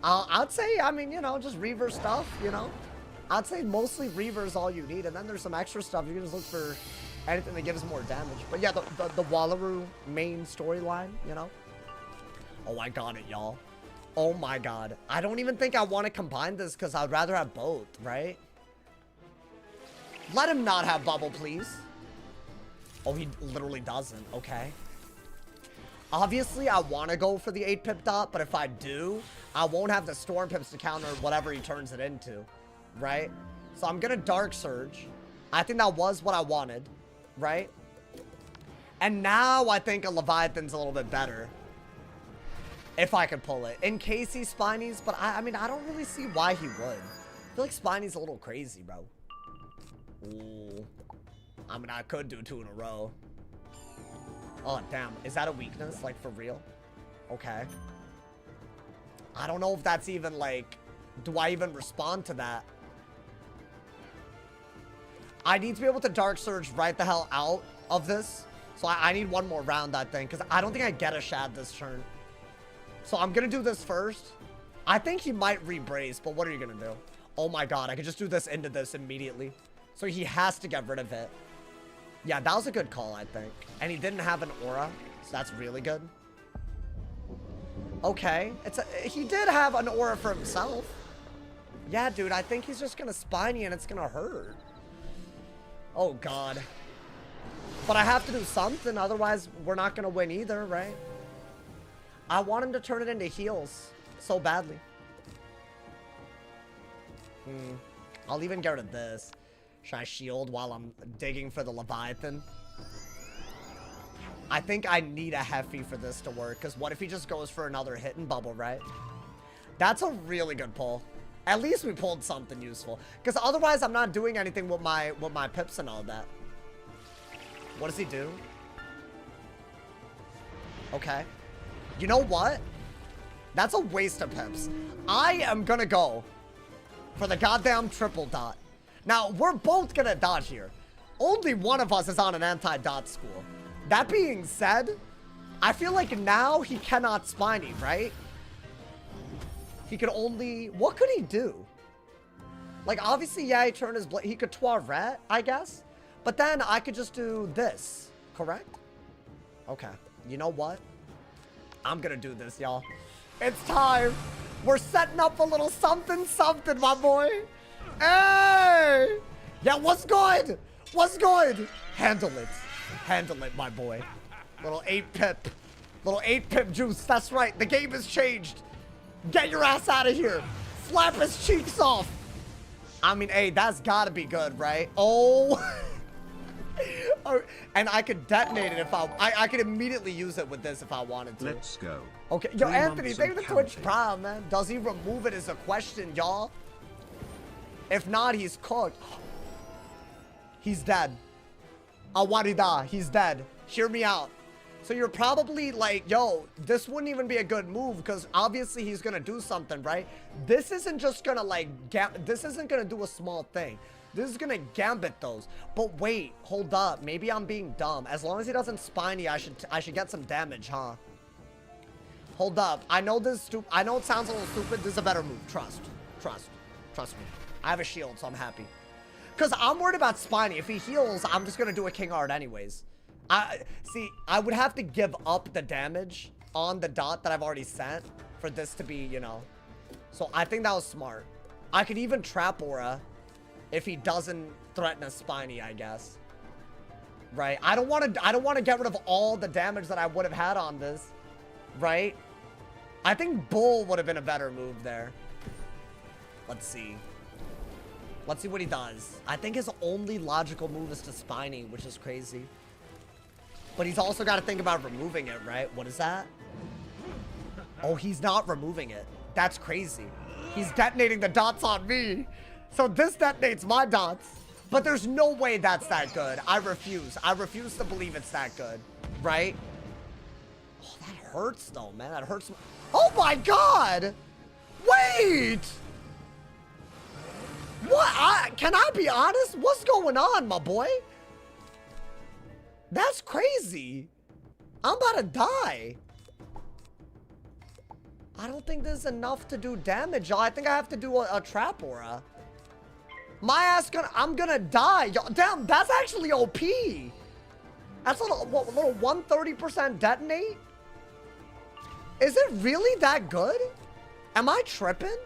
I'd say, I mean, you know, just Reaver stuff, you know? I'd say mostly Reaver is all you need, and then there's some extra stuff. You can just look for anything that gives more damage. But yeah, the Wallaroo main storyline, you know? Oh, I got it, y'all. Oh my god. I don't even think I want to combine this because I'd rather have both, right? Let him not have bubble, please. Oh, he literally doesn't. Okay. Obviously, I want to go for the 8-pip dot, but if I do, I won't have the Storm Pips to counter whatever he turns it into, right? So I'm gonna Dark Surge. I think that was what I wanted, right? And now I think a Leviathan's a little bit better. If I could pull it. In case he Spinies, but I mean, I don't really see why he would. I feel like Spiny's a little crazy, bro. Ooh. I mean, I could do 2 in a row. Oh, damn. Is that a weakness? Like, for real? Okay. I don't know if that's even, like... Do I even respond to that? I need to be able to Dark Surge right the hell out of this. So I need one more round, I think. Because I don't think I get a Shad this turn. So I'm going to do this first. I think he might re-brace, but what are you going to do? Oh my god, I could just do this into this immediately. So he has to get rid of it. Yeah, that was a good call, I think. And he didn't have an aura, so that's really good. Okay, he did have an aura for himself. Yeah, dude, I think he's just gonna Spiny and it's gonna hurt. Oh god. But I have to do something, otherwise we're not gonna win either, right? I want him to turn it into heals so badly. I'll even get rid of this. Should I shield while I'm digging for the Leviathan? I think I need a Heffy for this to work, because what if he just goes for another hit and bubble, right? That's a really good pull. At least we pulled something useful. Because otherwise I'm not doing anything with my pips and all that. What does he do? Okay. You know what? That's a waste of pips. I am gonna go for the goddamn triple dot. Now, we're both gonna dodge here. Only one of us is on an anti-dot school. That being said, I feel like now he cannot Spiny, right? He could only... What could he do? Like, obviously, yeah, he turned his blade. He could Toilet, I guess. But then I could just do this, correct? Okay. You know what? I'm gonna do this, y'all. It's time. We're setting up a little something, my boy. Hey! Yeah, what's good? What's good? Handle it. Handle it, my boy. Little 8-pip. Little 8-pip juice. That's right. The game has changed. Get your ass out of here. Slap his cheeks off. I mean, hey, that's gotta be good, right? Oh. And I could detonate it if I could immediately use it with this if I wanted to. Let's go. Okay. Yo, Anthony, thank you for the Twitch Prime, man. Does he remove it is a question, y'all. If not, he's cooked. He's dead. Awarida, he's dead. Hear me out. So you're probably like, yo, this wouldn't even be a good move because obviously he's gonna do something, right? This isn't just gonna like, this isn't gonna do a small thing. This is gonna gambit those. But wait, hold up. Maybe I'm being dumb. As long as he doesn't Spiny, I should get some damage, huh? Hold up. I know this is stupid. I know it sounds a little stupid. This is a better move. Trust me. I have a shield, so I'm happy. Because I'm worried about Spiny. If he heals, I'm just going to do a King Art anyways. See, I would have to give up the damage on the dot that I've already sent for this to be, you know. So I think that was smart. I could even Trap Aura if he doesn't threaten a Spiny, I guess. Right? I don't want to get rid of all the damage that I would have had on this. Right? I think Bull would have been a better move there. Let's see. Let's see what he does. I think his only logical move is to Spiny, which is crazy. But he's also got to think about removing it, right? What is that? Oh, he's not removing it. That's crazy. He's detonating the dots on me. So this detonates my dots. But there's no way that's that good. I refuse. I refuse to believe it's that good. Right? Oh, that hurts though, man. That hurts. Oh my god! Wait! What? Can I be honest? What's going on, my boy? That's crazy. I'm about to die. I don't think this is enough to do damage, y'all. I think I have to do a Trap Aura. My ass I'm gonna die, y'all. Damn, that's actually OP. That's a little 130% detonate? Is it really that good? Am I tripping?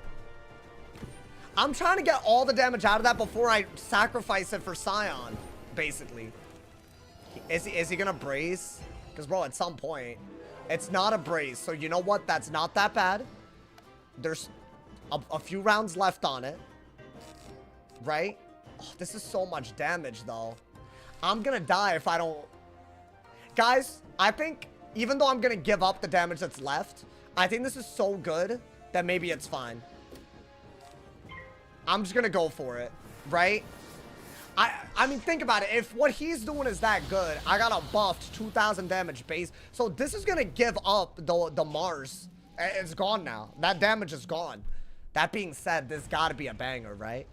I'm trying to get all the damage out of that before I sacrifice it for Scion, basically. Is he gonna brace? Because, bro, at some point, it's not a brace. So, you know what? That's not that bad. There's a few rounds left on it. Right? Oh, this is so much damage, though. I'm gonna die if I don't... Guys, I think, even though I'm gonna give up the damage that's left, I think this is so good that maybe it's fine. I'm just gonna go for it, right? I mean, think about it. If what he's doing is that good, I got a buffed 2,000 damage base. So this is gonna give up the Mars. It's gone now. That damage is gone. That being said, this gotta be a banger, right?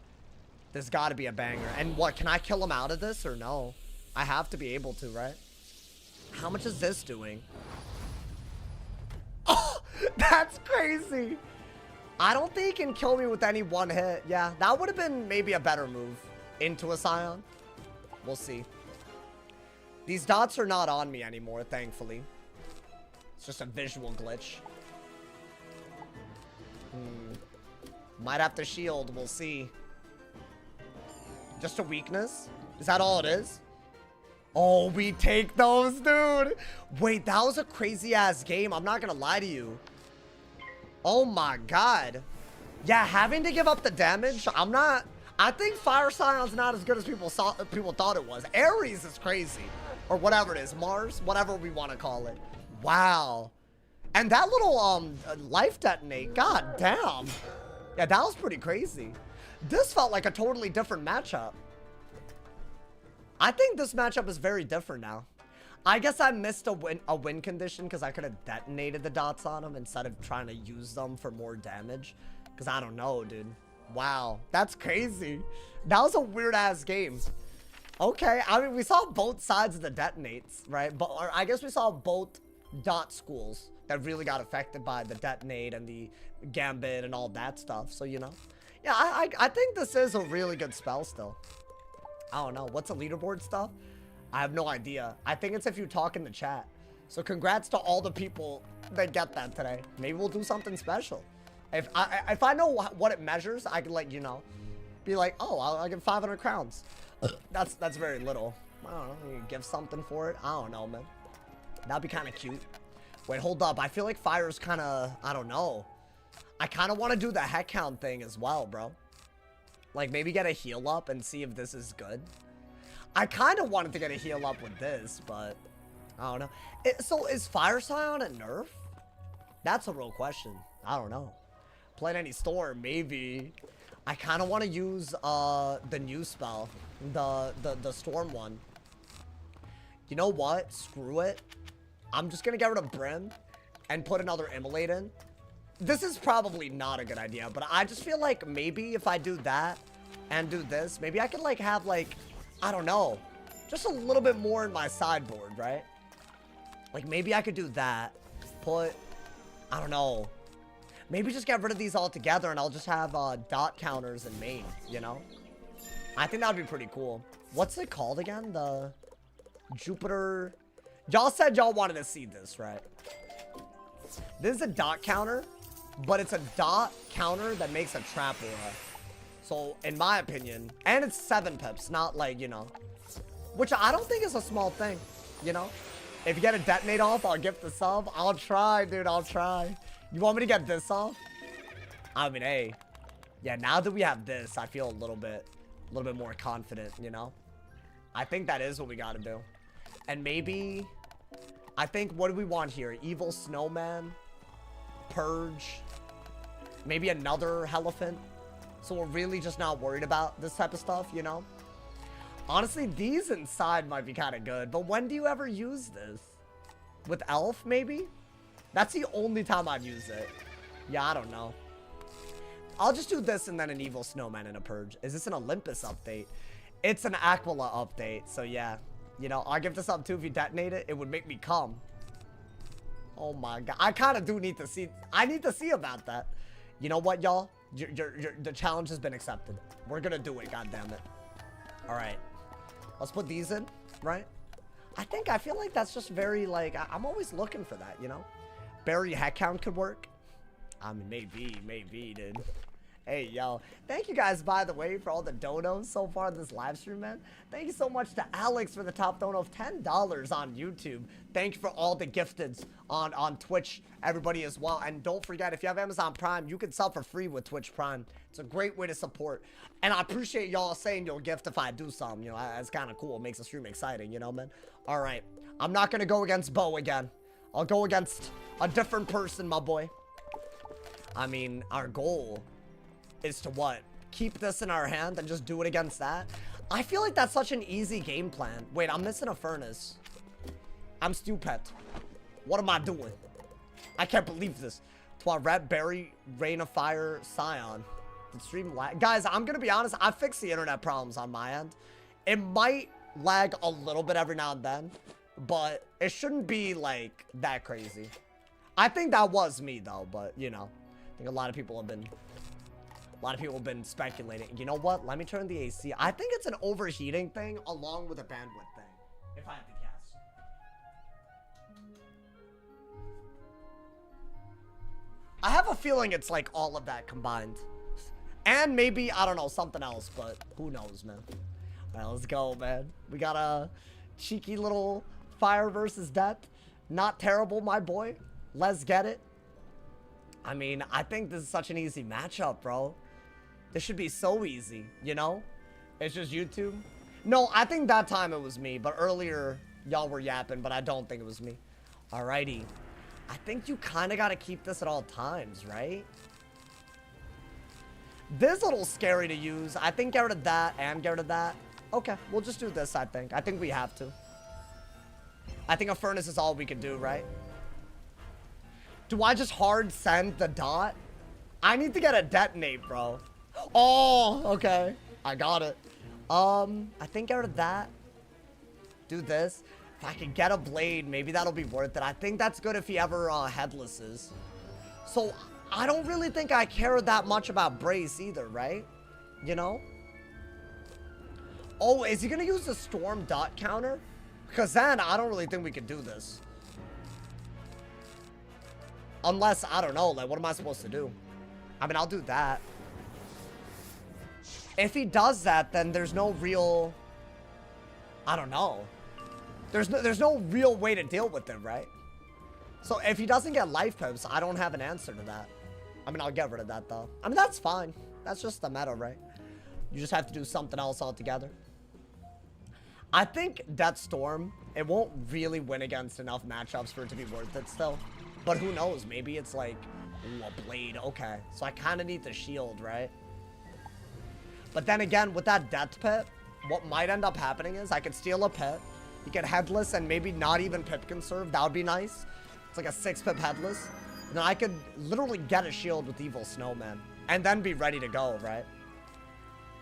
This gotta be a banger. And what, can I kill him out of this or no? I have to be able to, right? How much is this doing? Oh, that's crazy. I don't think he can kill me with any one hit. Yeah, that would have been maybe a better move. Into a Scion. We'll see. These dots are not on me anymore, thankfully. It's just a visual glitch. Might have to shield. We'll see. Just a weakness? Is that all it is? Oh, we take those, dude. Wait, that was a crazy-ass game. I'm not gonna lie to you. Oh, my God. Yeah, having to give up the damage, I think Fire Scion's not as good as people thought it was. Ares is crazy. Or whatever it is. Mars. Whatever we want to call it. Wow. And that little life detonate. God damn. Yeah, that was pretty crazy. This felt like a totally different matchup. I think this matchup is very different now. I guess I missed a win condition because I could have detonated the dots on him instead of trying to use them for more damage. Because I don't know, dude. Wow, that's crazy. That was a weird-ass game. Okay, I mean, we saw both sides of the detonates, right? But I guess we saw both dot schools that really got affected by the detonate and the gambit and all that stuff. So, you know. Yeah, I think this is a really good spell still. I don't know. What's a leaderboard stuff? I have no idea. I think it's if you talk in the chat. So congrats to all the people that get that today. Maybe we'll do something special. If I know what it measures, I can let you know. Be like, oh, I'll give 500 crowns. That's very little. I don't know. You give something for it. I don't know, man. That'd be kind of cute. Wait, hold up. I feel like fire's kind of, I don't know. I kind of want to do the heck count thing as well, bro. Like maybe get a heal up and see if this is good. I kind of wanted to get a heal up with this, but I don't know. So is Fire Scion a nerf? That's a real question. I don't know. Playing any storm, maybe. I kind of want to use the new spell, the storm one. You know what? Screw it. I'm just gonna get rid of Brim and put another Immolate in. This is probably not a good idea, but I just feel like maybe if I do that and do this, maybe I could like have like, I don't know, just a little bit more in my sideboard, right? Like maybe I could do that. Put, I don't know. Maybe just get rid of these all together and I'll just have dot counters in main, you know? I think that would be pretty cool. What's it called again? The Jupiter. Y'all said y'all wanted to see this, right? This is a dot counter, but it's a dot counter that makes a trap aura. So, in my opinion, and it's 7 pips, not like, you know, which I don't think is a small thing, you know? If you get a detonate off, I'll gift the sub. I'll try, dude, I'll try. You want me to get this off? I mean, hey. Yeah, now that we have this, I feel a little bit more confident, you know? I think that is what we gotta do. And maybe, I think, what do we want here? Evil Snowman, Purge, maybe another Elephant. So we're really just not worried about this type of stuff, you know? Honestly, these inside might be kind of good, but when do you ever use this? With Elf, maybe? That's the only time I've used it. Yeah, I don't know. I'll just do this and then an Evil Snowman and a Purge. Is this an Olympus update? It's an Aquila update, so yeah. You know, I'll give this up too. If you detonate it, it would make me come. Oh my god. I kind of do need to see. I need to see about that. You know what, y'all? The challenge has been accepted. We're gonna do it, goddammit. Alright. Let's put these in, right? I feel like that's just very, like, I'm always looking for that, you know? Barry heck count could work. I mean, maybe, dude. Hey, yo. Thank you guys, by the way, for all the donos so far in this live stream, man. Thank you so much to Alex for the top dono of $10 on YouTube. Thank you for all the gifteds on Twitch, everybody as well. And don't forget, if you have Amazon Prime, you can sub for free with Twitch Prime. It's a great way to support. And I appreciate y'all saying you'll gift if I do some. You know, that's kind of cool. It makes the stream exciting, you know, man? All right. I'm not going to go against Bo again. I'll go against a different person, my boy. I mean, our goal is to what? Keep this in our hand and just do it against that? I feel like that's such an easy game plan. Wait, I'm missing a furnace. I'm stupid. What am I doing? I can't believe this. Toilet, Berry, Rain of Fire, Scion. The stream lag. Guys, I'm gonna be honest. I fixed the internet problems on my end. It might lag a little bit every now and then, but it shouldn't be like that crazy. I think that was me though, but you know, I think a lot of people have been speculating. You know what? Let me turn the AC. I think it's an overheating thing along with a bandwidth thing, if I had to guess. I have a feeling it's like all of that combined. And maybe, I don't know, something else, but who knows, man. All right, let's go, man. We got a cheeky little fire versus death. Not terrible, my boy. Let's get it. I mean, I think this is such an easy matchup, bro. This should be so easy, you know? It's just YouTube. No, I think that time it was me, but earlier y'all were yapping, but I don't think it was me. Alrighty. I think you kind of got to keep this at all times, right? This is a little scary to use. I think get rid of that and get rid of that. Okay, we'll just do this, I think. I think we have to. I think a furnace is all we can do, right? Do I just hard send the dot? I need to get a detonate, bro. Oh, okay. I got it. I think get rid of that. Do this. If I can get a blade, maybe that'll be worth it. I think that's good if he ever headlesses. So, I don't really think I care that much about brace either, right? You know? Oh, is he gonna use the storm dot counter? Because then, I don't really think we can do this. Unless, I don't know, like, what am I supposed to do? I mean, I'll do that. If he does that, then there's no real... I don't know. There's no real way to deal with it, right? So, if he doesn't get life pips, I don't have an answer to that. I mean, I'll get rid of that, though. I mean, that's fine. That's just the meta, right? You just have to do something else altogether. I think Death Storm, it won't really win against enough matchups for it to be worth it still. But who knows? Maybe it's like, ooh, a blade. Okay. So I kind of need the shield, right? But then again, with that death pit, what might end up happening is I could steal a pit. You get headless and maybe not even pip conserve. That would be nice. It's like a 6-pip headless. And then I could literally get a shield with Evil Snowman. And then be ready to go, right?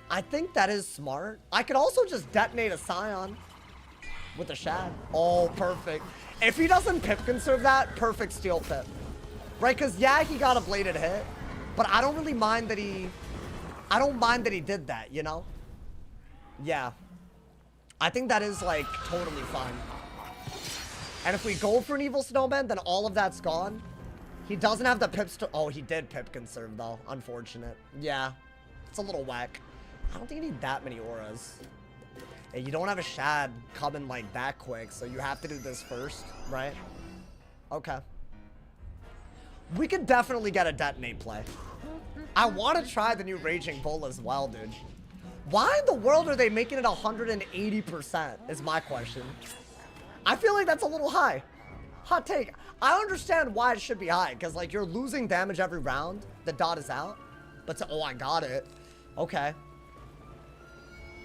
I think that is smart. I could also just detonate a Scion with a Shad. Oh, perfect. If he doesn't pip conserve that, perfect steal pip. Right? Because, yeah, he got a bladed hit. But I don't really mind that he... I don't mind that he did that, you know? Yeah. I think that is, like, totally fine. And if we go for an Evil Snowman, then all of that's gone. He doesn't have the pips to... Oh, he did pip conserve, though. Unfortunate. Yeah. It's a little whack. I don't think you need that many auras. Hey, you don't have a Shad coming, like, that quick, so you have to do this first, right? Okay. We could definitely get a detonate play. I want to try the new Raging Bull as well, dude. Why in the world are they making it 180% is my question. I feel like that's a little high. Hot take. I understand why it should be high, because, like, you're losing damage every round. The dot is out. But, oh, I got it. Okay.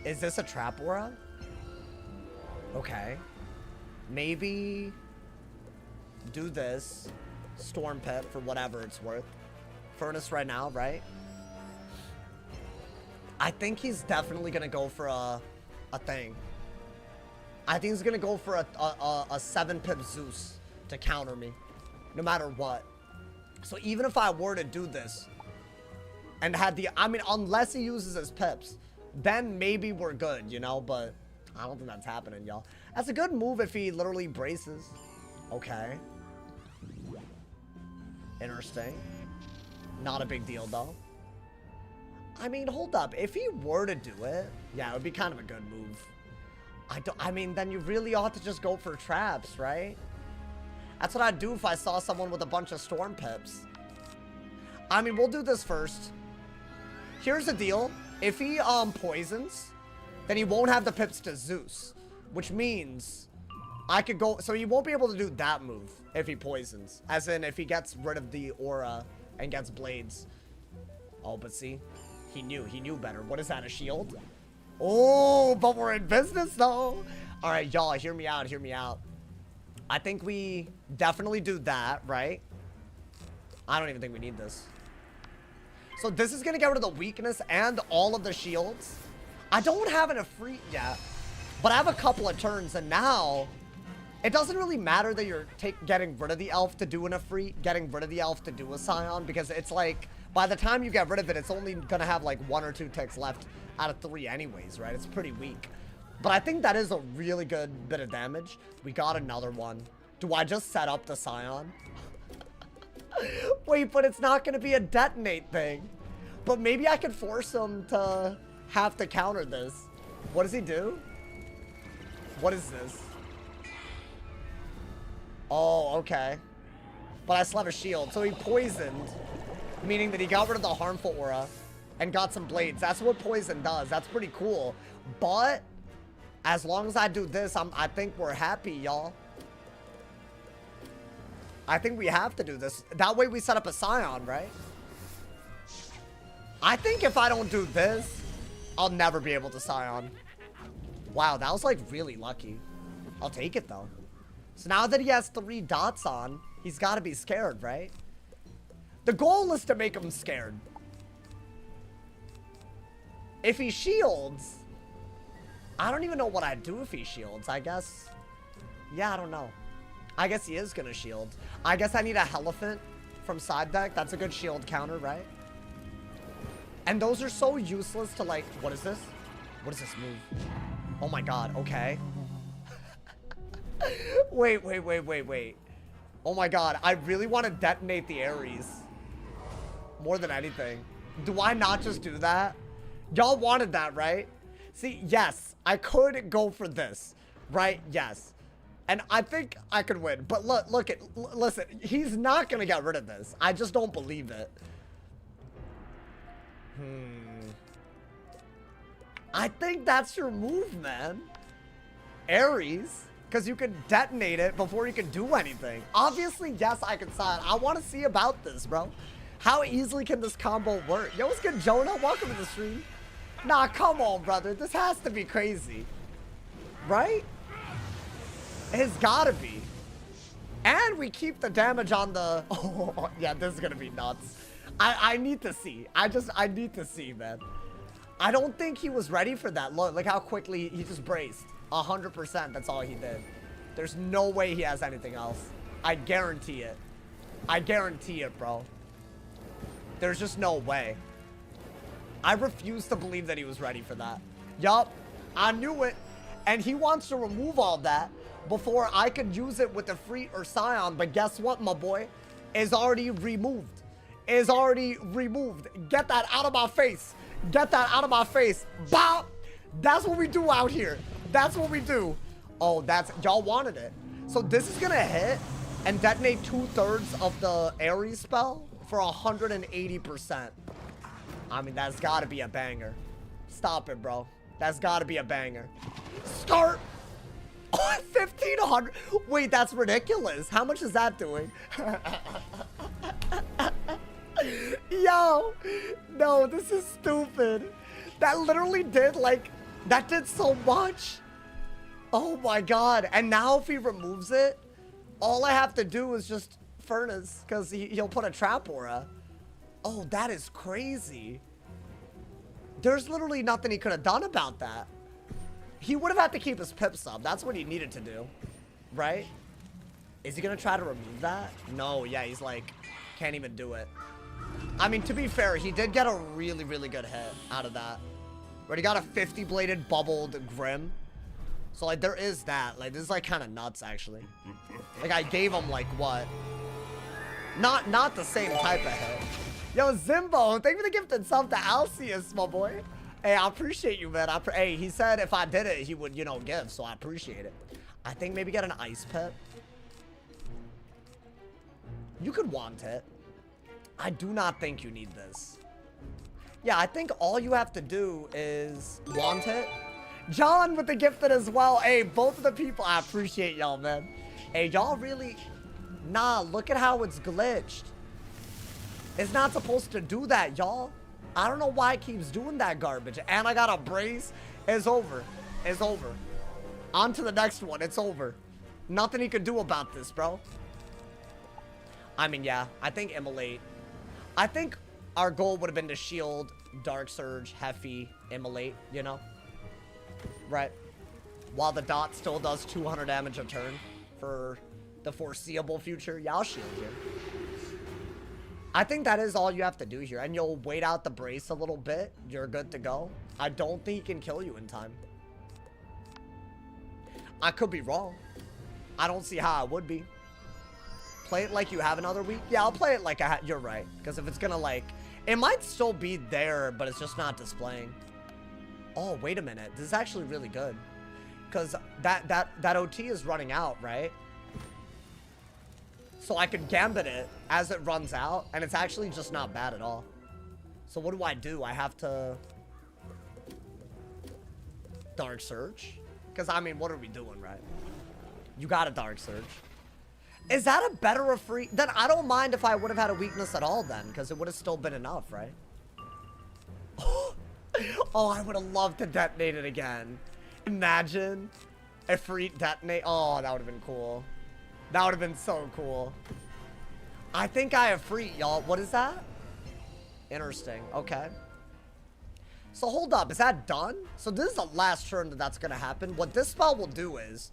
Is this a trap aura? Okay. Maybe do this. Storm Pit for whatever it's worth. Furnace right now, right? I think he's definitely gonna go for a thing. I think he's gonna go for a 7-pip Zeus to counter me, no matter what. So even if I were to do this and had the, I mean, unless he uses his pips, then maybe we're good, you know, but I don't think that's happening, y'all. That's a good move if he literally braces. Okay. Interesting. Not a big deal, though. I mean, hold up. If he were to do it, yeah, it would be kind of a good move. I mean, then you really ought to just go for traps, right? That's what I'd do if I saw someone with a bunch of storm pips. I mean, we'll do this first. Here's the deal. If he poisons, then he won't have the pips to Zeus, which means I could go. So he won't be able to do that move if he poisons, as in if he gets rid of the aura and gets blades. Oh, but see, he knew better. What is that, a shield? Oh, but we're in business though. All right, y'all, hear me out, hear me out. I think we definitely do that, right? I don't even think we need this. So this is gonna get rid of the weakness and all of the shields. I don't have an Ifrit yet, but I have a couple of turns, and now it doesn't really matter that you're getting rid of the elf to do an Ifrit, getting rid of the elf to do a Scion, because it's like, by the time you get rid of it, it's only gonna have like 1 or 2 ticks left out of 3 anyways, right? It's pretty weak. But I think that is a really good bit of damage. We got another one. Do I just set up the Scion? Wait, but it's not gonna be a detonate thing. But maybe I could force him to have to counter this. What does he do? What is this? Oh, okay. But I still have a shield. So he poisoned, meaning that he got rid of the harmful aura and got some blades. That's what poison does. That's pretty cool. But as long as I do this, I think we're happy, y'all. I think we have to do this. That way we set up a Scion, right? I think if I don't do this, I'll never be able to Scion. Wow, that was like really lucky. I'll take it though. So now that he has 3 dots on, he's got to be scared, right? The goal is to make him scared. If he shields, I don't even know what I'd do if he shields. I guess, yeah, I don't know. I guess he is gonna shield. I guess I need a Elephant from side deck. That's a good shield counter, right? And those are so useless to like, what is this? What is this move? Oh my god, okay. Wait. Oh my god, I really want to detonate the Ares. More than anything. Do I not just do that? Y'all wanted that, right? See, yes, I could go for this, right? Yes. And I think I could win. But listen, he's not going to get rid of this. I just don't believe it. I think that's your move, man. Ares. Because you can detonate it before you can do anything. Obviously, yes, I can sign. I want to see about this, bro. How easily can this combo work? Yo, what's good, Jonah? Welcome to the stream. Nah, come on, brother. This has to be crazy. Right? It's gotta be. And we keep the damage on the... Oh, yeah, this is gonna be nuts. I need to see. I need to see, man. I don't think he was ready for that. Look how quickly he just braced. 100%, that's all he did. There's no way he has anything else. I guarantee it. I guarantee it, bro. There's just no way. I refuse to believe that he was ready for that. Yup, I knew it. And he wants to remove all that before I could use it with the Ifrit or Scion. But guess what, my boy? Is already removed. Is already removed. Get that out of my face. Get that out of my face. Bow. That's what we do out here. That's what we do. Oh, that's... Y'all wanted it. So this is gonna hit and detonate 2/3 of the Ares spell for 180%. I mean, that's gotta be a banger. Stop it, bro. That's gotta be a banger. Start. Oh, 1,500. Wait, that's ridiculous. How much is that doing? Yo, no, this is stupid. That literally did like, that did so much. Oh my god. And now if he removes it, all I have to do is just furnace, because he'll put a trap aura. Oh, that is crazy. There's literally nothing he could have done about that. He would have had to keep his pips up. That's what he needed to do, right? Is he gonna try to remove that? No, yeah, he's like, can't even do it. I mean, to be fair, he did get a really, really good hit out of that. Where he got a 50-bladed bubbled Grim. So, like, there is that. Like, this is, like, kind of nuts, actually. Like, I gave him, like, what? Not the same type of hit. Yo, Zimbo, thank you for the gifted sub to Alcius, my boy. Hey, I appreciate you, man. Hey, he said if I did it, he would, you know, give, so I appreciate it. I think maybe get an ice pit. You could want it. I do not think you need this. Yeah, I think all you have to do is want it. John with the gifted as well. Hey, both of the people, I appreciate y'all, man. Hey, y'all really... Nah, look at how it's glitched. It's not supposed to do that, y'all. I don't know why it keeps doing that garbage. And I got a brace. It's over. It's over. On to the next one. It's over. Nothing he could do about this, bro. I mean, yeah. I think immolate. I think our goal would have been to shield, Dark Surge, Heffy, immolate, you know? Right. While the dot still does 200 damage a turn for the foreseeable future. Yeah, I'll shield you. I think that is all you have to do here. And you'll wait out the brace a little bit. You're good to go. I don't think he can kill you in time. I could be wrong. I don't see how I would be. Play it like you have another week. Yeah, I'll play it like you're right. Because if it's gonna like... It might still be there, but it's just not displaying. Oh, wait a minute. This is actually really good. Because that OT is running out, right? So I can gambit it as it runs out, and it's actually just not bad at all. So what do? I have to... Dark Surge? Because, I mean, what are we doing, right? You got a Dark Surge. Is that a better free... Then I don't mind if I would have had a weakness at all then, because it would have still been enough, right? Oh, I would have loved to detonate it again. Imagine a free detonate. Oh, that would have been cool. That would have been so cool. I think I have free, y'all. What is that? Interesting. Okay. So hold up. Is that done? So this is the last turn that's going to happen. What this spell will do is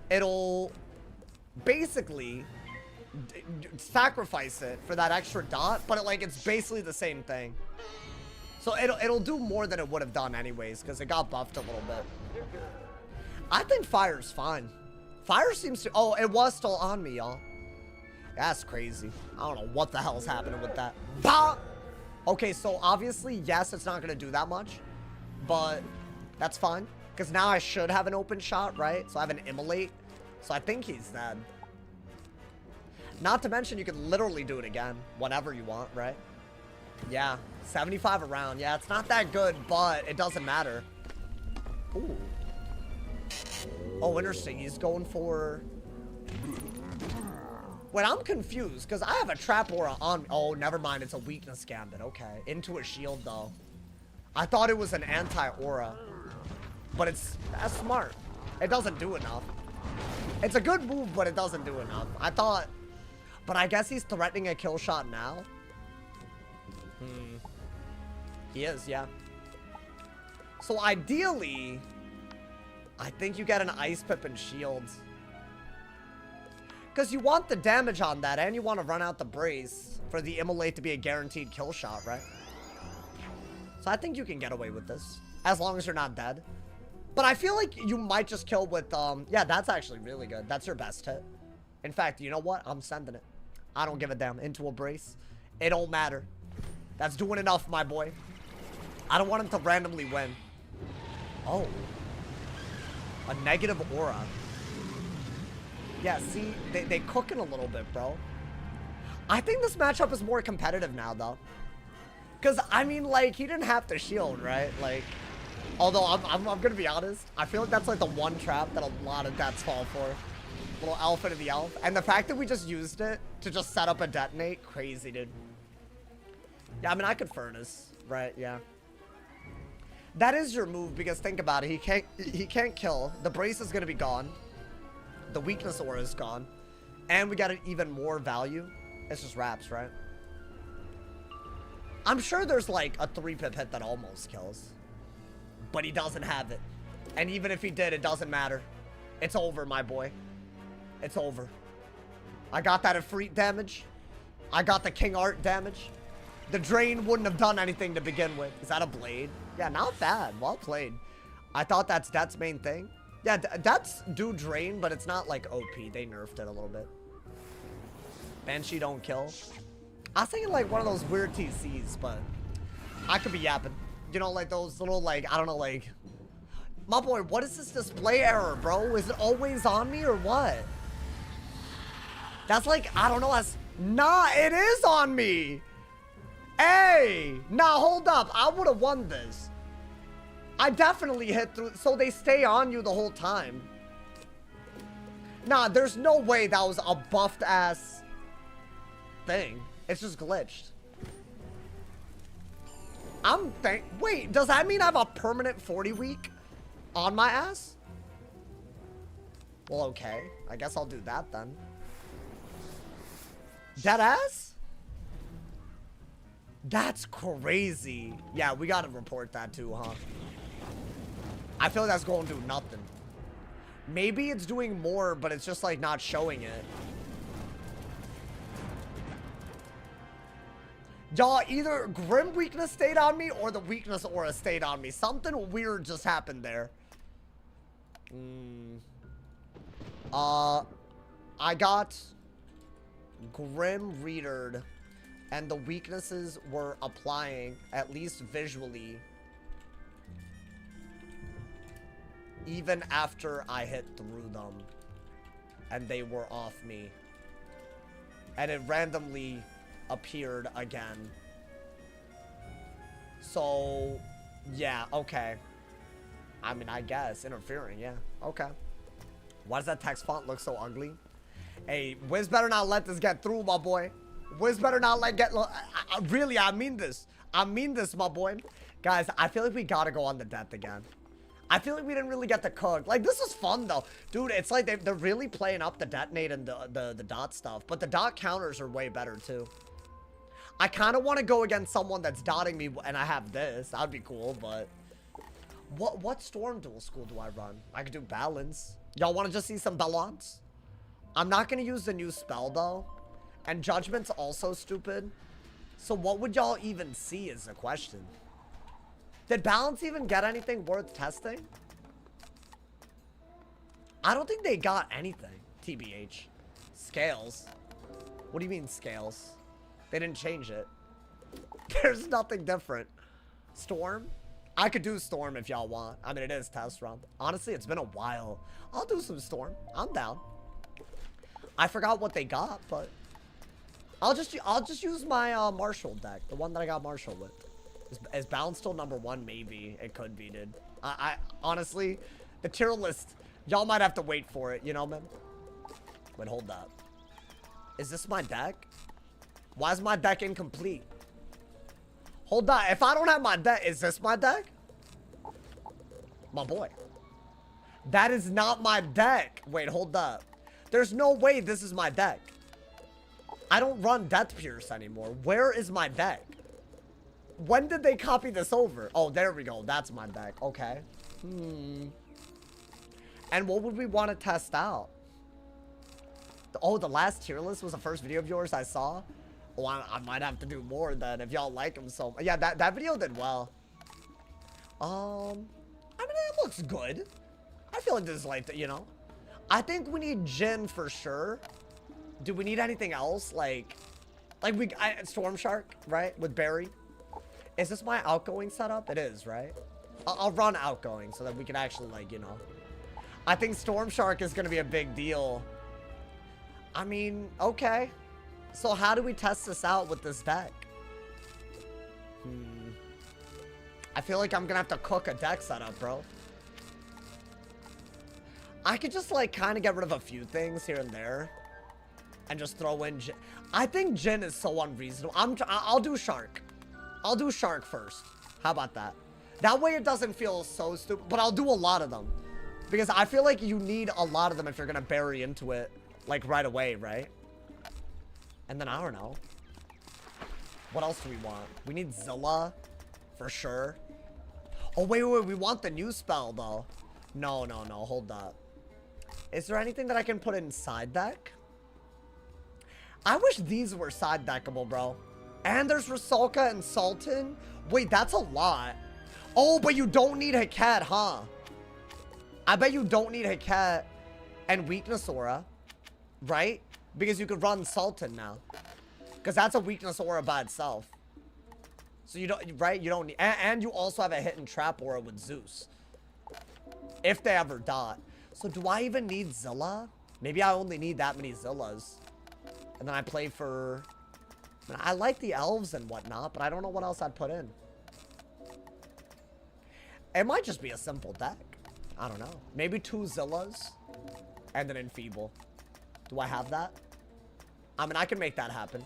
it'll basically sacrifice it for that extra dot, but it's basically the same thing. So it'll do more than it would have done anyways because it got buffed a little bit. I think fire's fine. Fire seems to... Oh, it was still on me, y'all. That's crazy. I don't know what the hell's happening with that. Bah! Okay, so obviously, yes, it's not going to do that much. But that's fine. Because now I should have an open shot, right? So I have an immolate. So I think he's dead. Not to mention, you can literally do it again. Whenever you want, right? Yeah. 75 around. Yeah, it's not that good, but it doesn't matter. Ooh. Oh, interesting. He's going for... Wait, I'm confused, because I have a trap aura on... Oh, never mind. It's a weakness gambit. Okay. Into a shield, though. I thought it was an anti-aura. But that's smart. It doesn't do enough. It's a good move, but it doesn't do enough. I thought... But I guess he's threatening a kill shot now. He is, yeah. So ideally... I think you get an Ice Pip and shields. Because you want the damage on that, and you want to run out the brace for the immolate to be a guaranteed kill shot, right? So I think you can get away with this. As long as you're not dead. But I feel like you might just kill with, yeah, that's actually really good. That's your best hit. In fact, you know what? I'm sending it. I don't give a damn. Into a brace. It don't matter. That's doing enough, my boy. I don't want him to randomly win. Oh. A negative aura. Yeah, see, they cooking a little bit, bro. I think this matchup is more competitive now, though. Because, I mean, like, he didn't have to shield, right? Like, although I'm going to be honest, I feel like that's like the one trap that a lot of deaths fall for. Little elf into the elf. And the fact that we just used it to just set up a detonate, crazy, dude. Yeah, I mean, I could furnace, right? Yeah. That is your move, because think about it. He can't kill. The brace is going to be gone. The weakness aura is gone. And we got an even more value. It's just wraps, right? I'm sure there's like a 3-pip hit that almost kills. But he doesn't have it. And even if he did, it doesn't matter. It's over, my boy. It's over. I got that Efreet damage. I got the King Art damage. The drain wouldn't have done anything to begin with. Is that a blade? Yeah, not bad. Well played. I thought that's Death's main thing. Yeah, Death's do drain, but it's not like OP. They nerfed it a little bit. Banshee don't kill. I was thinking like one of those weird TCs, but I could be yapping. You know, like those little, like, I don't know, like... My boy, what is this display error, bro? Is it always on me or what? That's like, I don't know, that's... Nah, it is on me! Hey! Nah, hold up. I would have won this. I definitely hit through... So they stay on you the whole time. Nah, there's no way that was a buffed-ass thing. It's just glitched. Wait, does that mean I have a permanent 40 week on my ass? Well, okay. I guess I'll do that then. Dead ass? That's crazy. Yeah, we gotta report that too, huh? I feel like that's going to do nothing. Maybe it's doing more, but it's just like not showing it. Y'all, either Grim Weakness stayed on me or the Weakness Aura stayed on me. Something weird just happened there. I got Grim Readered, and the weaknesses were applying, at least visually, even after I hit through them, and they were off me. And it randomly appeared again. So, yeah, okay. I mean, I guess, interfering, yeah, okay. Why does that text font look so ugly? Hey, Wiz better not let this get through, my boy. Wiz better not let really, I mean this. I mean this, my boy. Guys, I feel like we gotta go on the death again. I feel like we didn't really get the cook. Like, this is fun, though. Dude, it's like they're really playing up the detonate and the dot stuff. But the dot counters are way better, too. I kind of want to go against someone that's dotting me, and I have this. That would be cool, but... What Storm Duel School do I run? I could do Balance. Y'all want to just see some Balance? I'm not going to use the new spell, though. And Judgment's also stupid. So what would y'all even see is the question. Did Balance even get anything worth testing? I don't think they got anything, TBH. Scales. What do you mean scales? They didn't change it. There's nothing different. Storm? I could do Storm if y'all want. I mean, it is test run. Honestly, it's been a while. I'll do some Storm. I'm down. I forgot what they got, but I'll just use my Marshall deck, the one that I got Marshall with. Is Balance still #1? Maybe it could be, dude. I honestly, the tier list, y'all might have to wait for it. You know, man. Wait, hold up. Is this my deck? Why is my deck incomplete? Hold on. If I don't have my deck, is this my deck? My boy. That is not my deck. Wait, hold up. There's no way this is my deck. I don't run Death Pierce anymore. Where is my deck? When did they copy this over? Oh, there we go. That's my deck. Okay. And what would we want to test out? Oh, the last tier list was the first video of yours I saw? Oh, I might have to do more then if y'all like them so much. Yeah, that video did well. I mean, it looks good. I feel like this is like, you know. I think we need Jin for sure. Do we need anything else? Like Storm Shark, right? With Barry. Is this my outgoing setup? It is, right? I'll run outgoing so that we can actually, like, you know. I think Storm Shark is going to be a big deal. I mean, okay. So how do we test this out with this deck? I feel like I'm going to have to cook a deck setup, bro. I could just, like, kind of get rid of a few things here and there. And just throw in Jin. I think Jin is so unreasonable. I'll do Shark. I'll do Shark first. How about that? That way it doesn't feel so stupid. But I'll do a lot of them. Because I feel like you need a lot of them if you're going to bury into it. Like, right away, right? And then, I don't know. What else do we want? We need Zilla. For sure. Oh, wait. We want the new spell, though. No. Hold up. Is there anything that I can put in side deck? I wish these were side deckable, bro. And there's Rusalka and Sultan. Wait, that's a lot. Oh, but you don't need Heket, huh? I bet you don't need Heket and Weakness Aura. Right? Because you could run Sultan now. Because that's a weakness aura by itself. So you don't, right? You don't need, and you also have a hidden trap aura with Zeus. If they ever dot. So do I even need Zilla? Maybe I only need that many Zillas. And then I play for... I like the elves and whatnot, but I don't know what else I'd put in. It might just be a simple deck. I don't know. Maybe 2 Zillas and then Enfeeble. Do I have that? I mean, I can make that happen.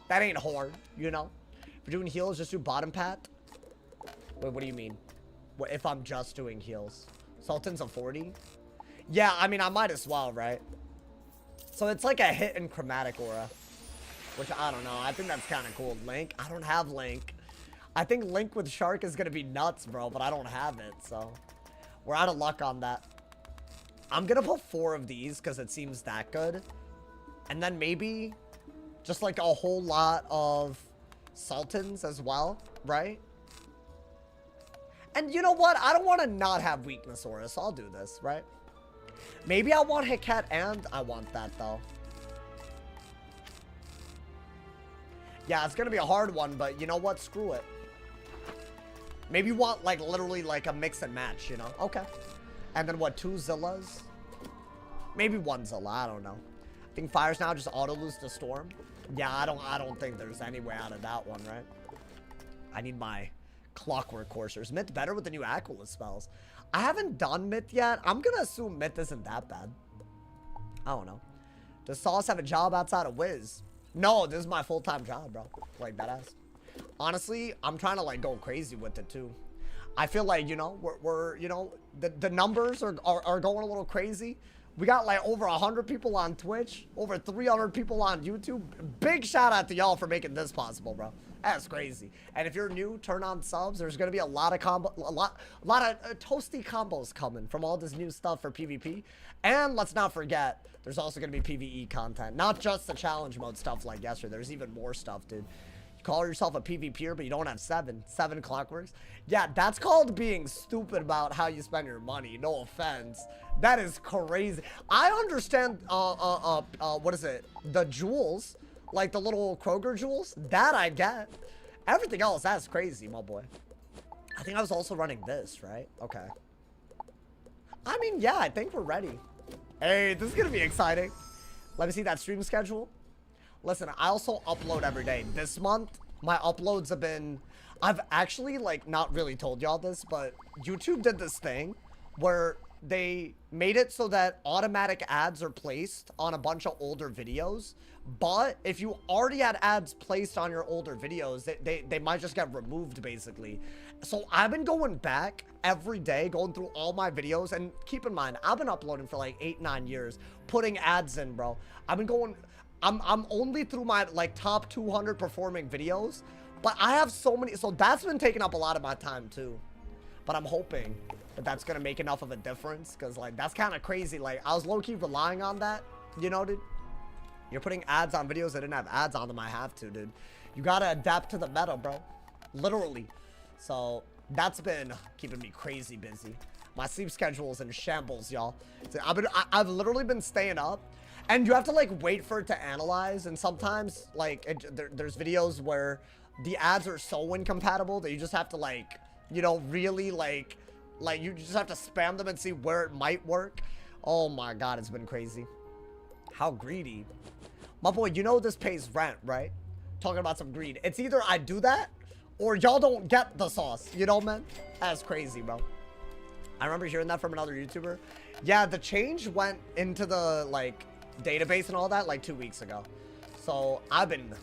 That ain't hard, you know? If you're doing heals, just do bottom pat. Wait, what do you mean? What if I'm just doing heals? Sultan's a 40? Yeah, I mean, I might as well, right? So it's like a hit and chromatic aura. Which, I don't know. I think that's kind of cool. Link? I don't have Link. I think Link with Shark is going to be nuts, bro. But I don't have it, so... We're out of luck on that. I'm going to put 4 of these because it seems that good. And then maybe just like a whole lot of Sultans as well, right? And you know what? I don't want to not have weakness aura, so I'll do this, right? Maybe I want Hiket and I want that, though. Yeah, it's going to be a hard one, but you know what? Screw it. Maybe you want, like, literally, like, a mix and match, you know? Okay. And then, what, 2 Zillas? Maybe 1 Zilla, I don't know. I think Fires now just auto-lose to Storm. Yeah, I don't think there's any way out of that one, right? I need my Clockwork Coursers. Myth better with the new Aquila spells. I haven't done Myth yet. I'm gonna assume Myth isn't that bad. I don't know. Does Sauce have a job outside of Wiz? No, this is my full-time job, bro. Like, badass. Honestly, I'm trying to, like, go crazy with it, too. I feel like, you know, we're you know, the numbers are going a little crazy. We got, like, over 100 people on Twitch, over 300 people on YouTube. Big shout out to y'all for making this possible, bro. That's crazy. And if you're new, turn on subs. There's going to be a lot of toasty combos coming from all this new stuff for PvP. And let's not forget, there's also going to be PvE content. Not just the challenge mode stuff like yesterday. There's even more stuff, dude. Call yourself a PvPer, but you don't have 7 clockworks. Yeah, that's called being stupid about how you spend your money. No offense. That is crazy. I understand, what is it? The jewels, like the little Kroger jewels, that I get. Everything else, that's crazy, my boy. I think I was also running this, right? Okay. I mean, yeah, I think we're ready. Hey, this is gonna be exciting. Let me see that stream schedule. Listen, I also upload every day. This month, my uploads have been... I've actually, like, not really told y'all this, but YouTube did this thing where they made it so that automatic ads are placed on a bunch of older videos. But if you already had ads placed on your older videos, they might just get removed, basically. So I've been going back every day, going through all my videos. And keep in mind, I've been uploading for, like, 8-9 years, putting ads in, bro. I've been going... I'm only through my, like, top 200 performing videos, but I have so many, so that's been taking up a lot of my time, too. But I'm hoping that that's gonna make enough of a difference, because, like, that's kind of crazy. Like, I was low-key relying on that, you know, dude? You're putting ads on videos that didn't have ads on them. I have to, dude. You gotta adapt to the meta, bro. Literally. So, that's been keeping me crazy busy. My sleep schedule is in shambles, y'all. So I've literally been staying up. And you have to, like, wait for it to analyze. And sometimes, like, there's videos where the ads are so incompatible that you just have to, like, you know, really, like, you just have to spam them and see where it might work. Oh, my God, it's been crazy. How greedy. My boy, you know this pays rent, right? Talking about some greed. It's either I do that or y'all don't get the sauce. You know, man? That's crazy, bro. I remember hearing that from another YouTuber. Yeah, the change went into the, like... database and all that like 2 weeks ago. So I've been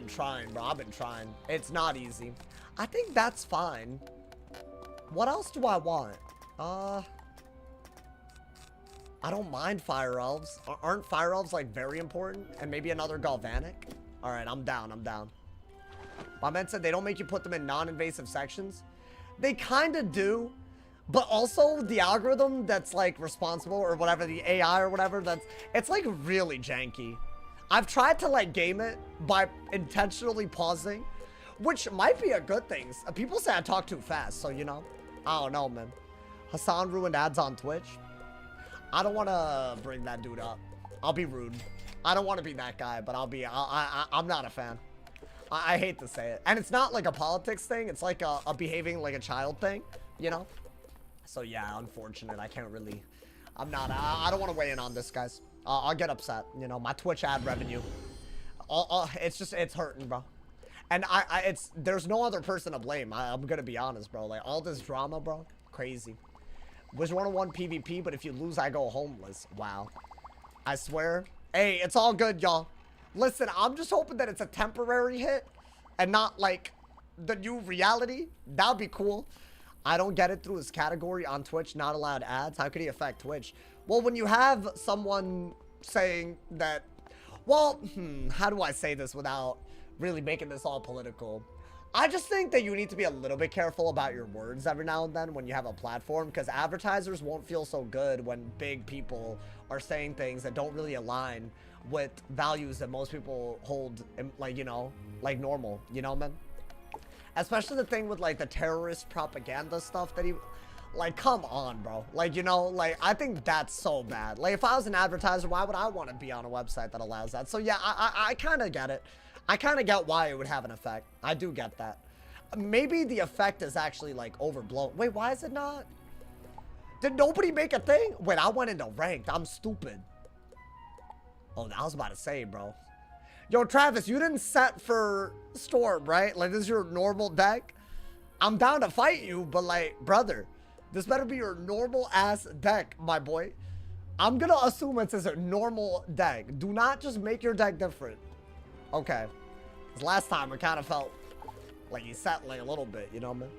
trying, bro. I've been trying. It's not easy. I think that's fine. What else do I want? I don't mind fire elves. Aren't fire elves like very important? And maybe another galvanic? All right, I'm down. My man said they don't make you put them in non-invasive sections. They kind of do. But also, the algorithm that's, like, responsible, or whatever, the AI or whatever, it's, like, really janky. I've tried to, like, game it by intentionally pausing, which might be a good thing. People say I talk too fast, so, you know. I don't know, man. Hassan ruined ads on Twitch. I don't want to bring that dude up. I'll be rude. I don't want to be that guy, but I'm not a fan. I hate to say it. And it's not like a politics thing. It's like a behaving like a child thing, you know? So yeah, unfortunate. I can't really, I don't want to weigh in on this, guys. I'll get upset. You know, my Twitch ad revenue. It's hurting, bro. And there's no other person to blame. I'm gonna be honest, bro. Like, all this drama, bro, crazy. Wizard101 PvP, but if you lose, I go homeless. Wow. I swear. Hey, it's all good, y'all. Listen, I'm just hoping that it's a temporary hit and not, like, the new reality. That'd be cool. I don't get it through his category on Twitch, not allowed ads. How could he affect Twitch? Well, when you have someone saying that, well, how do I say this without really making this all political? I just think that you need to be a little bit careful about your words every now and then when you have a platform, because advertisers won't feel so good when big people are saying things that don't really align with values that most people hold, like, you know, like normal, you know, man? Especially the thing with, like, the terrorist propaganda stuff that he, like, come on, bro. Like, you know, like, I think that's so bad. Like, if I was an advertiser, why would I want to be on a website that allows that? So, yeah, I kind of get it. I kind of get why it would have an effect. I do get that. Maybe the effect is actually, like, overblown. Wait, why is it not? Did nobody make a thing? Wait, I went into ranked. I'm stupid. Oh, I was about to say, bro. Yo, Travis, you didn't set for Storm, right? Like, this is your normal deck? I'm down to fight you, but, like, brother, this better be your normal-ass deck, my boy. I'm gonna assume it's a normal deck. Do not just make your deck different. Okay. Because last time, it kind of felt like he set, like, a little bit, you know, man?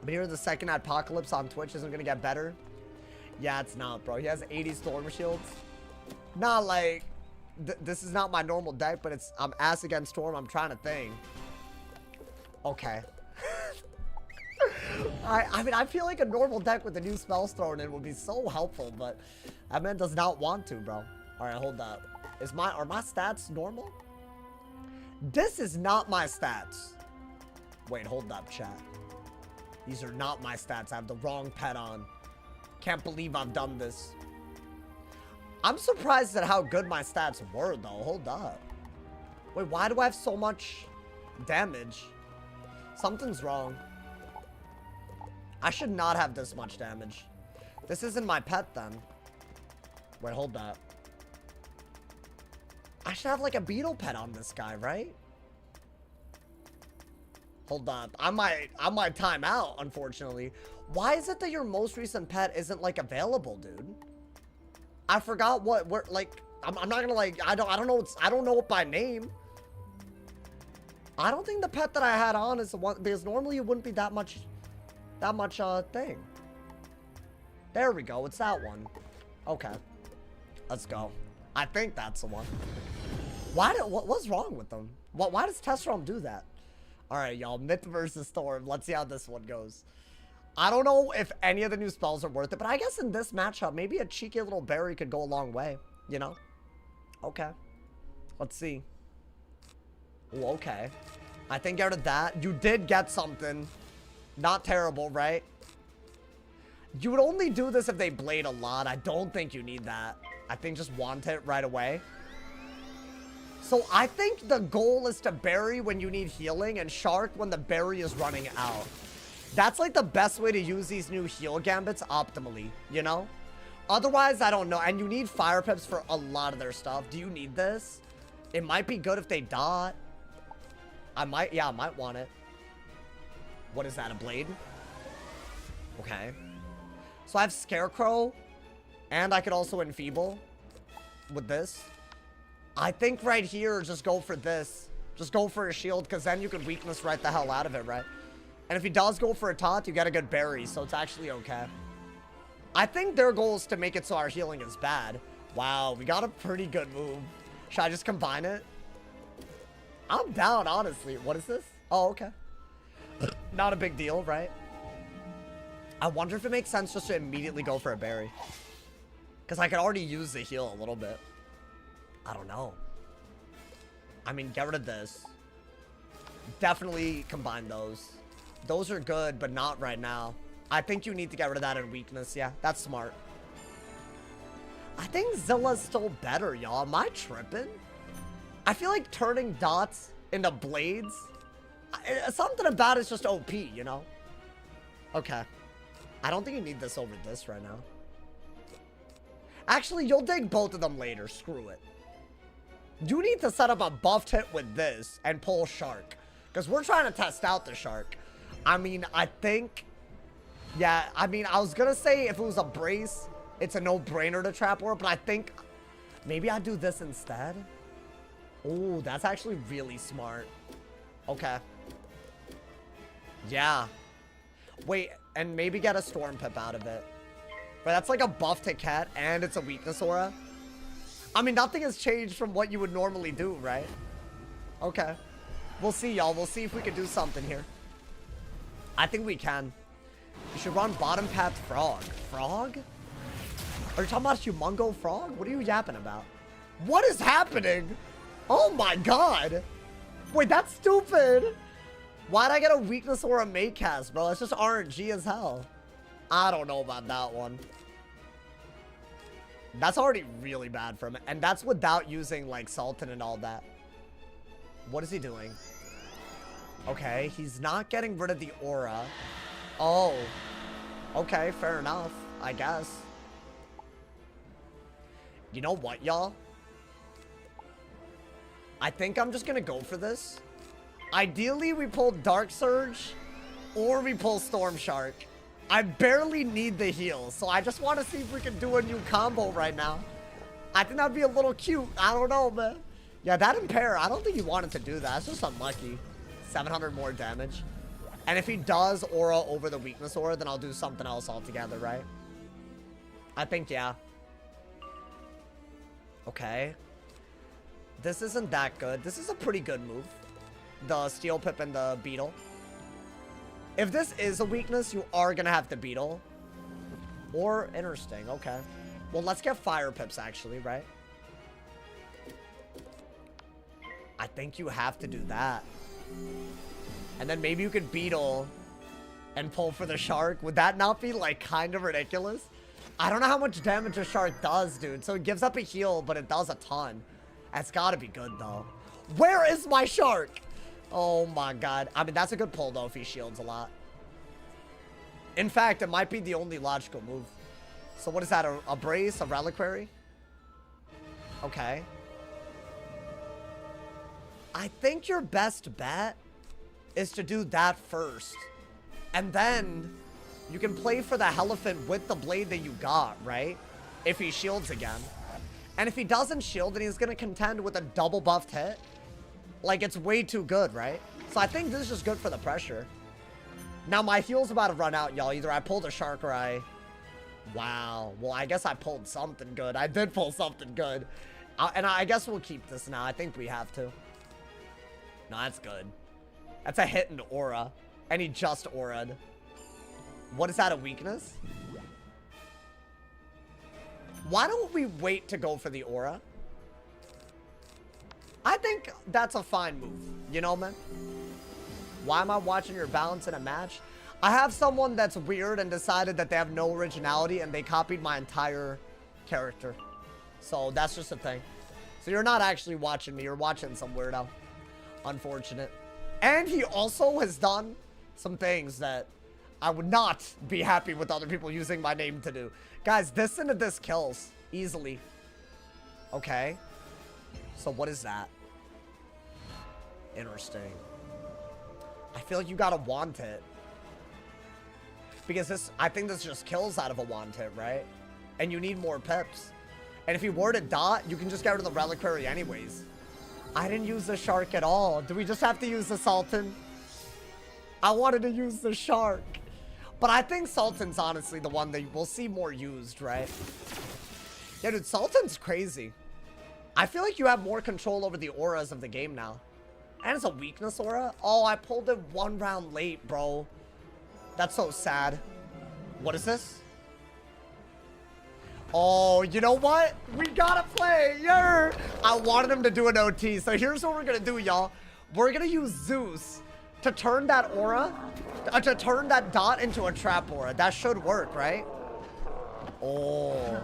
But here, the second Apocalypse on Twitch isn't gonna get better. Yeah, it's not, bro. He has 80 Storm Shields. Not like... this is not my normal deck, but I'm ass against Storm. I'm trying to think. Okay. I mean, I feel like a normal deck with the new spells thrown in would be so helpful, but that man does not want to, bro. All right, hold up. Are my stats normal? This is not my stats. Wait, hold up, chat. These are not my stats. I have the wrong pet on. Can't believe I've done this. I'm surprised at how good my stats were, though. Hold up. Wait, why do I have so much damage? Something's wrong. I should not have this much damage. This isn't my pet, then. Wait, hold up. I should have, like, a beetle pet on this guy, right? Hold up. I might time out, unfortunately. Why is it that your most recent pet isn't, like, available, dude? I forgot I'm not gonna, like, I don't know it by name. I don't think the pet that I had on is the one, because normally it wouldn't be that much thing. There we go, it's that one. Okay. Let's go. I think that's the one. What's wrong with them? Why does Testrom do that? Alright, y'all, Myth versus Storm. Let's see how this one goes. I don't know if any of the new spells are worth it, but I guess in this matchup, maybe a cheeky little berry could go a long way, you know? Okay. Let's see. Ooh, okay. I think out of that, you did get something. Not terrible, right? You would only do this if they blade a lot. I don't think you need that. I think just want it right away. So I think the goal is to berry when you need healing and shark when the berry is running out. That's like the best way to use these new heal gambits optimally, you know? Otherwise, I don't know. And you need fire pips for a lot of their stuff. Do you need this? It might be good if they dot. I might want it. What is that, a blade? Okay. So I have Scarecrow, and I could also Enfeeble with this. I think right here, just go for this. Just go for a shield, because then you can weakness right the hell out of it, right? And if he does go for a taunt, you get a good berry, so it's actually okay. I think their goal is to make it so our healing is bad. Wow, we got a pretty good move. Should I just combine it? I'm down, honestly. What is this? Oh, okay. Not a big deal, right? I wonder if it makes sense just to immediately go for a berry. Because I could already use the heal a little bit. I don't know. I mean, get rid of this. Definitely combine those. Those are good, but not right now. I think you need to get rid of that in weakness. Yeah, that's smart. I think Zilla's still better, y'all. Am I tripping? I feel like turning dots into blades, something about it's just OP, you know? Okay. I don't think you need this over this right now. Actually, you'll dig both of them later. Screw it. You need to set up a buffed hit with this and pull Shark. Because we're trying to test out the Shark. I mean, I think... Yeah, I mean, I was going to say if it was a brace, it's a no-brainer to trap Aura. But I think maybe I do this instead. Oh, that's actually really smart. Okay. Yeah. Wait, and maybe get a Storm Pip out of it. But that's like a buff to Cat, and it's a weakness aura. I mean, nothing has changed from what you would normally do, right? Okay. We'll see, y'all. We'll see if we can do something here. I think we can. You should run bottom path Frog. Frog? Are you talking about Humongo Frog? What are you yapping about? What is happening? Oh my god. Wait, that's stupid. Why'd I get a weakness or a May cast, bro? It's just RNG as hell. I don't know about that one. That's already really bad for him. And that's without using, like, Sultan and all that. What is he doing? Okay, he's not getting rid of the aura. Oh. Okay, fair enough, I guess. You know what, y'all? I think I'm just gonna go for this. Ideally, we pull Dark Surge or we pull Storm Shark. I barely need the heal, so I just want to see if we can do a new combo right now. I think that'd be a little cute. I don't know, man. Yeah, that Impair, I don't think he wanted to do that. It's just unlucky. 700 more damage. And if he does Aura over the weakness Aura, then I'll do something else altogether, right? I think, yeah. Okay. This isn't that good. This is a pretty good move. The Steel Pip and the Beetle. If this is a weakness, you are going to have the Beetle. Or Interesting, okay. Well, let's get Fire Pips, actually, right? I think you have to do that. And then maybe you could Beetle and pull for the Shark. Would that not be, like, kind of ridiculous? I don't know how much damage a Shark does, dude. So it gives up a heal, but it does a ton. That's got to be good, though. Where is my Shark? Oh my god. I mean, that's a good pull, though, if he shields a lot. In fact, it might be the only logical move. So what is that? A Brace? A Reliquary? Okay. I think your best bet is to do that first. And then you can play for the Elephant with the blade that you got, right? If he shields again. And if he doesn't shield, then he's going to contend with a double buffed hit. Like, it's way too good, right? So I think this is just good for the pressure. Now, my heal's about to run out, y'all. Either I pulled a Shark or I... Wow. Well, I guess I pulled something good. I did pull something good. And I guess we'll keep this now. I think we have to. No, that's good. That's a hit in Aura. And he just Aura'd. What is that, a weakness? Why don't we wait to go for the Aura? I think that's a fine move. You know, man? Why am I watching your balance in a match? I have someone that's weird and decided that they have no originality and they copied my entire character. So that's just a thing. So you're not actually watching me. You're watching some weirdo. Unfortunate. And he also has done some things that I would not be happy with other people using my name to do. Guys, this into this kills. Easily. Okay. So what is that? Interesting. I feel like you gotta want it. Because this, I think this just kills out of a want it, right? And you need more pips. And if you were to dot, you can just get rid of the Reliquary anyways. I didn't use the Shark at all. Do we just have to use the Sultan? I wanted to use the Shark. But I think Sultan's honestly the one that we'll see more used, right? Yeah, dude, Sultan's crazy. I feel like you have more control over the auras of the game now. And it's a weakness aura? Oh, I pulled it 1 round late, bro. That's so sad. What is this? Oh, you know what? We gotta play. Yeah. I wanted him to do an OT. So here's what we're gonna do, y'all. We're gonna use Zeus to turn that aura, to turn that dot into a trap aura. That should work, right? Oh.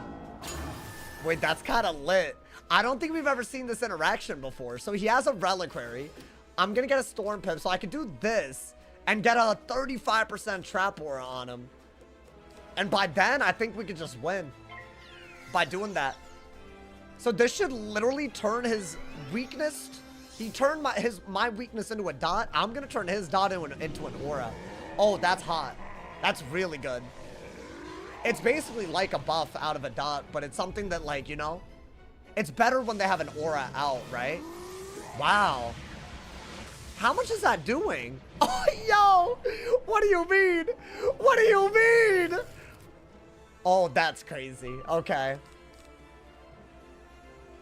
Wait, that's kind of lit. I don't think we've ever seen this interaction before. So he has a reliquary. I'm going to get a storm pip. So I could do this and get a 35% trap aura on him. And by then, I think we could just win by doing that. So this should literally turn his weakness. He turned my weakness into a dot. I'm going to turn his dot into an aura. Oh, that's hot. That's really good. It's basically like a buff out of a dot, but it's something that, like, you know, it's better when they have an aura out, right? Wow. How much is that doing? Oh, yo, what do you mean? What do you mean? Oh, that's crazy. Okay.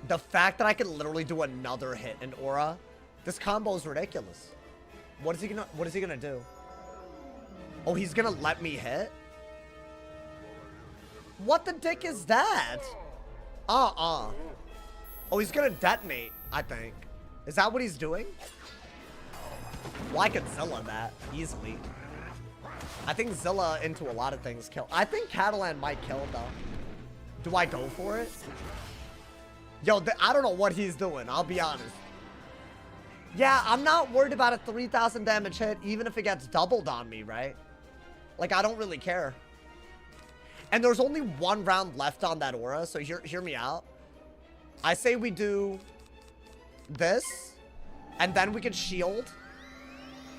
The fact that I can literally do another hit in aura, this combo is ridiculous. What is he gonna do? Oh, he's gonna let me hit? What the dick is that? Oh, he's gonna detonate, I think. Is that what he's doing? Well, I could Zilla that easily. I think Zilla into a lot of things kill. I think Catalan might kill, though. Do I go for it? Yo, I don't know what he's doing, I'll be honest. Yeah, I'm not worried about a 3,000 damage hit, even if it gets doubled on me, right? Like, I don't really care. And there's only one round left on that aura, so hear me out. I say we do this, and then we could shield.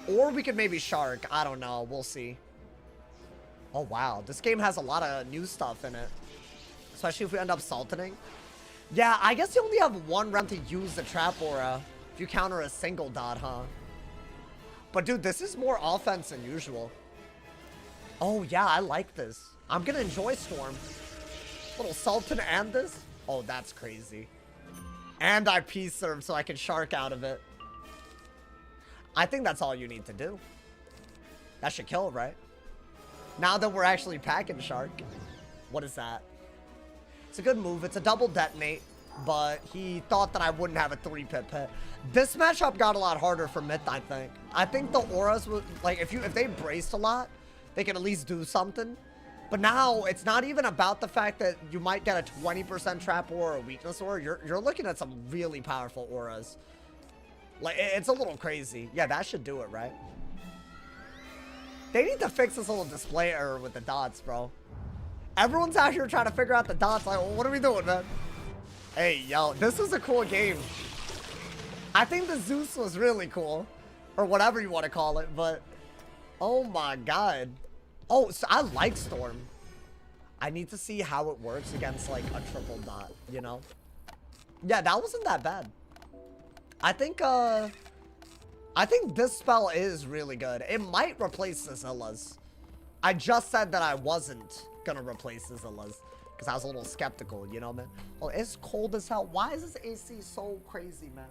Or we could maybe shark. I don't know. We'll see. Oh, wow. This game has a lot of new stuff in it. Especially if we end up sultaning. Yeah, I guess you only have one round to use the trap aura if you counter a single dot, huh? But, dude, this is more offense than usual. Oh, yeah, I like this. I'm gonna enjoy Storm. Little Sultan and this? Oh, that's crazy. And I P-serve so I can shark out of it. I think that's all you need to do. That should kill, right? Now that we're actually packing shark. What is that? It's a good move. It's a double detonate, but he thought that I wouldn't have a 3-pip hit. This matchup got a lot harder for Myth, I think. I think the auras would, like, if they braced a lot, they can at least do something. But now it's not even about the fact that you might get a 20% trap aura or weakness aura. You're looking at some really powerful auras. Like, it's a little crazy. Yeah, that should do it, right? They need to fix this little display error with the dots, bro. Everyone's out here trying to figure out the dots. Like, well, what are we doing, man? Hey, yo, this was a cool game. I think the Zeus was really cool. Or whatever you want to call it, but... Oh, my God. Oh, so I like Storm. I need to see how it works against, like, a triple dot, you know? Yeah, that wasn't that bad. I think this spell is really good. It might replace the Zillas. I just said that I wasn't gonna replace the Zillas because I was a little skeptical, you know, man? Oh, it's cold as hell. Why is this AC so crazy, man?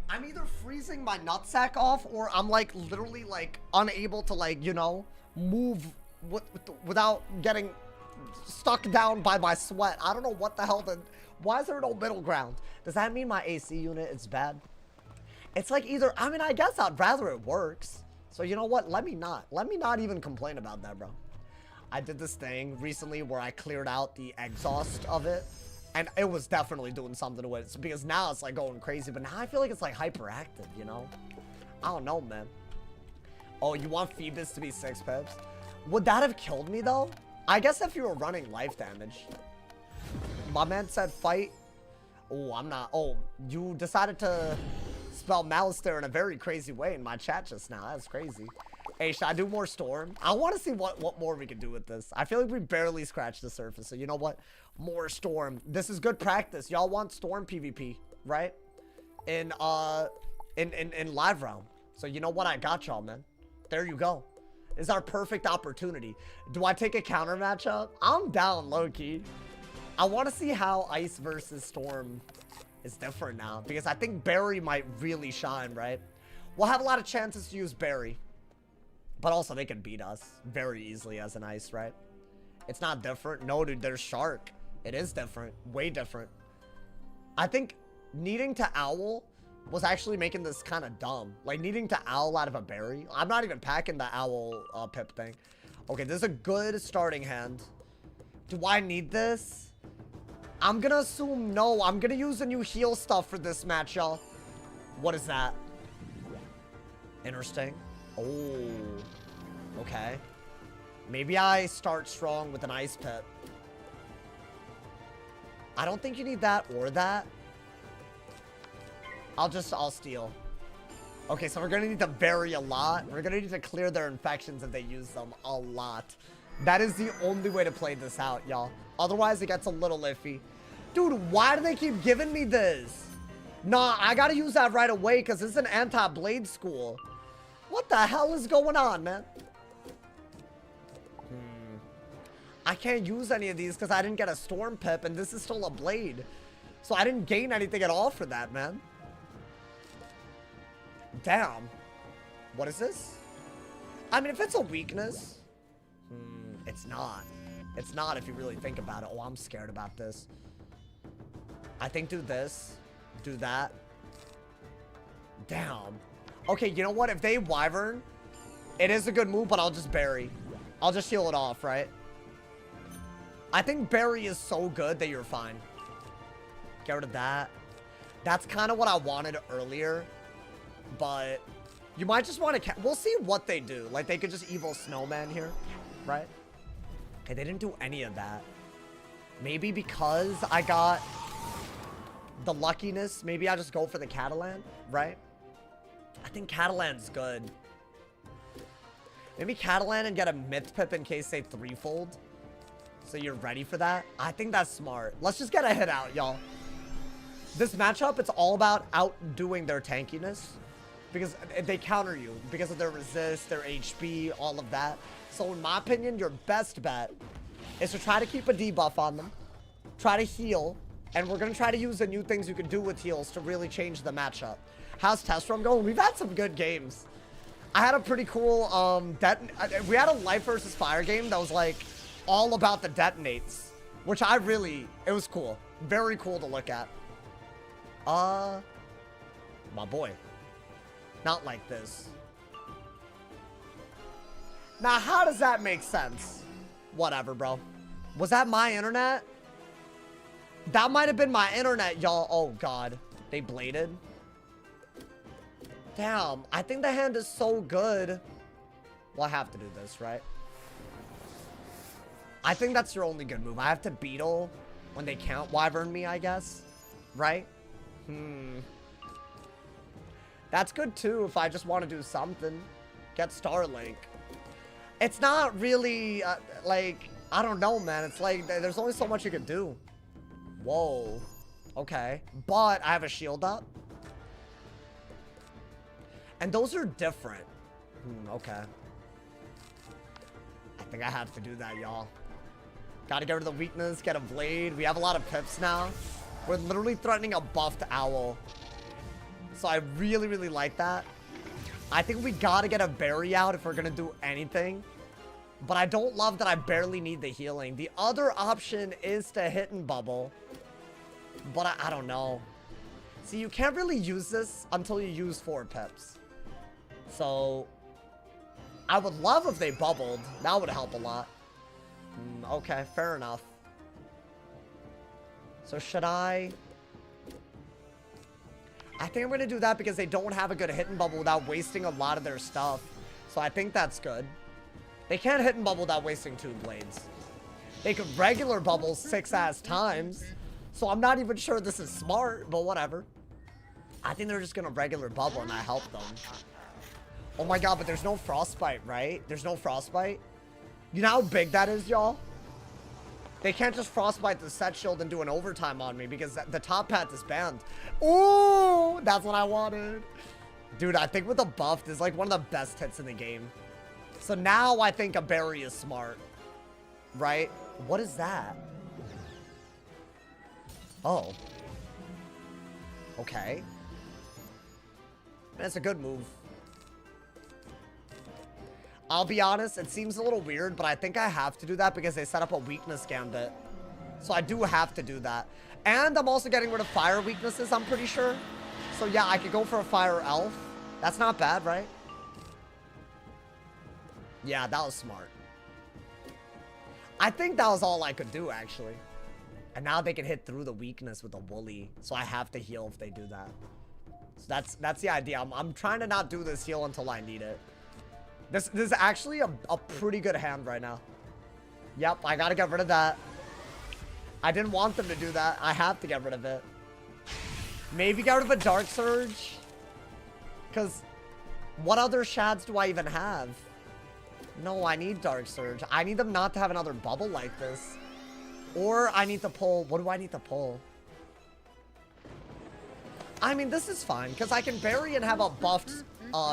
I'm either freezing my nutsack off or I'm, like, literally, like, unable to, like, you know, move without getting stuck down by my sweat. I don't know what the hell. Why is there no middle ground? Does that mean my AC unit is bad? It's like either, I mean, I guess I'd rather it works. So you know what? Let me not even complain about that, bro. I did this thing recently where I cleared out the exhaust of it. And it was definitely doing something to it. Because now it's like going crazy. But now I feel like it's like hyperactive, you know? I don't know, man. Oh, you want Phoebus to be 6 pips? Would that have killed me, though? I guess if you were running life damage. My man said fight. Oh, I'm not. Oh, you decided to spell Malister in a very crazy way in my chat just now. That's crazy. Hey, should I do more Storm? I want to see what more we can do with this. I feel like we barely scratched the surface. So you know what? More Storm. This is good practice. Y'all want Storm PvP, right? In live round. So you know what? I got y'all, man. There you go. Is our perfect opportunity. Do I take a counter matchup? I'm down, low-key. I want to see how Ice versus Storm is different now. Because I think Barry might really shine, right? We'll have a lot of chances to use Barry. But also, they can beat us very easily as an Ice, right? It's not different. No, dude, there's Shark. It is different. Way different. I think needing to Owl was actually making this kind of dumb. Like, needing to Owl out of a Barry. I'm not even packing the Owl pip thing. Okay, this is a good starting hand. Do I need this? I'm gonna assume no. I'm gonna use the new heal stuff for this match, y'all. What is that? Interesting. Oh. Okay. Maybe I start strong with an ice pit. I don't think you need that or that. I'll steal. Okay, so we're gonna need to bury a lot. We're gonna need to clear their infections if they use them a lot. That is the only way to play this out, y'all. Otherwise, it gets a little iffy. Dude, why do they keep giving me this? Nah, I gotta use that right away because this is an anti-blade school. What the hell is going on, man? I can't use any of these because I didn't get a storm pip and this is still a blade. So I didn't gain anything at all for that, man. Damn. What is this? I mean, if it's a weakness, it's not. It's not if you really think about it. Oh, I'm scared about this. I think do this. Do that. Damn. Okay, you know what? If they wyvern, it is a good move, but I'll just bury. I'll just heal it off, right? I think bury is so good that you're fine. Get rid of that. That's kind of what I wanted earlier. But you might just want to... We'll see what they do. Like, they could just evil snowman here, right? Okay, they didn't do any of that. Maybe because I got the luckiness, maybe I just go for the Catalan, right? I think Catalan's good. Maybe Catalan and get a Myth Pip in case they threefold. So you're ready for that? I think that's smart. Let's just get a hit out, y'all. This matchup, it's all about outdoing their tankiness. Because they counter you. Because of their resist, their HP, all of that. So in my opinion, your best bet is to try to keep a debuff on them. Try to heal. And we're going to try to use the new things you can do with heals to really change the matchup. How's Test Run going? We've had some good games. I had a pretty cool, we had a life versus fire game that was like all about the detonates. Which it was cool. Very cool to look at. My boy. Not like this. Now, how does that make sense? Whatever, bro. Was that my internet? That might have been my internet, y'all. Oh, God. They bladed. Damn. I think the hand is so good. Well, I have to do this, right? I think that's your only good move. I have to beetle when they can't wyvern me, I guess. Right? That's good, too, if I just want to do something. Get Starlink. It's not really, like, I don't know, man. It's like, there's only so much you can do. Whoa. Okay. But I have a shield up. And those are different. Okay. I think I have to do that, y'all. Gotta get rid of the weakness, get a blade. We have a lot of pips now. We're literally threatening a buffed owl. So I really, really like that. I think we gotta get a berry out if we're gonna do anything. But I don't love that I barely need the healing. The other option is to hit and bubble. But I don't know. See, you can't really use this until you use 4 pips. So I would love if they bubbled. That would help a lot. Okay, fair enough. So should I think I'm going to do that because they don't have a good hit and bubble without wasting a lot of their stuff. So I think that's good. They can't hit and bubble without wasting 2 blades. They could regular bubble 6 times. So I'm not even sure this is smart, but whatever. I think they're just going to regular bubble and I help them. Oh my god, but there's no frostbite, right? There's no frostbite. You know how big that is, y'all? They can't just frostbite the set shield and do an overtime on me because the top path is banned. Ooh, that's what I wanted. Dude, I think with the buff, this is like one of the best hits in the game. So now I think a berry is smart. Right? What is that? Oh. Okay. That's a good move. I'll be honest, it seems a little weird, but I think I have to do that because they set up a weakness gambit. So I do have to do that. And I'm also getting rid of fire weaknesses, I'm pretty sure. So yeah, I could go for a fire elf. That's not bad, right? Yeah, that was smart. I think that was all I could do, actually. And now they can hit through the weakness with a woolly. So I have to heal if they do that. So that's the idea. I'm trying to not do this heal until I need it. This is actually a pretty good hand right now. Yep, I gotta get rid of that. I didn't want them to do that. I have to get rid of it. Maybe get rid of a Dark Surge. Because what other shads do I even have? No, I need Dark Surge. I need them not to have another bubble like this. Or I need to pull... What do I need to pull? I mean, this is fine. Because I can bury and have a buffed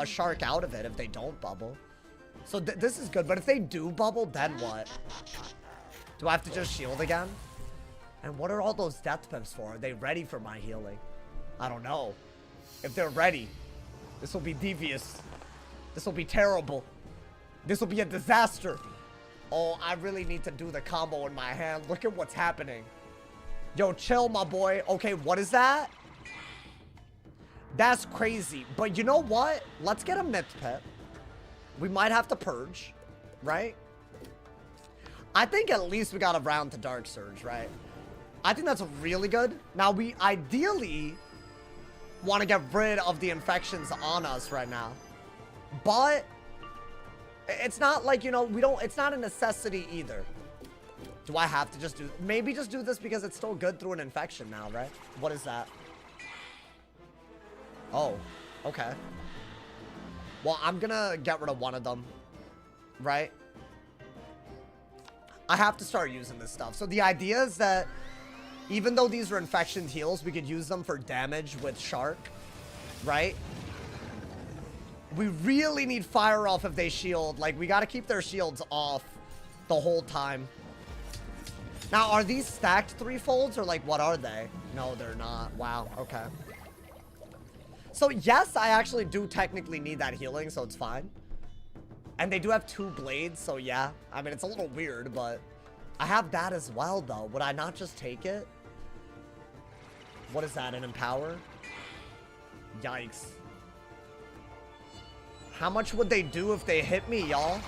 shark out of it if they don't bubble. So this is good. But if they do bubble, then what? Do I have to just shield again? And what are all those death pips for? Are they ready for my healing? I don't know. If they're ready, this will be devious. This will be terrible. This will be a disaster. Oh, I really need to do the combo in my hand. Look at what's happening. Yo, chill, my boy. Okay, what is that? That's crazy. But you know what? Let's get a myth pit. We might have to purge, right? I think at least we got a round to Dark Surge, right? I think that's really good. Now, we ideally want to get rid of the infections on us right now. But it's not like, you know, it's not a necessity either. Do I have to just do, maybe just do this because it's still good through an infection now, right? What is that? Oh, okay. Well, I'm gonna get rid of one of them, right? I have to start using this stuff. So the idea is that even though these are infection heals, we could use them for damage with Shark, right? We really need fire off if they shield. Like, we gotta keep their shields off the whole time. Now, are these stacked threefolds or like, what are they? No, they're not. Wow, okay. So yes, I actually do technically need that healing, so it's fine. And they do have 2 blades, so yeah. I mean, it's a little weird, but I have that as well, though. Would I not just take it? What is that, an empower? Yikes. How much would they do if they hit me, y'all?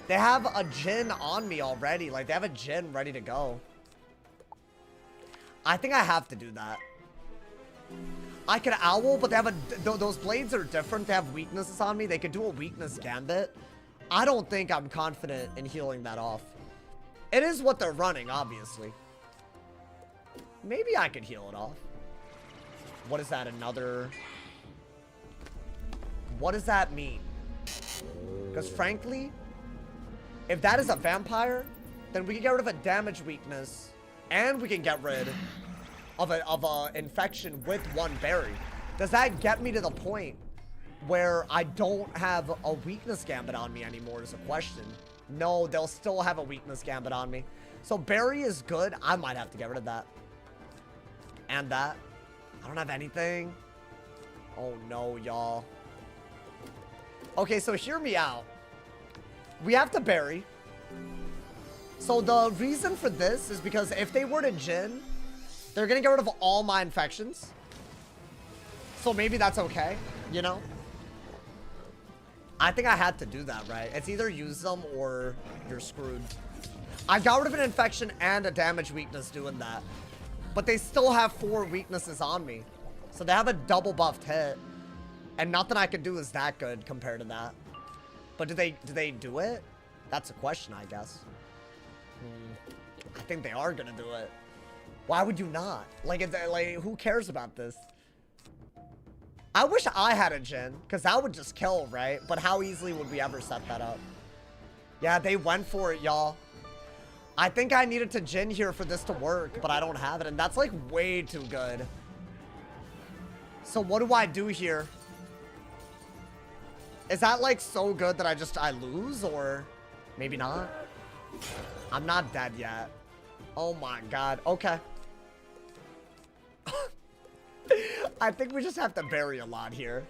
They have a Jin on me already. Like, they have a Jin ready to go. I think I have to do that. I could owl, but they have those blades are different. They have weaknesses on me. They could do a weakness gambit. I don't think I'm confident in healing that off. It is what they're running, obviously. Maybe I could heal it off. What is that? Another... What does that mean? Because frankly, if that is a vampire, then we can get rid of a damage weakness. And we can get rid of a infection with 1 berry. Does that get me to the point where I don't have a weakness gambit on me anymore is a question. No, they'll still have a weakness gambit on me. So berry is good. I might have to get rid of that. And that. I don't have anything. Oh no, y'all. Okay, so hear me out. We have to berry. So the reason for this is because if they were to Jin, they're gonna get rid of all my infections. So maybe that's okay, you know? I think I had to do that, right? It's either use them or you're screwed. I got rid of an infection and a damage weakness doing that. But they still have 4 weaknesses on me. So they have a double buffed hit. And nothing I can do is that good compared to that. But do they do it? That's a question, I guess. I think they are gonna do it. Why would you not? Like, who cares about this? I wish I had a Jin, because that would just kill, right? But how easily would we ever set that up? Yeah, they went for it, y'all. I think I needed to Jin here for this to work, but I don't have it, and that's, like, way too good. So what do I do here? Is that, like, so good that I lose, or maybe not? I'm not dead yet. Oh my god. Okay. I think we just have to bury a lot here.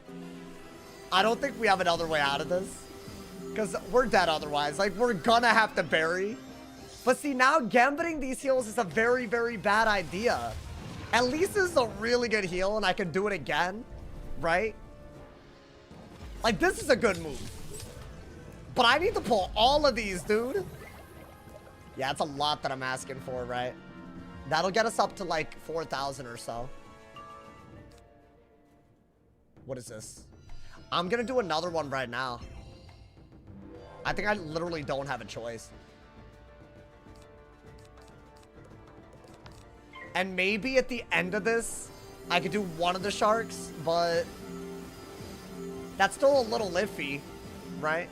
I don't think we have another way out of this. Because we're dead otherwise. Like, we're gonna have to bury. But see, now gambiting these heals is a very, very bad idea. At least this is a really good heal and I can do it again. Right? Like, this is a good move. But I need to pull all of these, dude. Yeah, it's a lot that I'm asking for, right? That'll get us up to like 4,000 or so. What is this? I'm gonna do another one right now. I think I literally don't have a choice. And maybe at the end of this, I could do one of the sharks, but that's still a little iffy, right?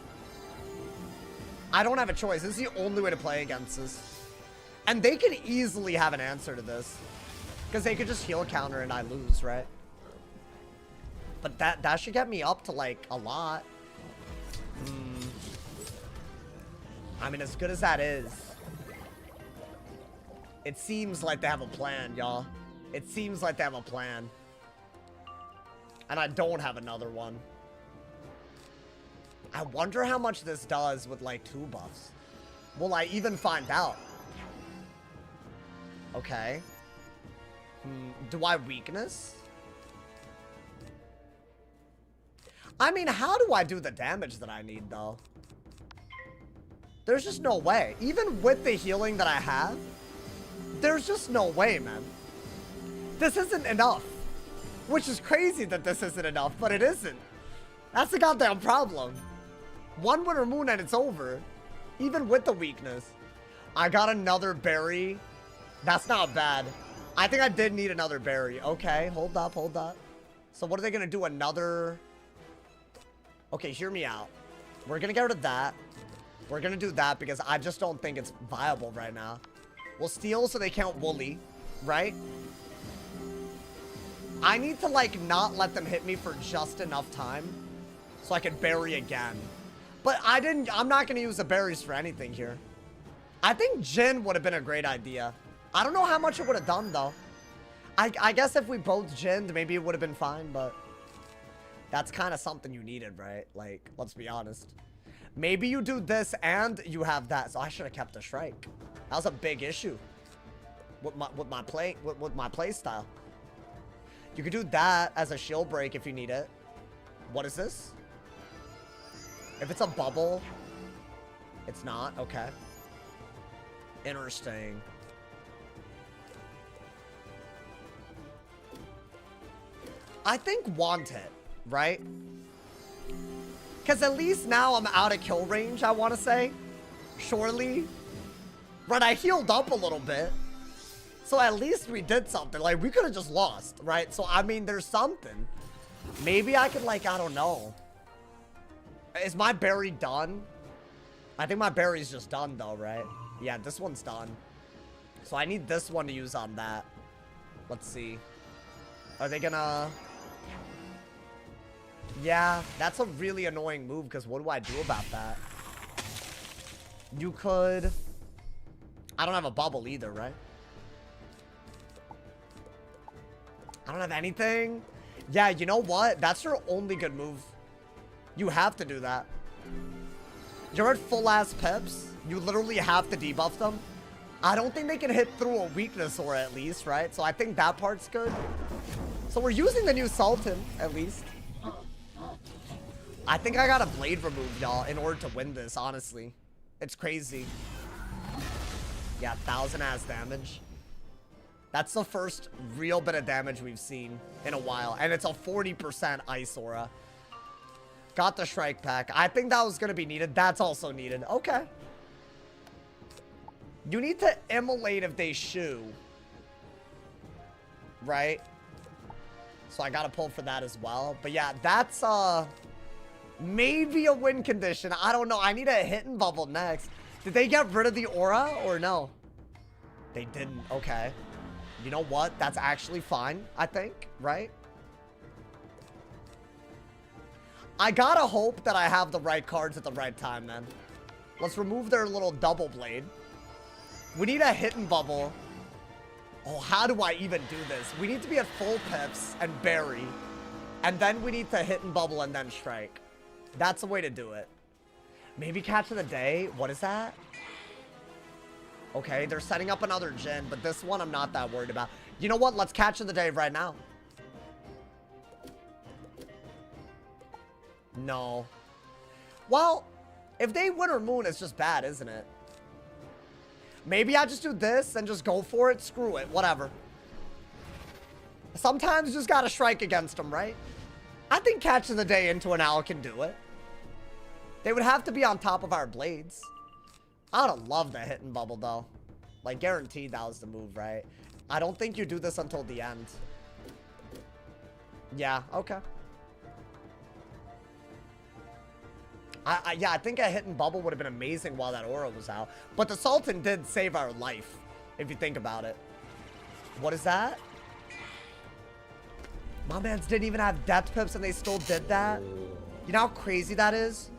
I don't have a choice. This is the only way to play against this. And they could easily have an answer to this. Because they could just heal counter and I lose, right? But that should get me up to, like, a lot. I mean, as good as that is, it seems like they have a plan, y'all. It seems like they have a plan. And I don't have another one. I wonder how much this does with, like, 2 buffs. Will I even find out? Okay. Do I weakness? I mean, how do I do the damage that I need, though? There's just no way. Even with the healing that I have, there's just no way, man. This isn't enough. Which is crazy that this isn't enough, but it isn't. That's the goddamn problem. One Winter Moon and it's over. Even with the weakness. I got another berry. That's not bad. I think I did need another berry. Okay, hold up, hold up. So what are they gonna do? Another... Okay, hear me out. We're gonna get rid of that. We're gonna do that because I just don't think it's viable right now. We'll steal so they count Woolly, right? I need to, like, not let them hit me for just enough time so I can berry again. But I'm not gonna use the berries for anything here. I think Jin would have been a great idea. I don't know how much it would have done, though. I guess if we both Jinned, maybe it would have been fine, but that's kind of something you needed, right? Like, let's be honest. Maybe you do this and you have that. So I should have kept the Shrike. That was a big issue with my play style. You could do that as a shield break if you need it. What is this? If it's a bubble, it's not. Okay. Interesting. I think want it, right? Because at least now I'm out of kill range, I want to say. Surely. Right, I healed up a little bit. So at least we did something. Like, we could have just lost, right? So, I mean, there's something. Maybe I could, like, I don't know. Is my berry done? I think my berry's just done, though, right? Yeah, this one's done. So I need this one to use on that. Let's see. Are they gonna... Yeah, that's a really annoying move, because what do I do about that? You could... I don't have a bubble either, right? I don't have anything. Yeah, you know what? That's your only good move. You have to do that. You're at full-ass pips. You literally have to debuff them. I don't think they can hit through a weakness or at least, right? So I think that part's good. So we're using the new Sultan, at least. I think I got a blade remove, y'all, in order to win this, honestly. It's crazy. Yeah, 1,000 as damage. That's the first real bit of damage we've seen in a while. And it's a 40% Ice Aura. Got the Shrike pack. I think that was going to be needed. That's also needed. Okay. You need to immolate if they shoo. Right? So I got to pull for that as well. But yeah, that's maybe a win condition. I don't know. I need a hidden bubble next. Did they get rid of the aura or no? They didn't. Okay. You know what? That's actually fine, I think. Right? I gotta hope that I have the right cards at the right time, man. Let's remove their little double blade. We need a hidden bubble. Oh, how do I even do this? We need to be at full pips and berry. And then we need to hidden bubble and then strike. That's the way to do it. Maybe catch of the day. What is that? Okay, they're setting up another Jin, but this one I'm not that worried about. You know what? Let's catch of the day right now. No. Well, If they Winter Moon, it's just bad, isn't it? Maybe I just do this and just go for it. Screw it. Whatever. Sometimes you just gotta strike against them, right? I think catching the day into an owl can do it. They would have to be on top of our blades. I would have loved the hit and bubble, though. Like, guaranteed that was the move, right? I don't think you do this until the end. Yeah, okay. Yeah, I think a hit and bubble would have been amazing while that aura was out. But the Sultan did save our life, if you think about it. What is that? My mans didn't even have death pips and they still did that? You know how crazy that is?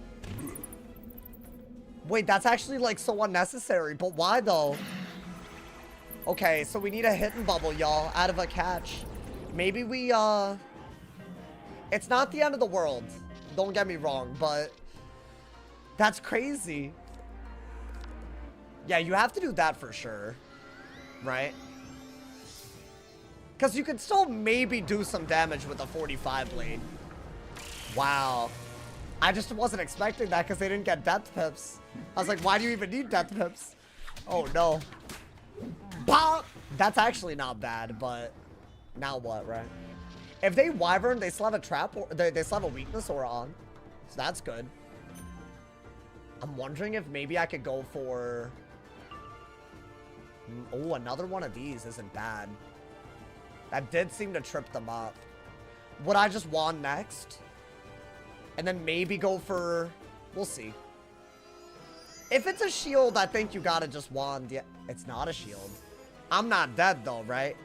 Wait, that's actually like so unnecessary, but why though? Okay, so we need a hit and bubble, y'all, out of a catch. Maybe we, it's not the end of the world. Don't get me wrong, but that's crazy. Yeah, you have to do that for sure, right? Because you could still maybe do some damage with a 45 blade. Wow. I just wasn't expecting that because they didn't get death pips. I was like, why do you even need death pips? Oh, no. Bah! That's actually not bad, but now what, right? If they Wyvern, they still have a trap, or they still have a weakness aura on. So that's good. I'm wondering if maybe I could go for... Oh, another one of these isn't bad. That did seem to trip them up. Would I just wand next? And then maybe go for... We'll see. If it's a shield, I think you gotta just wand. Yeah, it's not a shield. I'm not dead though, right?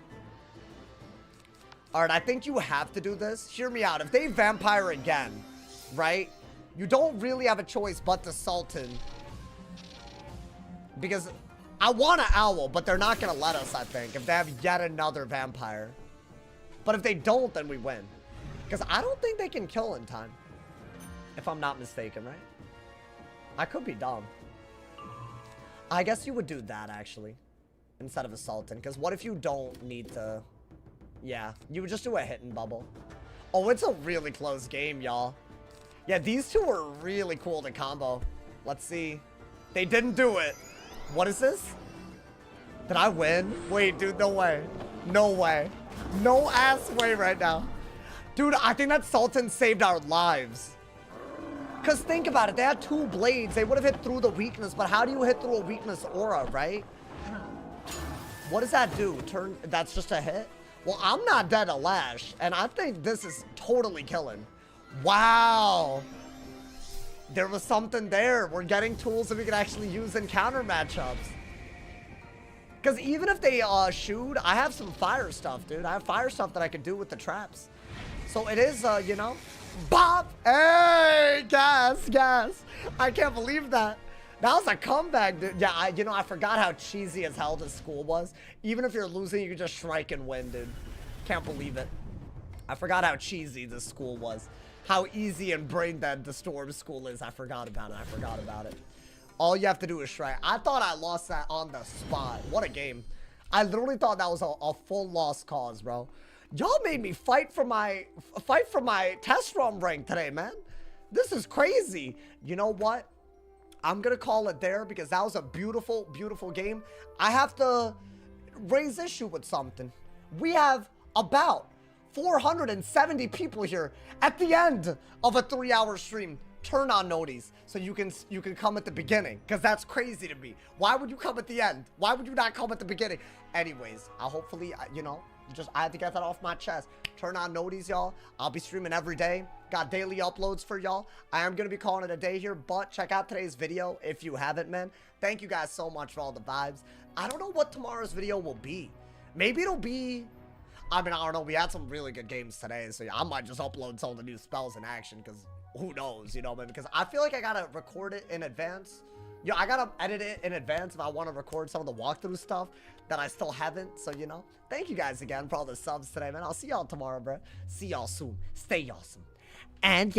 Alright, I think you have to do this. Hear me out. If they vampire again, right? You don't really have a choice but the Sultan. Because I want an owl, but they're not gonna let us, I think, if they have yet another vampire. But if they don't, then we win. Because I don't think they can kill in time. If I'm not mistaken, right? I could be dumb. I guess you would do that, actually. Instead of a Sultan. Because what if you don't need to... Yeah, you would just do a hit and bubble. Oh, it's a really close game, y'all. Yeah, these two are really cool to combo. Let's see. They didn't do it. What is this? Did I win? Wait, dude, no way. No way. No ass way right now. Dude, I think that Sultan saved our lives. Because think about it. They had two blades. They would have hit through the weakness. But how do you hit through a weakness aura, right? What does that do? Turn. That's just a hit? Well, I'm not dead to Lash. And I think this is totally killing. Wow. There was something there. We're getting tools that we can actually use in counter matchups. Because even if they shoot, I have some fire stuff, dude. I have fire stuff that I can do with the traps. So it is, you know, bop. Hey, gas. I can't believe that. That was a comeback, dude. Yeah, you know, I forgot how cheesy as hell this school was. Even if you're losing, you can just strike and win, dude. Can't believe it. I forgot how cheesy this school was. How easy and brain dead the Storm School is. I forgot about it. All you have to do is strike. I thought I lost that on the spot. What a game. I literally thought that was a full lost cause, bro. Y'all made me fight for my test run rank today, man. This is crazy. You know what? I'm gonna call it there because that was a beautiful, beautiful game. I have to raise issue with something. We have about 470 people here at the end of a 3-hour stream. Turn on noties so you can come at the beginning, because that's crazy to me. Why would you come at the end? Why would you not come at the beginning? Anyways, I'll hopefully, you know, I had to get that off my chest. Turn on noties, y'all. I'll be streaming every day. Got daily uploads for y'all. I am going to be calling it a day here, but check out today's video if you haven't, man. Thank you guys so much for all the vibes. I don't know what tomorrow's video will be. Maybe it'll be... I mean, I don't know. We had some really good games today, so yeah, I might just upload some of the new spells in action, because who knows, you know, man? Because I feel like I gotta record it in advance. You know, I gotta edit it in advance if I want to record some of the walkthrough stuff that I still haven't. So, you know, thank you guys again for all the subs today, man. I'll see y'all tomorrow, bro. See y'all soon. Stay awesome. And yeah.